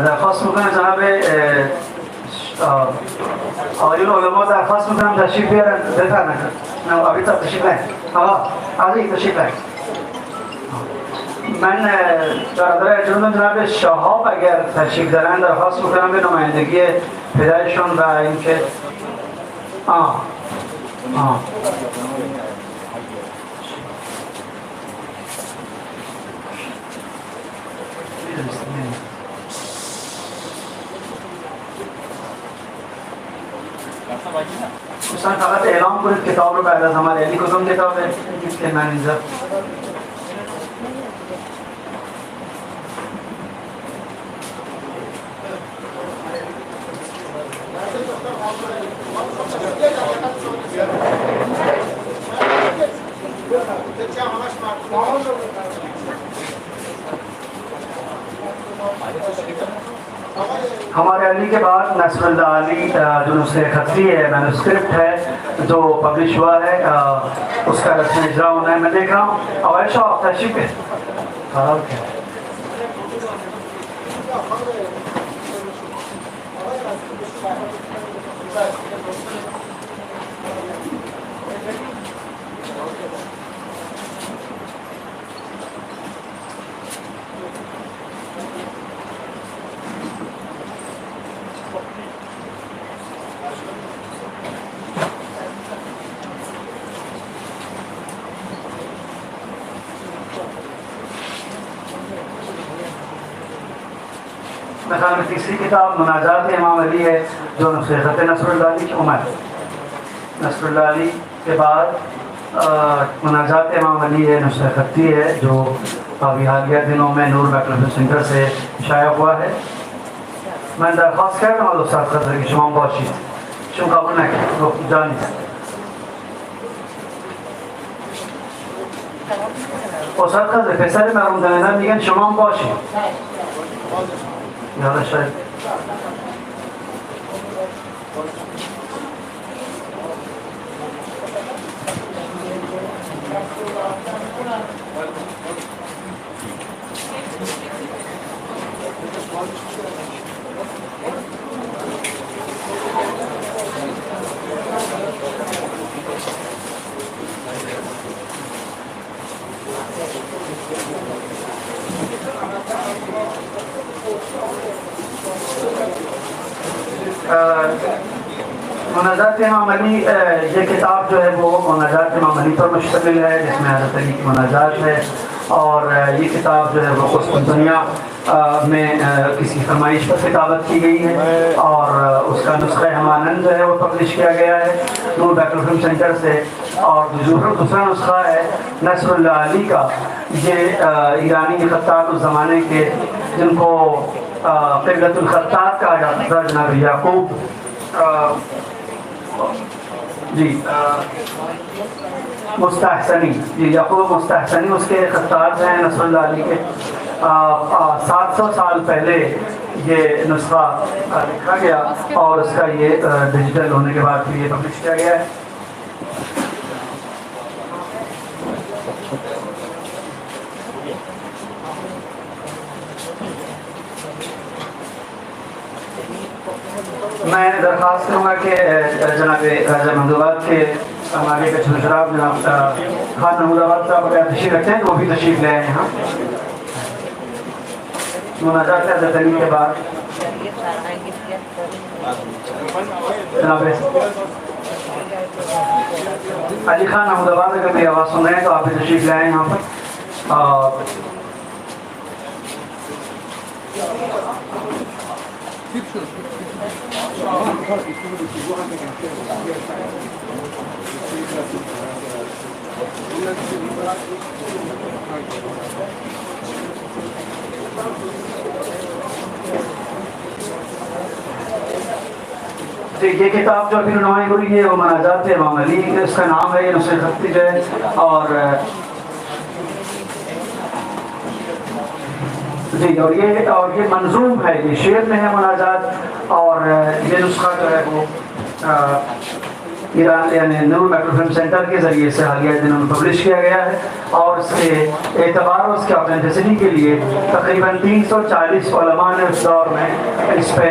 S2: درخواست میکنم جناب آقایون علما درخواست میکنم تشریف بیارن. بفرمایید. نه آبی صاحب تشریف لین. آقا علی تشریف لین. من برادر جناب جناب شهاب اگر تشریف دارن درخواست میکنم به نمایندگی پدرشون و اینکه دوستان فقط اعلام کنید کتاب رو بعد از همان علی کدوم کتابه که من اینجا ہمارے علی کے بعد نصر اللہ علی جو نسخہ خطی ہے مینوسکرپٹ ہے جو پبلش ہوا ہے اس کا رسم اجرا ہونا ہے. میں دیکھ رہا ہوں اویش آپ تشریف ہے. مثال میں تیسری کتاب مناجات امام علی ہے جو نسخہ خط نصر اللہ علی کی عمر. نصر اللہ علی کے بعد مناجات امام علی ہے نسخہ خطی ہے جو ابھی حالیہ دنوں میں نور بیکلف سینٹر سے شائع ہوا ہے. من درخواست کردم از استاد خضر که شما باشید چون قبول نکرد گفت جا نیست. استاد خضر پسر مرحوم دنیزن میگن شما باشید یادا شاید مناجات امام علی، یہ کتاب جو ہے وہ مناجات امام علی پر مشتمل ہے، جس میں حضرت علی کی مناجات ہے، اور یہ کتاب جو ہے وہ قسطنطنیہ میں کسی فرمائش پر کتابت کی گئی ہے، اور اس کا نسخہ ہمانند جو ہے وہ پبلش کیا گیا ہے نور بیت الفلم سینٹر سے، اور دوسرا نسخہ ہے نصر اللہ علی کا، یہ ایرانی خطاط اس زمانے کے جن کو قبلۃ الخطاط کہا جاتا تھا، جناب یعقوب مستحسنی، یعقوب مستحسنی اس کے خطاط ہیں نصر اللہ علی کے۔ 700 سال پہلے یہ نسخہ لکھا گیا، اور اس کا یہ ڈیجیٹل ہونے کے بعد پھر یہ پبلش کیا گیا ہے۔ میں درخواست کروں گا کہ جناب محمود آباد کے ہمارے شراب جناب خان محمود آباد صاحب اگر تشریف رکھتے ہیں وہ بھی تشریف لے آئے یہاں مناجات حضرت علی کے بعد۔ جناب علی خان محمود آباد اگر میری آواز سن رہے ہیں تو آپ بھی تشریف لے آئے یہاں پر۔ یہ کتاب جو ابھی رونمائی ہوئی ہے وہ مناجات امام علی، اس کا نام ہے، یہ نسخہ خطی جو ہے، اور اور یہ منظوم ہے، یہ شعر میں ہے مناجات، اور یہ نسخہ جو ہے وہ ایران یعنی نور بیت الفلم سینٹر کے ذریعے سے حالیہ دنوں میں پبلش کیا گیا ہے، اور اس کے اعتبار اور اس کے آتھینٹسٹی کے لیے تقریباً 340 علماء نے اس دور میں اس پہ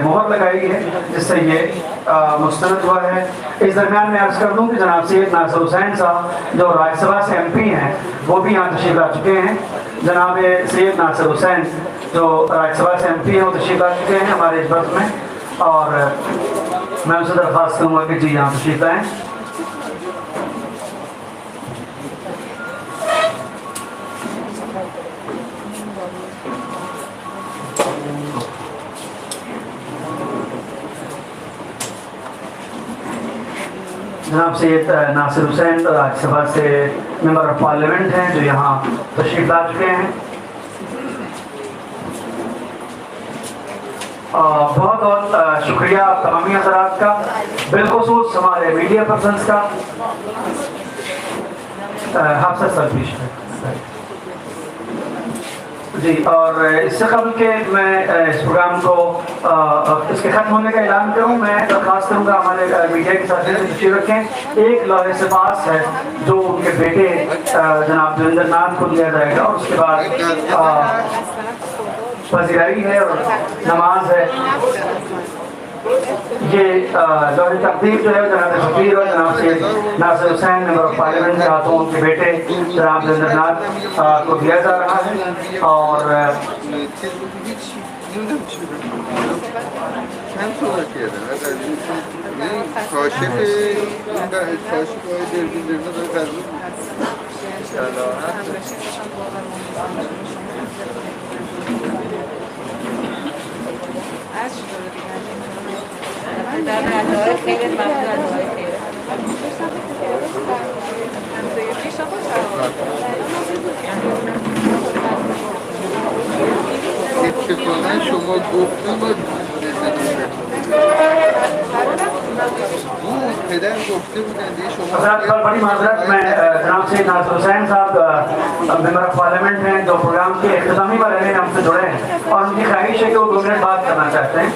S2: مہر لگائی ہے، جس سے یہ مستند ہوا ہے۔ اس درمیان میں عرض کر دوں کہ جناب سید ناصر حسین صاحب جو راجیہ سبھا سے MP ہیں وہ بھی یہاں تشریف لا چکے ہیں۔ جناب سید ناصر حسین جو راجیہ سبھا سے MP ہیں وہ تشریف لا چکے ہیں ہمارے اس بس میں، اور میں ان سے درخواست کروں گا کہ جی یہاں تشریف لائیں۔ جناب سید ناصر حسین راجیہ سبھا سے ممبر آف پارلیمنٹ ہیں جو یہاں تشریف لا چکے ہیں۔ بہت بہت شکریہ تمامی حضرات کا، بالخصوص ہمارے میڈیا پرسنس کا۔ حافظ سلفیش جی، اور اس سے قبل کہ میں اس پروگرام کو اس کے ختم ہونے کا اعلان کروں، میں درخواست کروں گا ہمارے میڈیا کے ساتھ تشریف رکھیں۔ ایک لوح سپاس ہے جو ان کے بیٹے جناب جویندر ناتھ کو دیا جائے گا، اور اس کے بعد پذیرائی ہے اور نماز ہے۔ یہ لوح تقدیر جو ہے جناب شفیع اور جناب سید ناصر حسین ممبر آف پارلیمنٹ کے ہاتھوں ان کے بیٹے جناب جویندر ناتھ کو دیا جا رہا ہے، اور بڑی معذرت، میں جناب سید ناصر حسین صاحب ممبر آف پارلیمنٹ ہیں جو پروگرام کے اختتامی والے میں ہم سے جڑے ہیں، اور ان کی خواہش ہے کہ وہ 2 منٹ بات کرنا چاہتے ہیں۔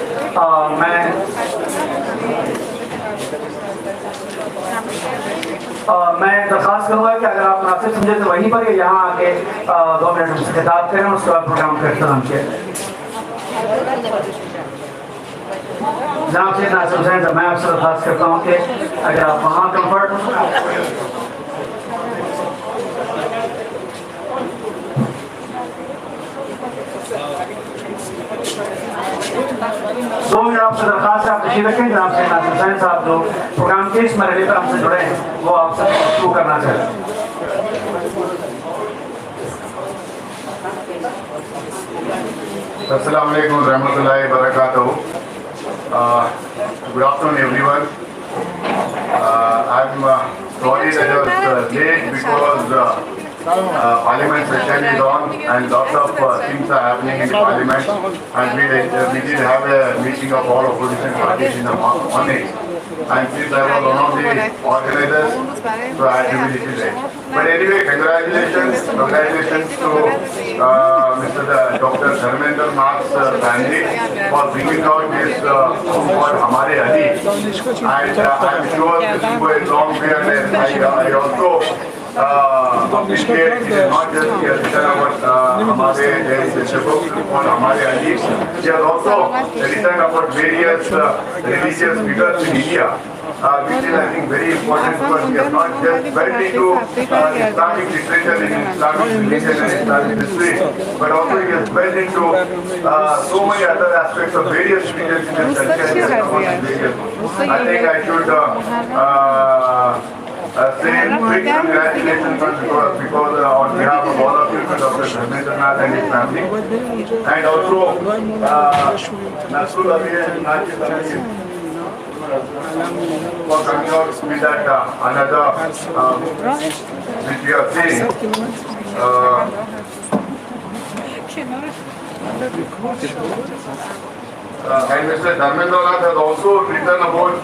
S2: میں درخواست کروں گا کہ اگر آپ مناسب سمجھے تو وہیں پر یہاں آ کے 2 منٹ سے خطاب کریں، اس کے بعد پروگرام کا اختتام کیا۔ جناب سید ناصر حسین صاحب، میں آپ سے درخواست کرتا ہوں کہ اگر آپ وہاں کمفرٹ ہوں۔ 2 منٹ آپ سے درخواست ہے، آپ تشریف رکھیں. جناب سے ناصر حسین صاحب جو پروگرام کے اس مرحلے پر ہم سے جڑے ہیں وہ آپ سے شروع کرنا چاہتے ہیں.
S11: السلام علیکم ورحمۃ اللہ وبرکاتہ. Good afternoon everyone. I'm sorry that I was late because Parliament session is on and lots of things are happening in the Parliament, and we did have a meeting of all opposition parties in the morning, and since I was one of the organizers, so I had to be little late. But anyway, congratulations to Mr. Dr. Dharmendra Nath's family for bringing out this for Hamare Ali, and I'm sure this will go a long way, and I also appreciate it is not just the written about Hamare for Hamare Ali. He has also written about various religious figures in India, which is I think very important because we have not just delved into Islamic literature in Islamic religion and Islamic history, but also he has delved into so many other aspects of various religions in this culture. I think I should say big congratulations because on behalf of all of you to Dr. Dharmendra Nath and his family, and also Nasrul Ali and Najib Ali for coming out with that another which we are seeing. And Mr. Dharmendra Nath has also written about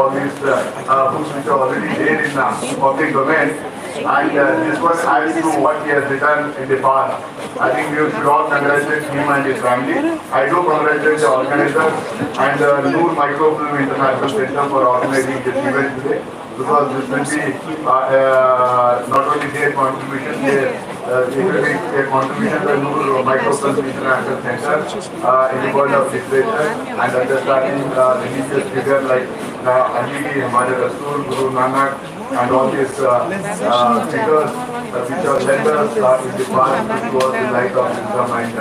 S11: all these books which are already there in the public domain, and this one adds to what he has written in the past. I think we should all congratulate him and his family. I do congratulate the organizers and the Noor Microfilm International Center for organizing this event today, because this will be not only their contribution, it will be a contribution to Noor Microfilm International Center in the world of literature and understanding religious figures like Ali, Hamare Rasool, Guru Nanak, and all these figures which are led us in the past towards the light of Islam and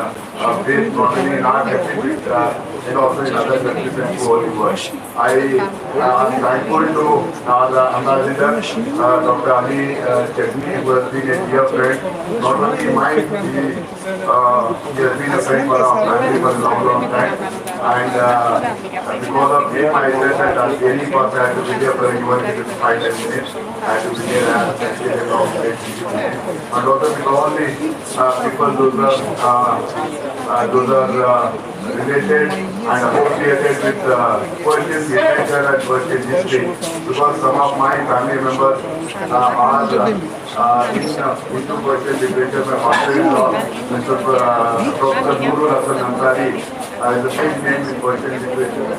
S11: faith, not only in our country but and also in other countries and all the world. I am thankful to our leader, Dr. Ali Chutni, who has been a dear friend, not only mine, he has been a friend for our family for a long time, and because of him I said that any cost I had to be there for anyone in 5-10 minutes. I had to be there and actually a long way. And also with all the people those are related and associated with Persian literature and Persian history, because some of my family members are into Persian literature. My father-in-law, Mr. Professor Nurul Hasan Ansari, is the same name in Persian literature,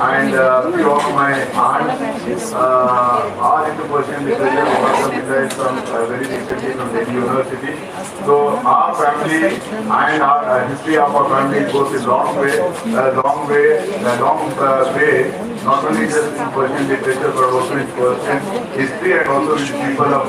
S11: and few of my aunts are into Persian literature. One of them retired from very recently from Delhi University. So our family and our history of our family goes a long way, not only just in Persian literature but also in Persian history and also with people of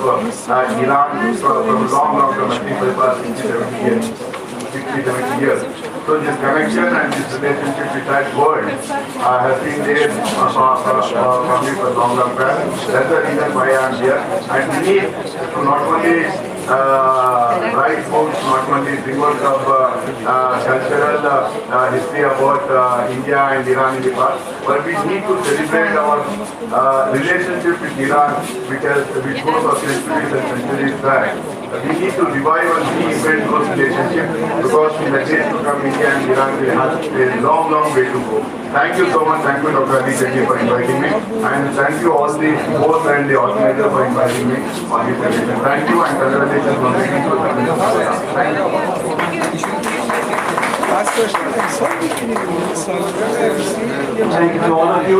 S11: Iran from long from I think about 60-70 years. So this connection and this relationship with that world has been there for me for long time. That's the reason why I am here. And we need to not only write books, not only bring out of cultural history about India and Iran in the past, but we need to celebrate our relationship with Iran, which goes for centuries and centuries back. We need to revive and reinvent those relationships, because in the days to come, India and Iran will have a long way to go. Thank you so much. Thank you, Dr. Ali Chutni, for inviting me, and thank you all the host and the organizer for inviting me on this occasion. Thank you and congratulations on being to the Thank you.
S2: Thank you to all of you.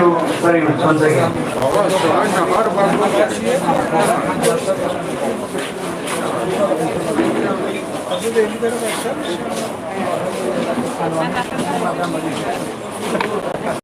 S2: you very much once again.
S12: Gracias.